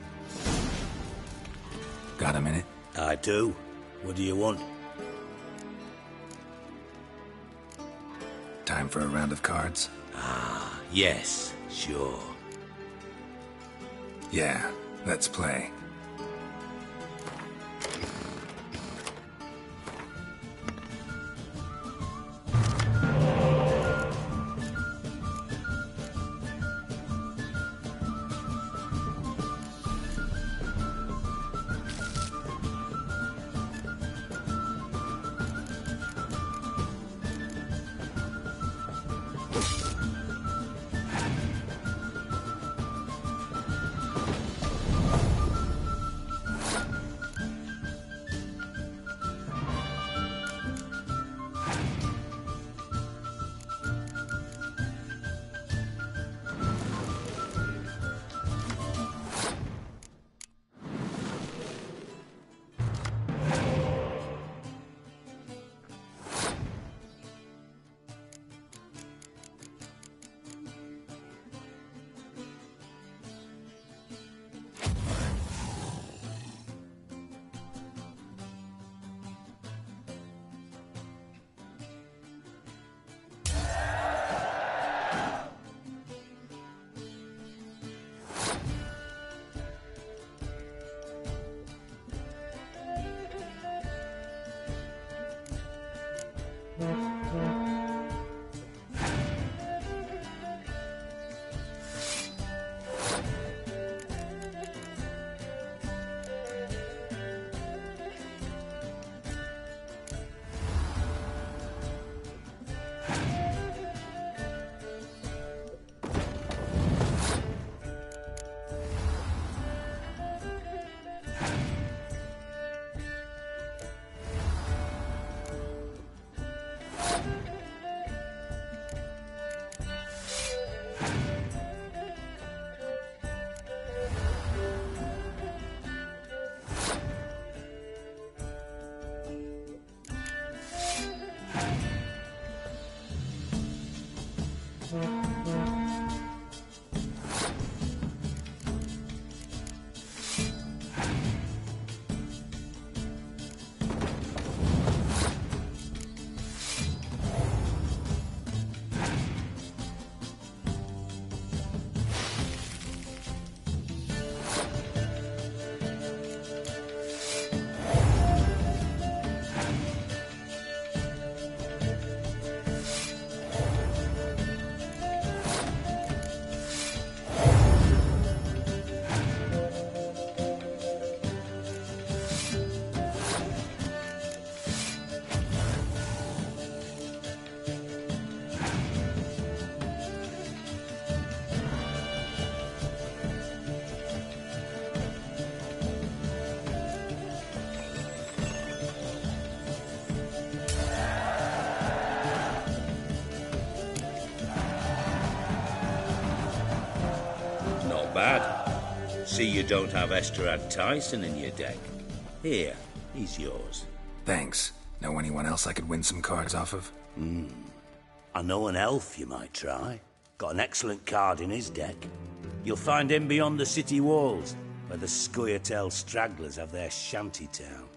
Speaker 2: Got a minute?
Speaker 23: I do. What do you want?
Speaker 2: Time for a round of cards?
Speaker 23: Ah, yes, sure.
Speaker 2: Yeah, let's play.
Speaker 11: Not bad. See you don't have Esterad Tyson in your deck. Here, he's yours.
Speaker 2: Thanks. Know anyone else I could win some cards off of?
Speaker 11: I know an elf you might try. Got an excellent card in his deck. You'll find him beyond the city walls, where the Scoia'tael stragglers have their shanty town.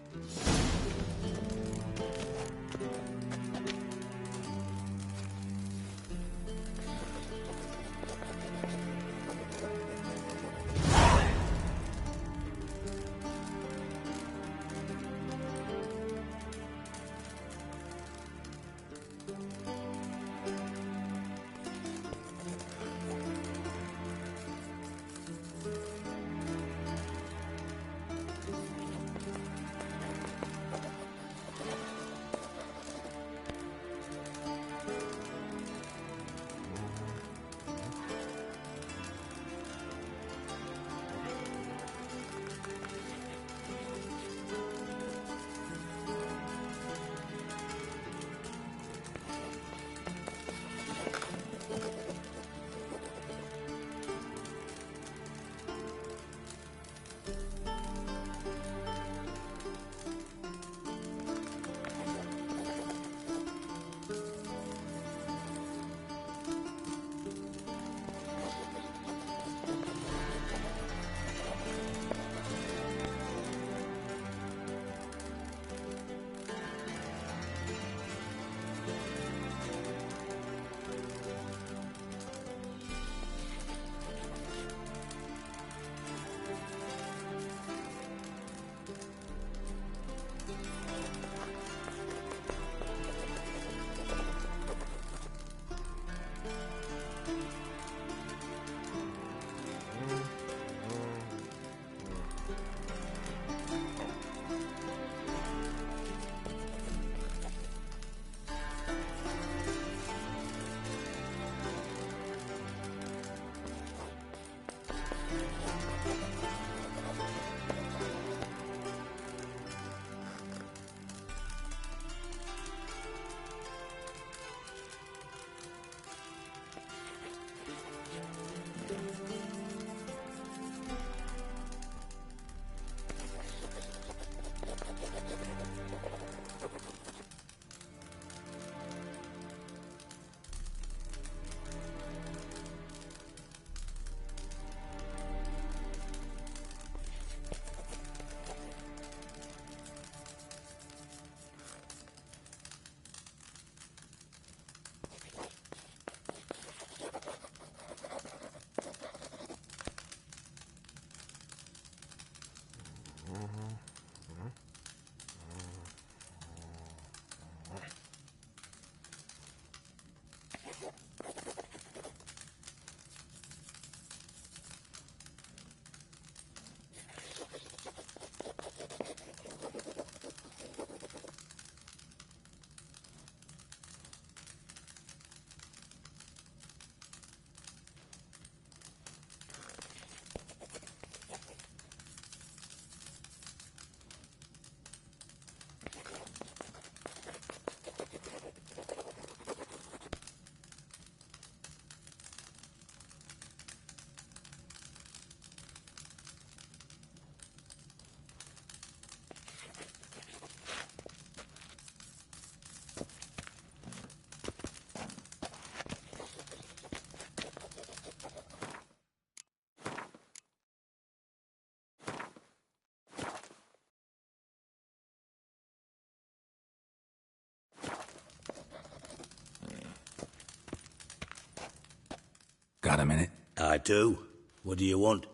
Speaker 2: Got a minute?
Speaker 11: I do. What do you want?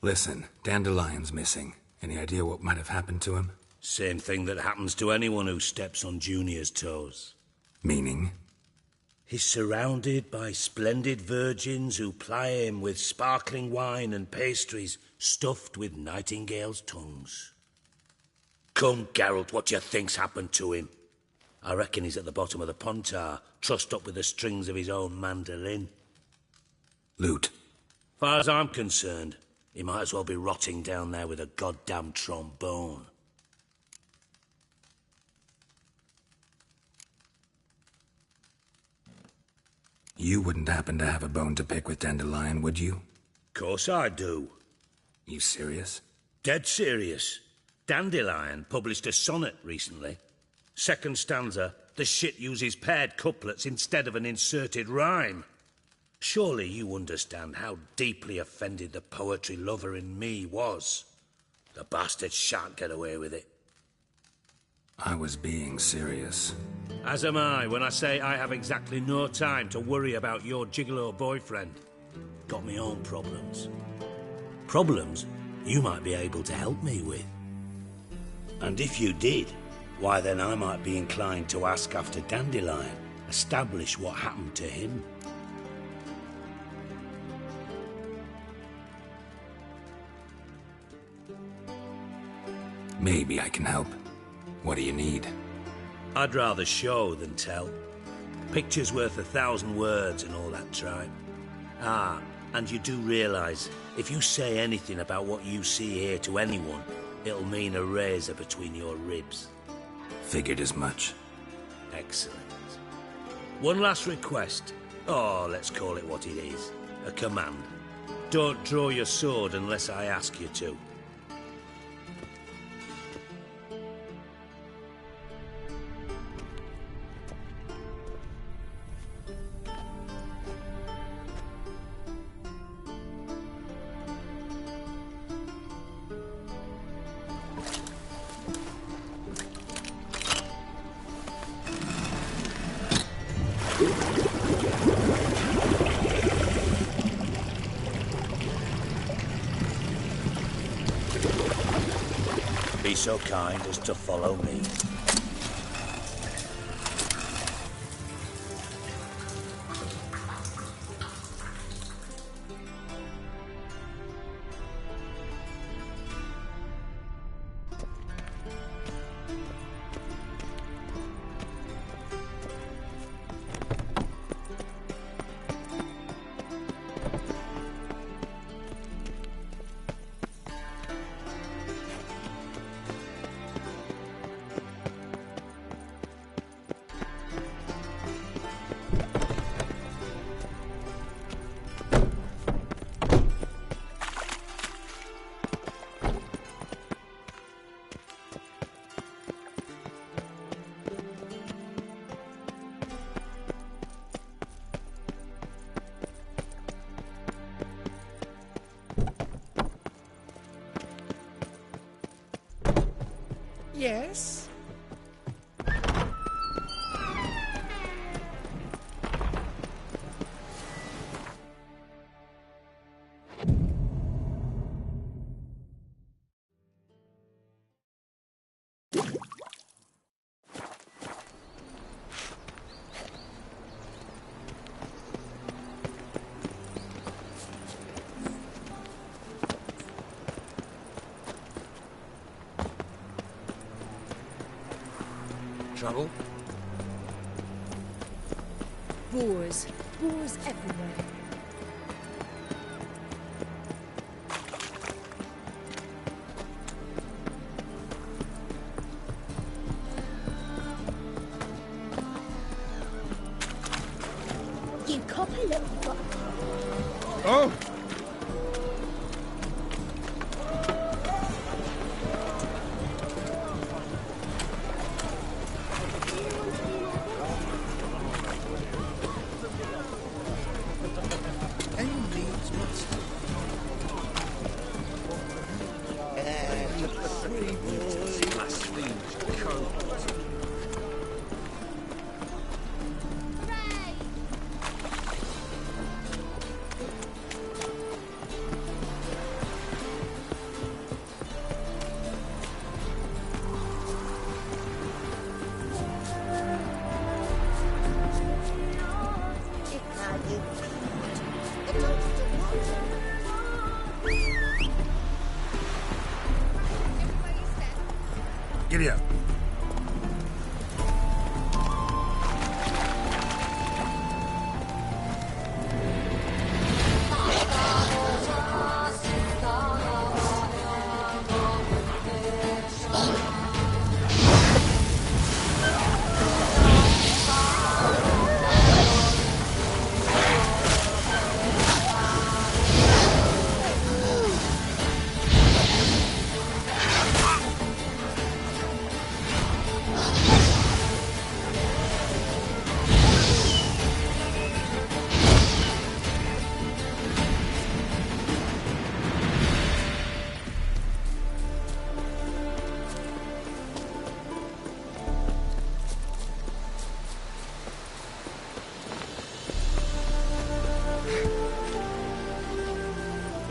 Speaker 2: Listen, Dandelion's missing. Any idea what might have happened to him?
Speaker 11: Same thing that happens to anyone who steps on Junior's toes.
Speaker 2: Meaning?
Speaker 11: He's surrounded by splendid virgins who ply him with sparkling wine and pastries stuffed with nightingales' tongues. Come, Geralt, what do you think's happened to him? I reckon he's at the bottom of the Pontar, trussed up with the strings of his own mandolin.
Speaker 2: Loot.
Speaker 11: Far as I'm concerned, he might as well be rotting down there with a goddamn trombone.
Speaker 2: You wouldn't happen to have a bone to pick with Dandelion, would you?
Speaker 11: Course I do.
Speaker 2: You serious?
Speaker 11: Dead serious. Dandelion published a sonnet recently. Second stanza, the shit uses paired couplets instead of an inserted rhyme. Surely you understand how deeply offended the poetry lover in me was. The bastard shan't get away with it.
Speaker 2: I was being serious.
Speaker 11: As am I when I say I have exactly no time to worry about your gigolo boyfriend. Got me own problems. Problems you might be able to help me with. And if you did, why then I might be inclined to ask after Dandelion, establish what happened to him.
Speaker 2: Maybe I can help. What do you need?
Speaker 11: I'd rather show than tell. Picture's worth 1,000 words and all that tripe. Ah, and you do realise, if you say anything about what you see here to anyone, it'll mean a razor between your ribs.
Speaker 2: Figured as much.
Speaker 11: Excellent. One last request. Oh, let's call it what it is. A command. Don't draw your sword unless I ask you to. Be so kind as to follow me.
Speaker 12: Yes?
Speaker 14: Trouble?
Speaker 10: Boars. Boars everywhere.
Speaker 9: You copper little fuck.
Speaker 3: Oh!
Speaker 1: Giddy up.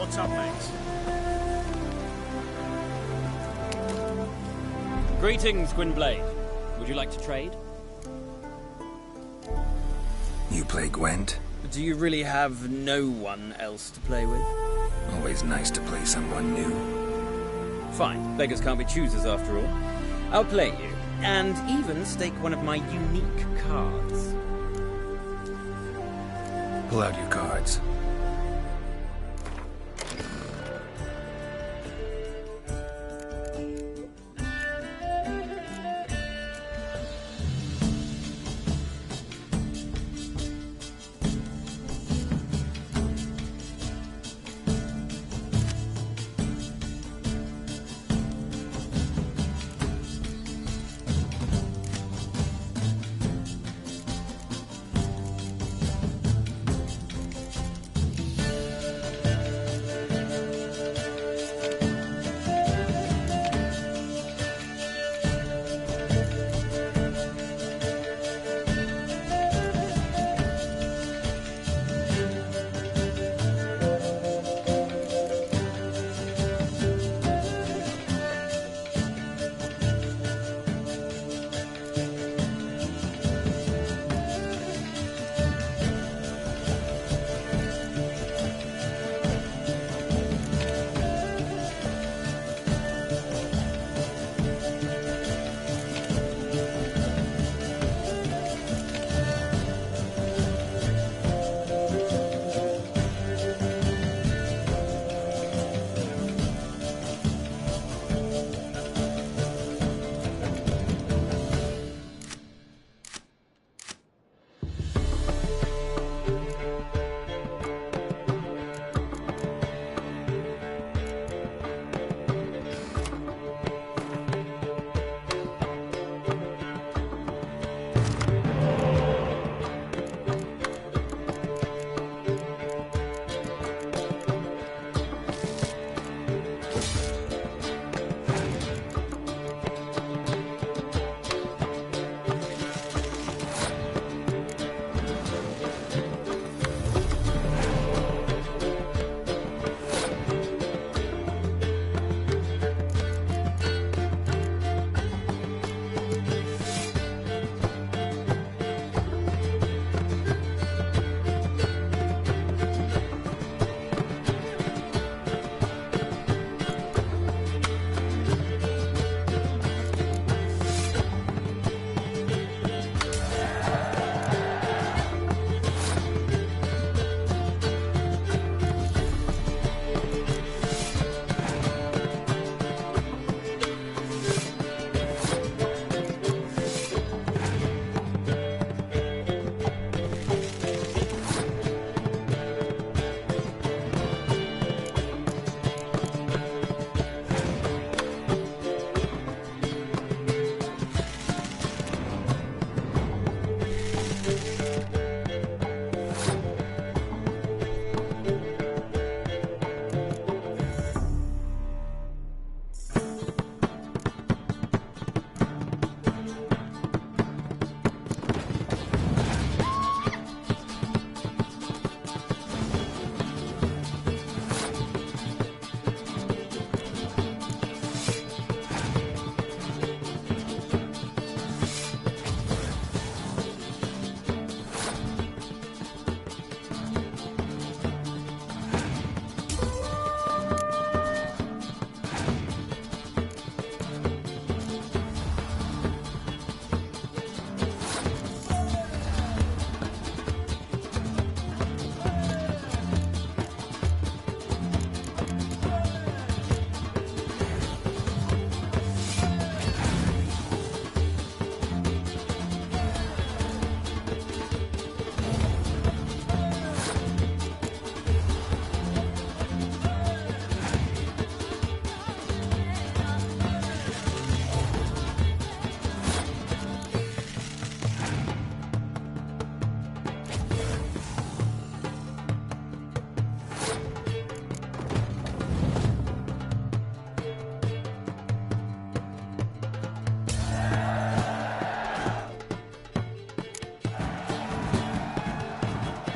Speaker 20: What's up, mates? Greetings, Gwynblade. Would you like to trade?
Speaker 2: You play Gwent?
Speaker 20: Do you really have no one else to play with?
Speaker 2: Always nice to play someone new.
Speaker 20: Fine. Beggars can't be choosers after all. I'll play you, and even stake one of my unique cards.
Speaker 2: Pull out your cards.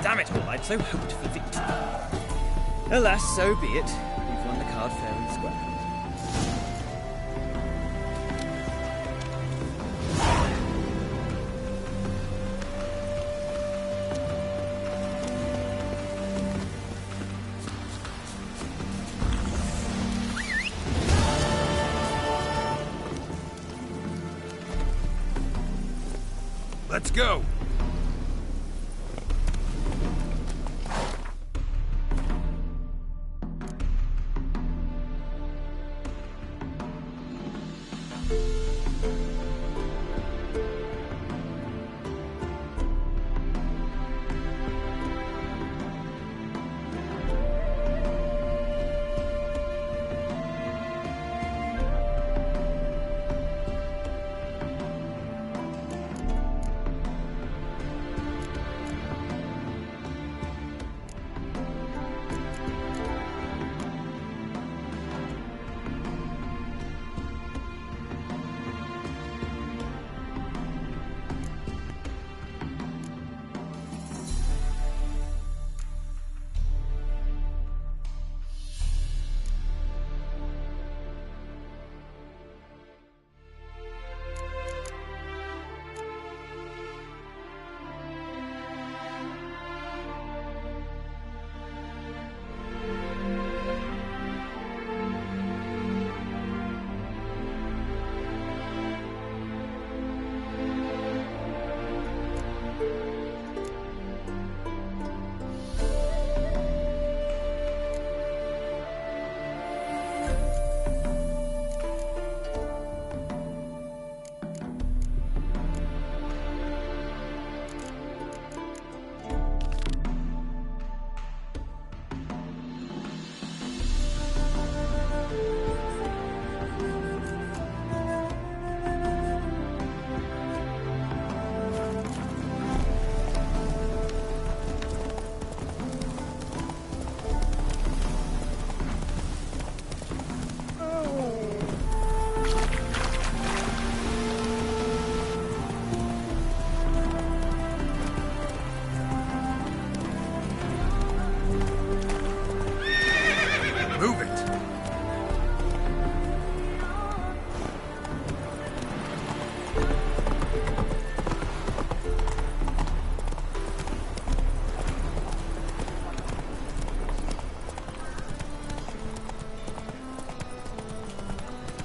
Speaker 20: Damn it all, I'd so hoped for victory.
Speaker 16: Alas, so be it. We've won the card fair and square.
Speaker 2: Let's go!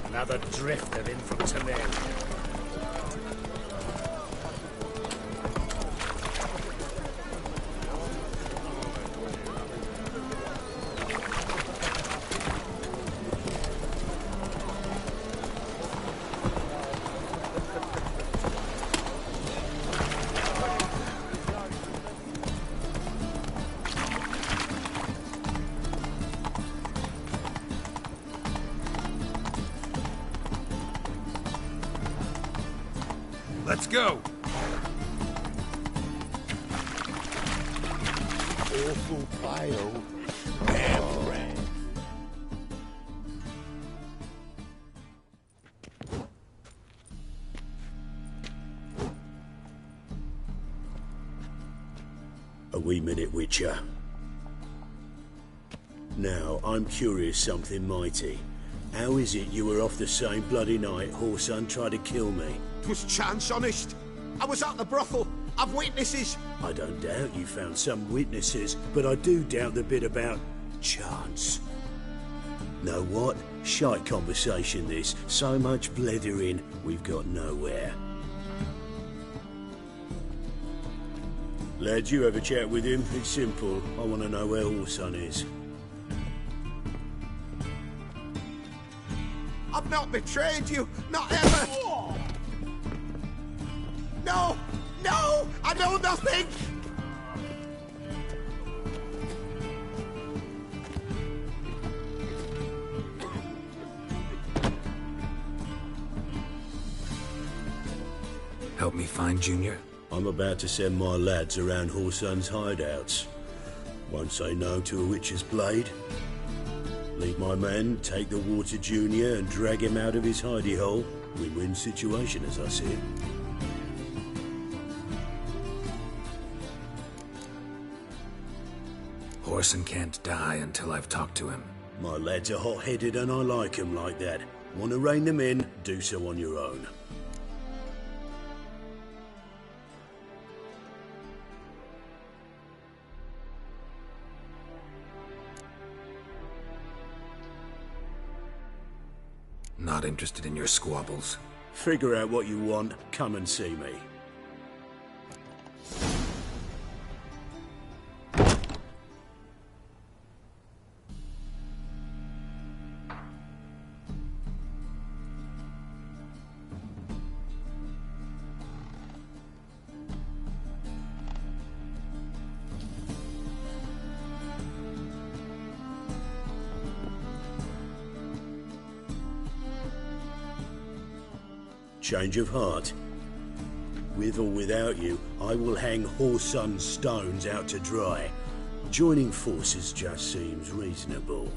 Speaker 11: Another drifter in from Temeria.
Speaker 2: Let's go!
Speaker 23: Awful pale. Damn red. A wee minute, Witcher. Now, I'm curious something mighty. How is it you were off the same bloody night Whoreson tried to kill me?
Speaker 5: 'Twas chance, honest. I was at the brothel. I've witnesses.
Speaker 23: I don't doubt you found some witnesses, but I do doubt the bit about chance. Know what? Shite conversation this. So much blethering, we've got nowhere. Lads, you have a chat with him. It's simple. I want to know where Whoreson is.
Speaker 5: I've not betrayed you. Not ever. No! No! I know nothing!
Speaker 2: Help me find Junior?
Speaker 23: I'm about to send my lads around Whoreson's hideouts. Won't say no to a witch's blade. Lead my men, take the water Junior and drag him out of his hidey hole. Win-win situation as I see it.
Speaker 2: Horson can't die until I've talked to him.
Speaker 23: My lads are hot-headed and I like 'em like that. Want to rein them in, do so on your own.
Speaker 2: Not interested in your squabbles.
Speaker 23: Figure out what you want, come and see me. Change of heart. With or without you, I will hang Whoresun's stones out to dry. Joining forces just seems reasonable.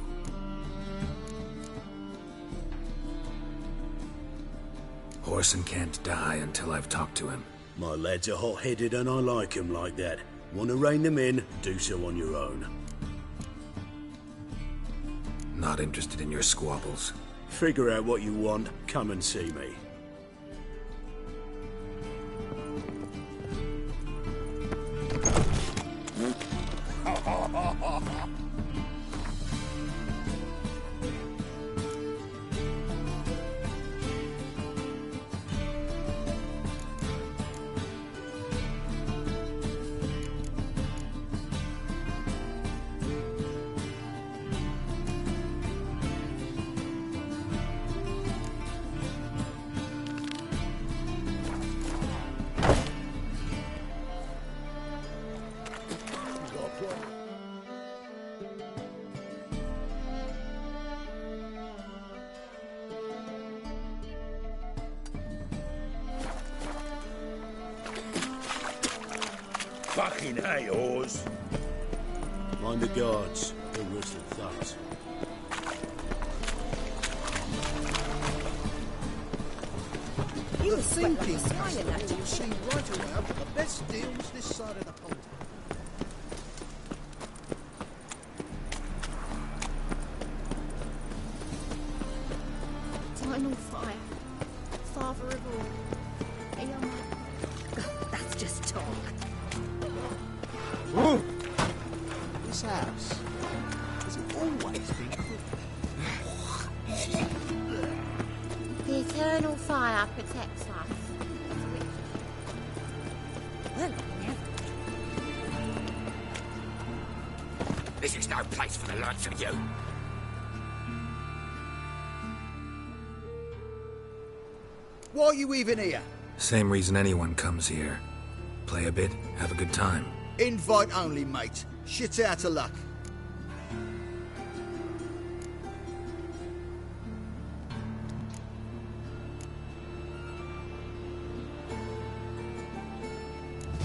Speaker 2: Whoreson can't die until I've talked to him.
Speaker 23: My lads are hot-headed and I like 'em like that. Want to rein them in, do so on your own.
Speaker 2: Not interested in your squabbles.
Speaker 23: Figure out what you want, come and see me.
Speaker 11: Fucking hey, whores.
Speaker 23: Mind the guards, the rustle thugs.
Speaker 3: The thinking customer will see right away I've got the best deals this side of the pond.
Speaker 8: Final fire. Father of all. Eon.
Speaker 6: That's just talk.
Speaker 3: Whoa. This house, has it always been good?
Speaker 8: The eternal fire protects us.
Speaker 6: Well,
Speaker 14: This is no place for the likes of you.
Speaker 19: Why are you even here?
Speaker 2: Same reason anyone comes here. Play a bit, have a good time.
Speaker 19: Invite only, mate. Shit out of luck.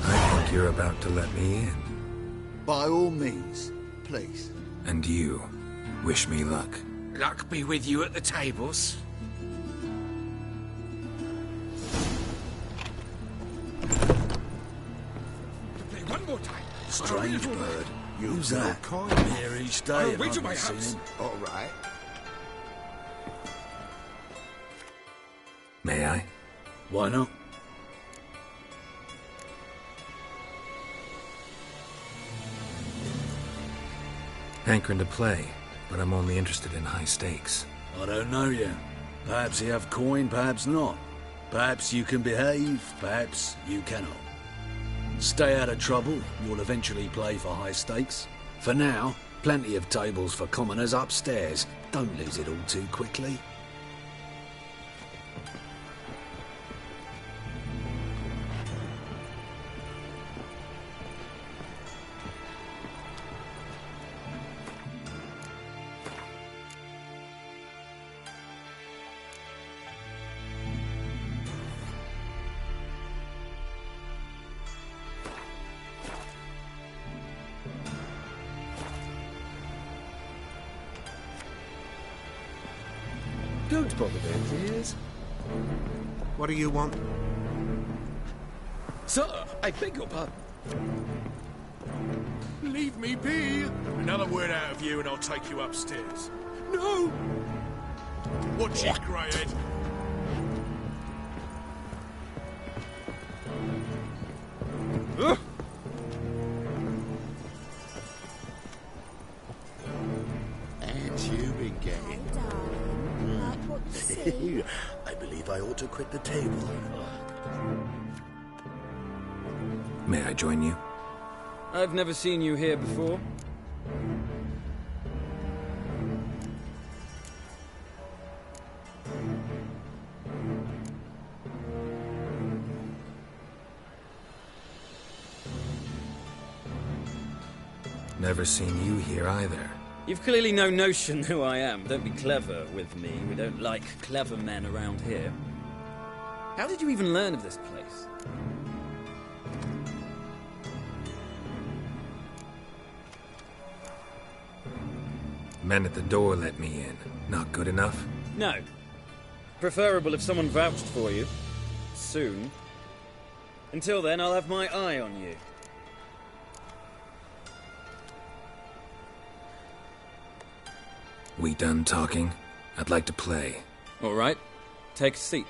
Speaker 2: I think you're about to let me in.
Speaker 19: By all means, please.
Speaker 2: And you, wish me luck.
Speaker 14: Luck be with you at the tables. One more time.
Speaker 23: Strange bird. Who's that? Here each day.
Speaker 14: I'll
Speaker 23: and
Speaker 14: wait
Speaker 23: I
Speaker 14: till my
Speaker 23: haven't
Speaker 14: house.
Speaker 23: seen him.
Speaker 19: All right.
Speaker 2: May I?
Speaker 23: Why not?
Speaker 2: Hankering to play, but I'm only interested in high stakes.
Speaker 23: I don't know yet. Perhaps you have coin, perhaps not. Perhaps you can behave, perhaps you cannot. Stay out of trouble, you'll eventually play for high stakes. For now, plenty of tables for commoners upstairs. Don't lose it all too quickly.
Speaker 18: Don't bother their ears.
Speaker 5: What do you want?
Speaker 14: Sir, I beg your pardon.
Speaker 5: leave me be. Another word out of you and I'll take you upstairs. No! Watch it, Greyhead.
Speaker 7: And you've been getting.
Speaker 22: Like what you see?
Speaker 7: I believe I ought to quit the table.
Speaker 2: May I join you?
Speaker 16: I've never seen you here before.
Speaker 2: Never seen you here either.
Speaker 16: You've clearly no notion who I am. Don't be clever with me. We don't like clever men around here. How did you even learn of this place?
Speaker 2: Men at the door let me in. Not good enough?
Speaker 16: No. Preferable if someone vouched for you. Soon. Until then, I'll have my eye on you.
Speaker 2: We done talking? I'd like to play.
Speaker 16: All right. Take a seat.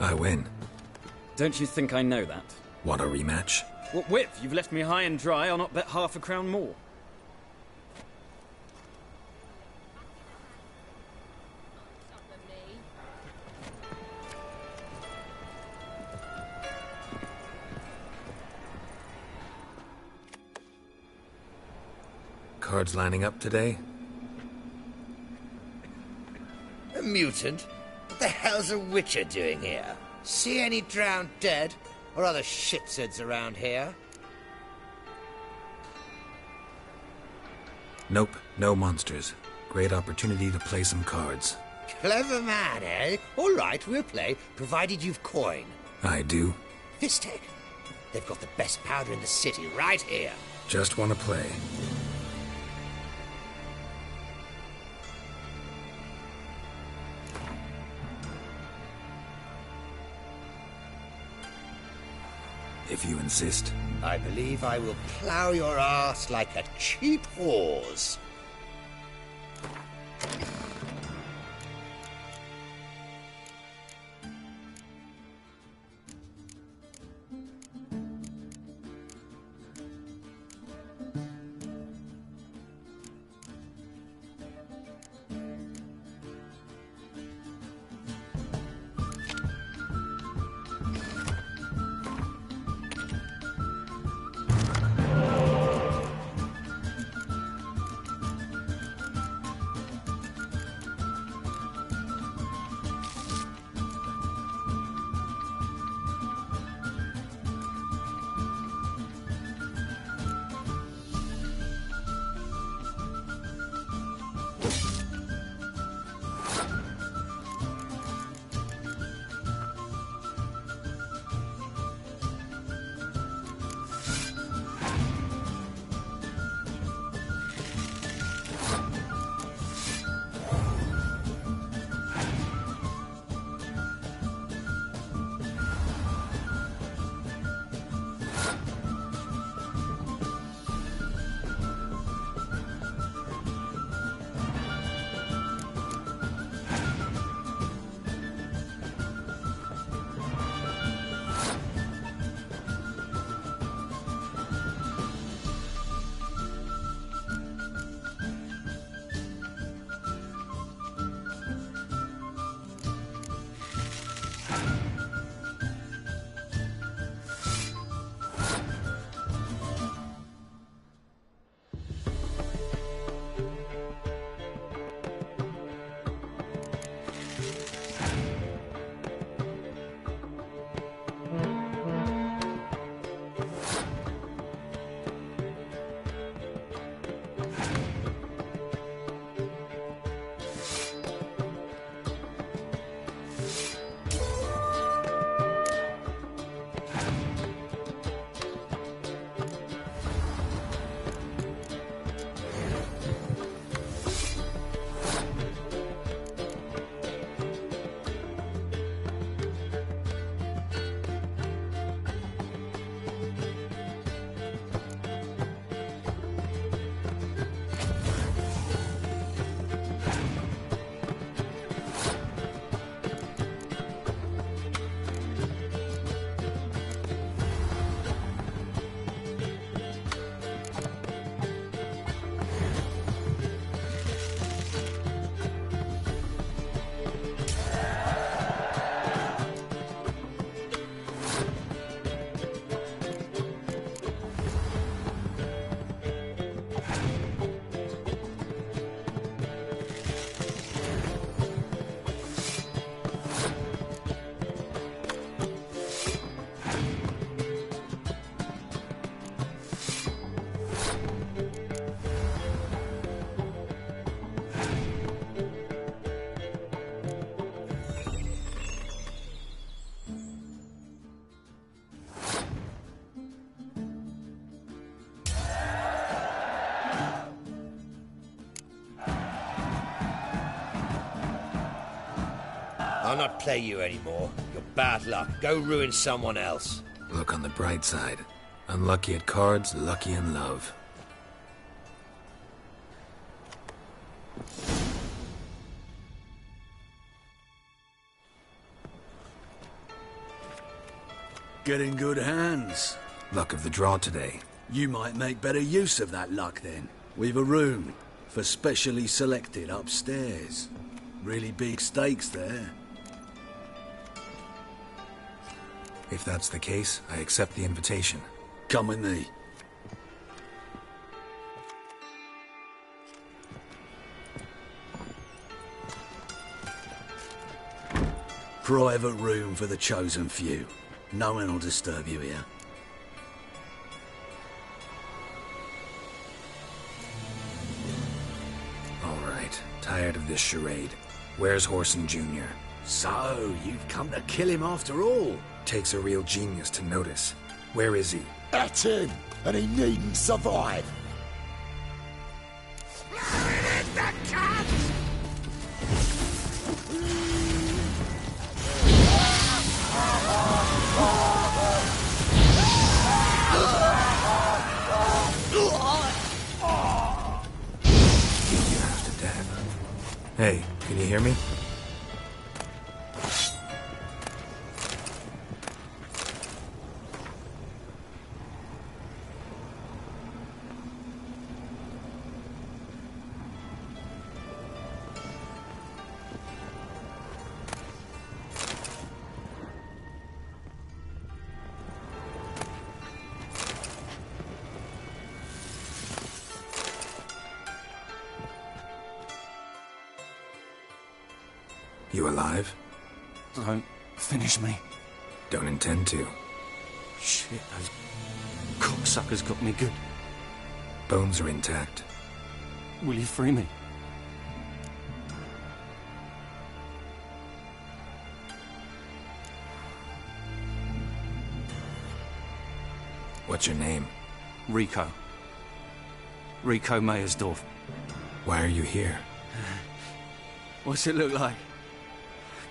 Speaker 2: I win.
Speaker 16: Don't you think I know that?
Speaker 2: Want a rematch?
Speaker 16: What with? You've left me high and dry. I'll not bet half a crown more.
Speaker 2: Cards lining up today?
Speaker 13: A mutant? What the hell's a witcher doing here? See any drowned dead? Or other shitsuds around here?
Speaker 2: Nope, no monsters. Great opportunity to play some cards.
Speaker 13: Clever man, eh? All right, we'll play, provided you've coin.
Speaker 2: I do.
Speaker 13: Vistek. They've got the best powder in the city right here.
Speaker 2: Just want to play. If you insist.
Speaker 13: I believe I will plough your ass like a cheap horse. I'll not play you anymore. You're bad luck. Go ruin someone else.
Speaker 2: Look on the bright side. Unlucky at cards, lucky in love.
Speaker 15: Get in good hands.
Speaker 2: Luck of the draw today.
Speaker 15: You might make better use of that luck then. We've a room for specially selected upstairs. Really big stakes there.
Speaker 2: If that's the case, I accept the invitation.
Speaker 15: Come with me. Private room for the chosen few. No one will disturb you here.
Speaker 2: All right, tired of this charade. Where's Horson Jr.?
Speaker 15: So, you've come to kill him after all?
Speaker 2: Takes a real genius to notice. Where is he?
Speaker 7: At him, and he needn't survive.
Speaker 2: Hey, can you hear me? You alive?
Speaker 18: Don't finish me.
Speaker 2: Don't intend to.
Speaker 18: Shit, those cocksuckers got me good.
Speaker 2: Bones are intact.
Speaker 18: Will you free me?
Speaker 2: What's your name?
Speaker 18: Rico. Rico Meyersdorf.
Speaker 2: Why are you here?
Speaker 18: What's it look like?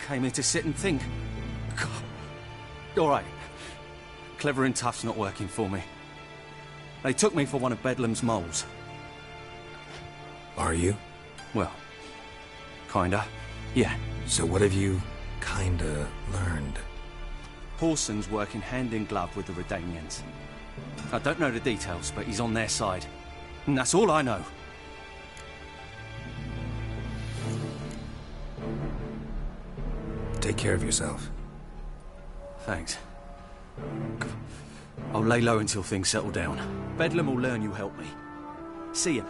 Speaker 18: Came here to sit and think. God. All right. Clever and tough's not working for me. They took me for one of Bedlam's moles.
Speaker 2: Are you?
Speaker 18: Well, kinda. Yeah.
Speaker 2: So what have you kinda learned?
Speaker 18: Horson's working hand in glove with the Redanians. I don't know the details, but he's on their side. And that's all I know.
Speaker 2: Take care of yourself.
Speaker 18: Thanks. I'll lay low until things settle down. Bedlam will learn you helped me. See him.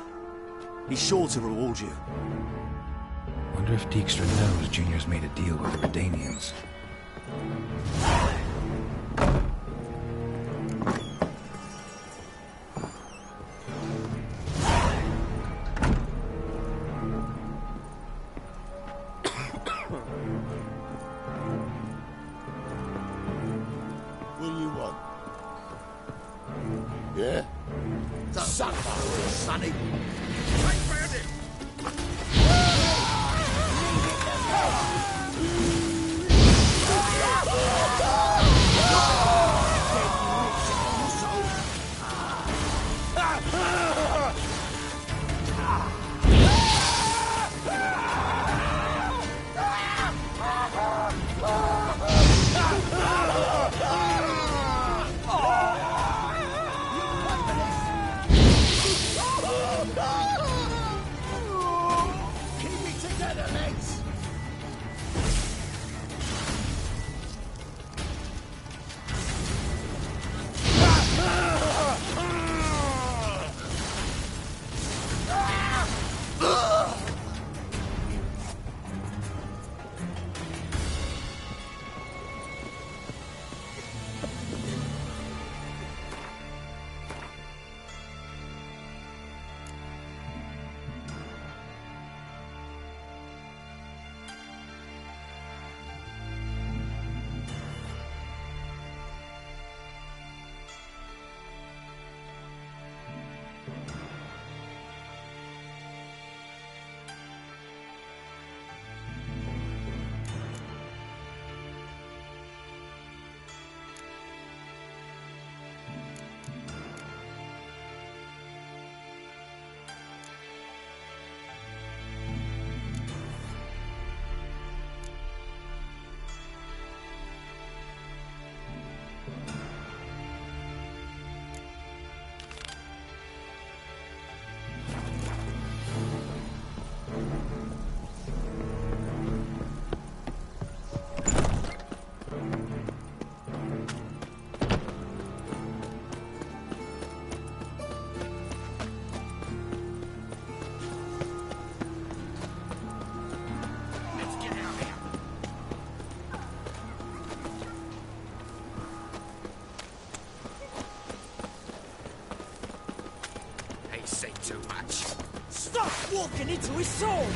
Speaker 18: He's sure to reward you.
Speaker 2: Wonder if Dijkstra knows Junior's made a deal with the Redanians.
Speaker 7: What do you want? Yeah? Suck up, sonny.
Speaker 20: Stop walking into his sword!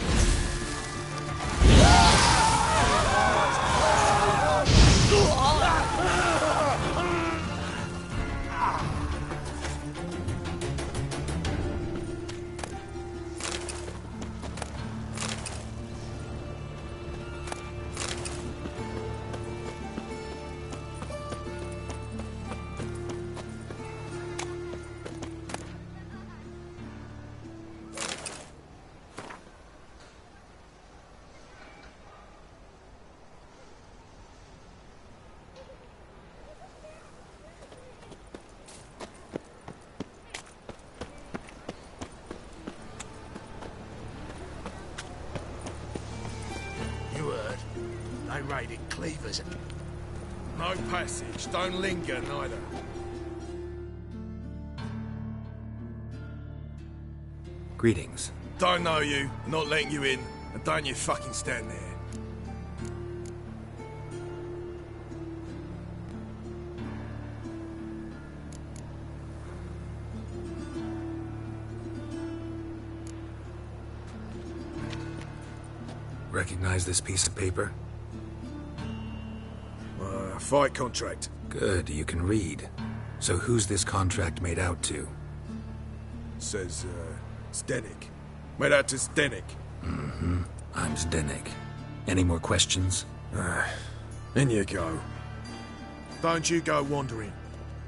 Speaker 5: They raided Cleavers. No passage. Don't linger, neither.
Speaker 2: Greetings.
Speaker 5: Don't know you. Not letting you in. And don't you fucking stand there.
Speaker 2: Recognize this piece of paper?
Speaker 5: Fight contract.
Speaker 2: Good, you can read. So who's this contract made out to?
Speaker 5: Says, Zdenek. Made out to Zdenek.
Speaker 2: Mm-hmm. I'm Zdenek. Any more questions?
Speaker 5: In you go. Don't you go wandering.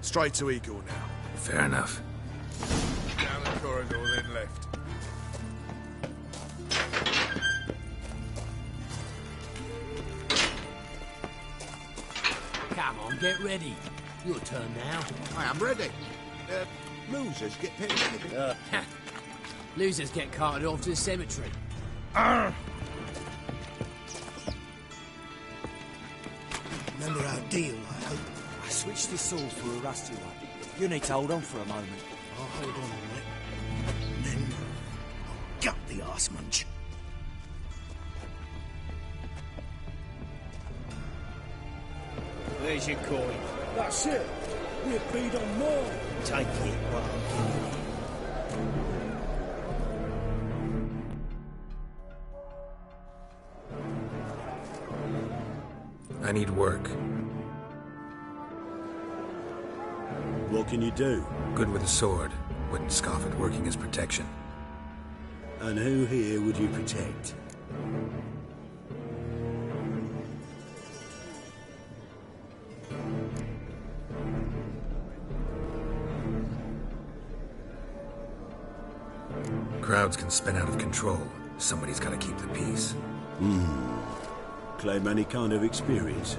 Speaker 5: Straight to Igor now.
Speaker 2: Fair enough.
Speaker 5: Down the corridor, then left.
Speaker 20: Come on, get ready. Your turn now.
Speaker 7: I am ready. Losers get picked.
Speaker 20: Losers get carted off to the cemetery.
Speaker 3: Remember our deal, I hope.
Speaker 20: I switched this sword for a rusty one. You need to hold on for a moment.
Speaker 3: I'll hold on a minute. Then I'll gut the arse munch.
Speaker 20: There's your coin.
Speaker 3: That's it. We're paid on more.
Speaker 20: Take it while I'm giving it.
Speaker 2: I need work.
Speaker 23: What can you do?
Speaker 2: Good with a sword. Wouldn't scoff at working as protection.
Speaker 23: And who here would you protect?
Speaker 2: Crowds can spin out of control. Somebody's got to keep the peace.
Speaker 23: Claim any kind of experience?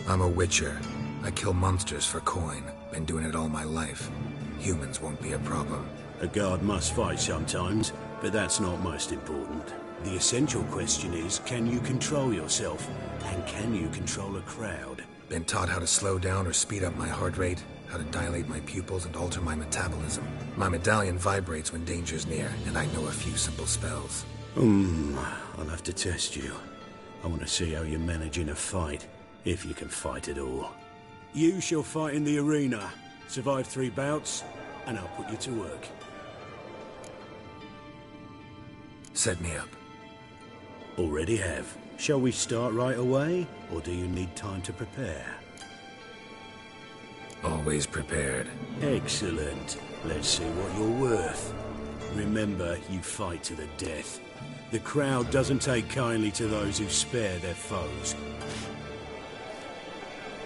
Speaker 2: I'm a witcher. I kill monsters for coin. Been doing it all my life. Humans won't be a problem.
Speaker 23: A guard must fight sometimes, but that's not most important. The essential question is, can you control yourself? And can you control a crowd?
Speaker 2: Been taught how to slow down or speed up my heart rate, how to dilate my pupils and alter my metabolism. My medallion vibrates when danger's near, and I know a few simple spells.
Speaker 23: I'll have to test you. I want to see how you manage in a fight, if you can fight at all. You shall fight in the arena, survive 3 bouts, and I'll put you to work.
Speaker 2: Set me up.
Speaker 23: Already have. Shall we start right away, or do you need time to prepare?
Speaker 2: Always prepared.
Speaker 23: Excellent. Let's see what you're worth. Remember, you fight to the death. The crowd doesn't take kindly to those who spare their foes.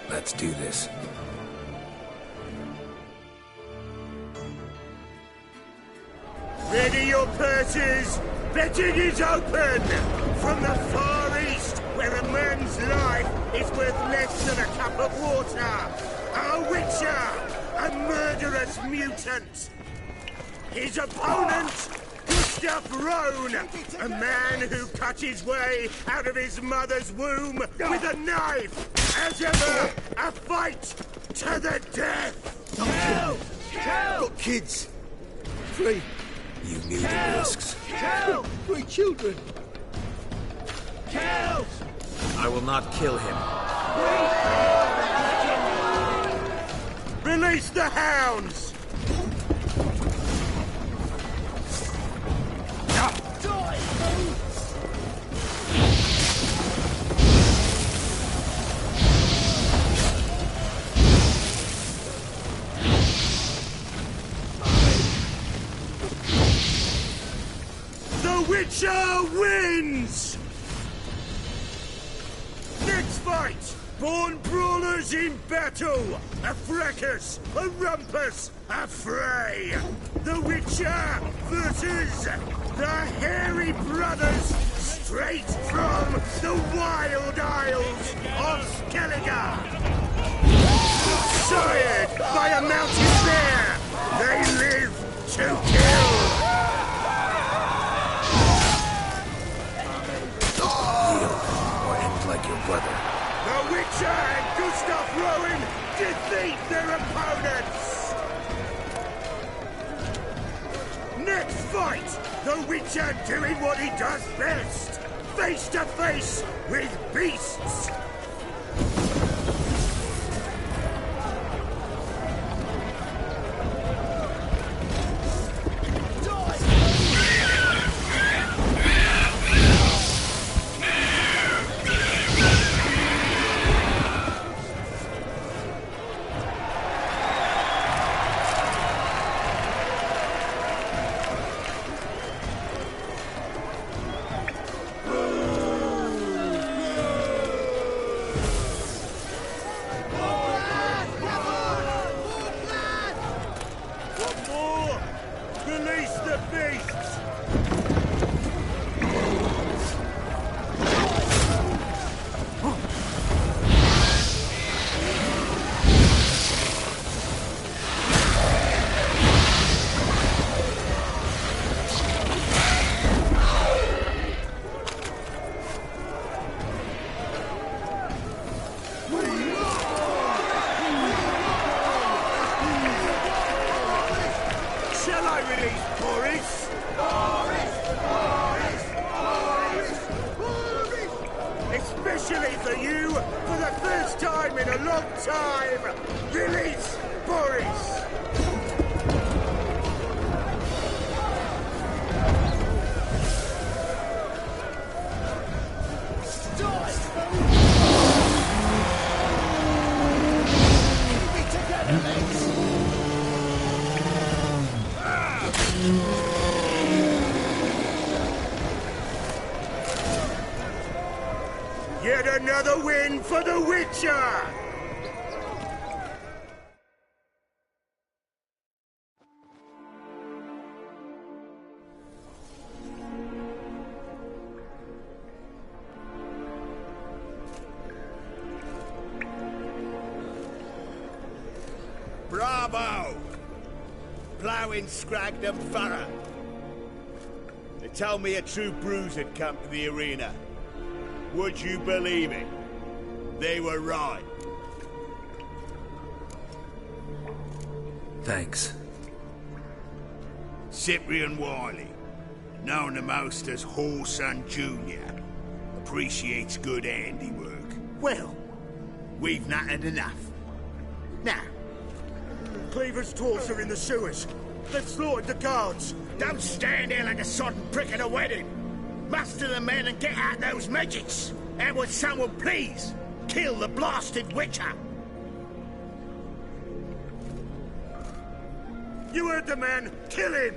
Speaker 2: Let's do this.
Speaker 23: Ready your purses! Betting is open! From the Far East, where a man's life is worth less than a cup of water! A witcher! A murderous mutant! His opponent, Gustav Rohn! A man who cut his way out of his mother's womb with a knife! As ever, a fight to the death!
Speaker 3: Help! Got kids. 3.
Speaker 2: You knew the risks.
Speaker 19: Kill! 3 children! Kill!
Speaker 14: I will not kill him.
Speaker 23: Release the hounds! The Witcher wins! Next fight! Born brawlers in battle! A fracas, a rumpus, a fray! The Witcher versus the Hairy Brothers, straight from the wild isles of Skellige! Sired by a mountain bear, they live to kill!
Speaker 2: Or end like your brother.
Speaker 23: The Witcher and Gustav Rowan defeat their opponents! Next fight, the Witcher doing what he does best, face to face with beasts! Especially for you, for the first time in a long time, release Boris! Yet another win for the Witcher!
Speaker 7: Bravo! Ploughing Scragdom Thorough. They told me a true bruise had come to the arena. Would you believe it? They were right.
Speaker 2: Thanks.
Speaker 23: Cyprian Wiley, known the most as Whoreson Jr., appreciates good handiwork. Well, we've not had enough. Now, Cleaver's dwarves are in the sewers. They've slaughtered the guards. Don't stand there like a sodden prick at a wedding. Muster the men and get out those midgets! And would someone please kill the blasted Witcher? You heard the man! Kill him!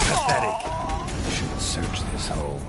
Speaker 2: Pathetic. Should search this hole.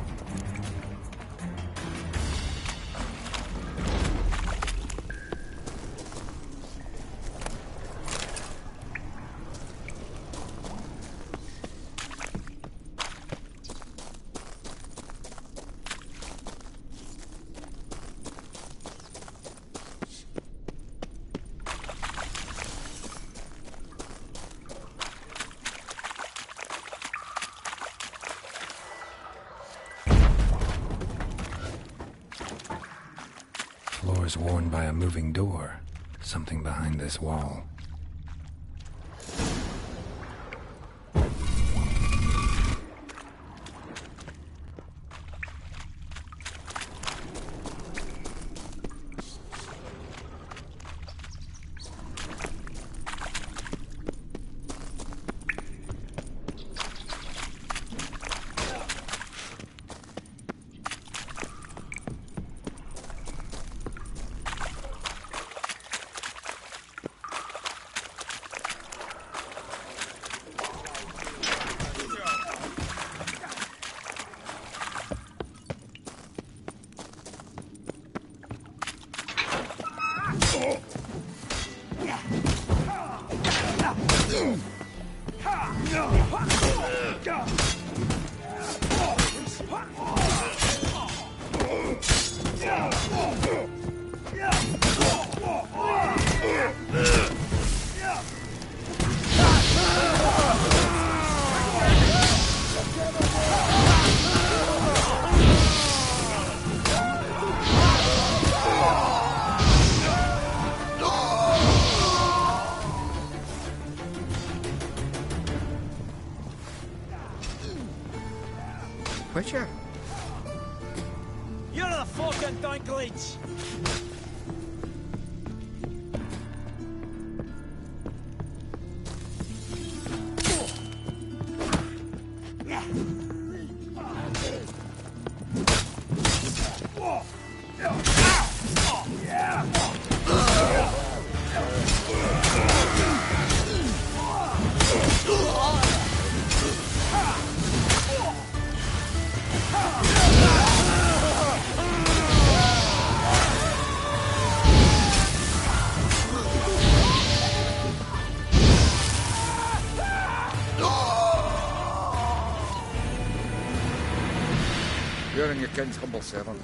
Speaker 2: floor's worn by a moving door. Something behind this wall.
Speaker 14: Witcher?
Speaker 20: You're the fucking dinklage!
Speaker 14: You're in your king's humble servant.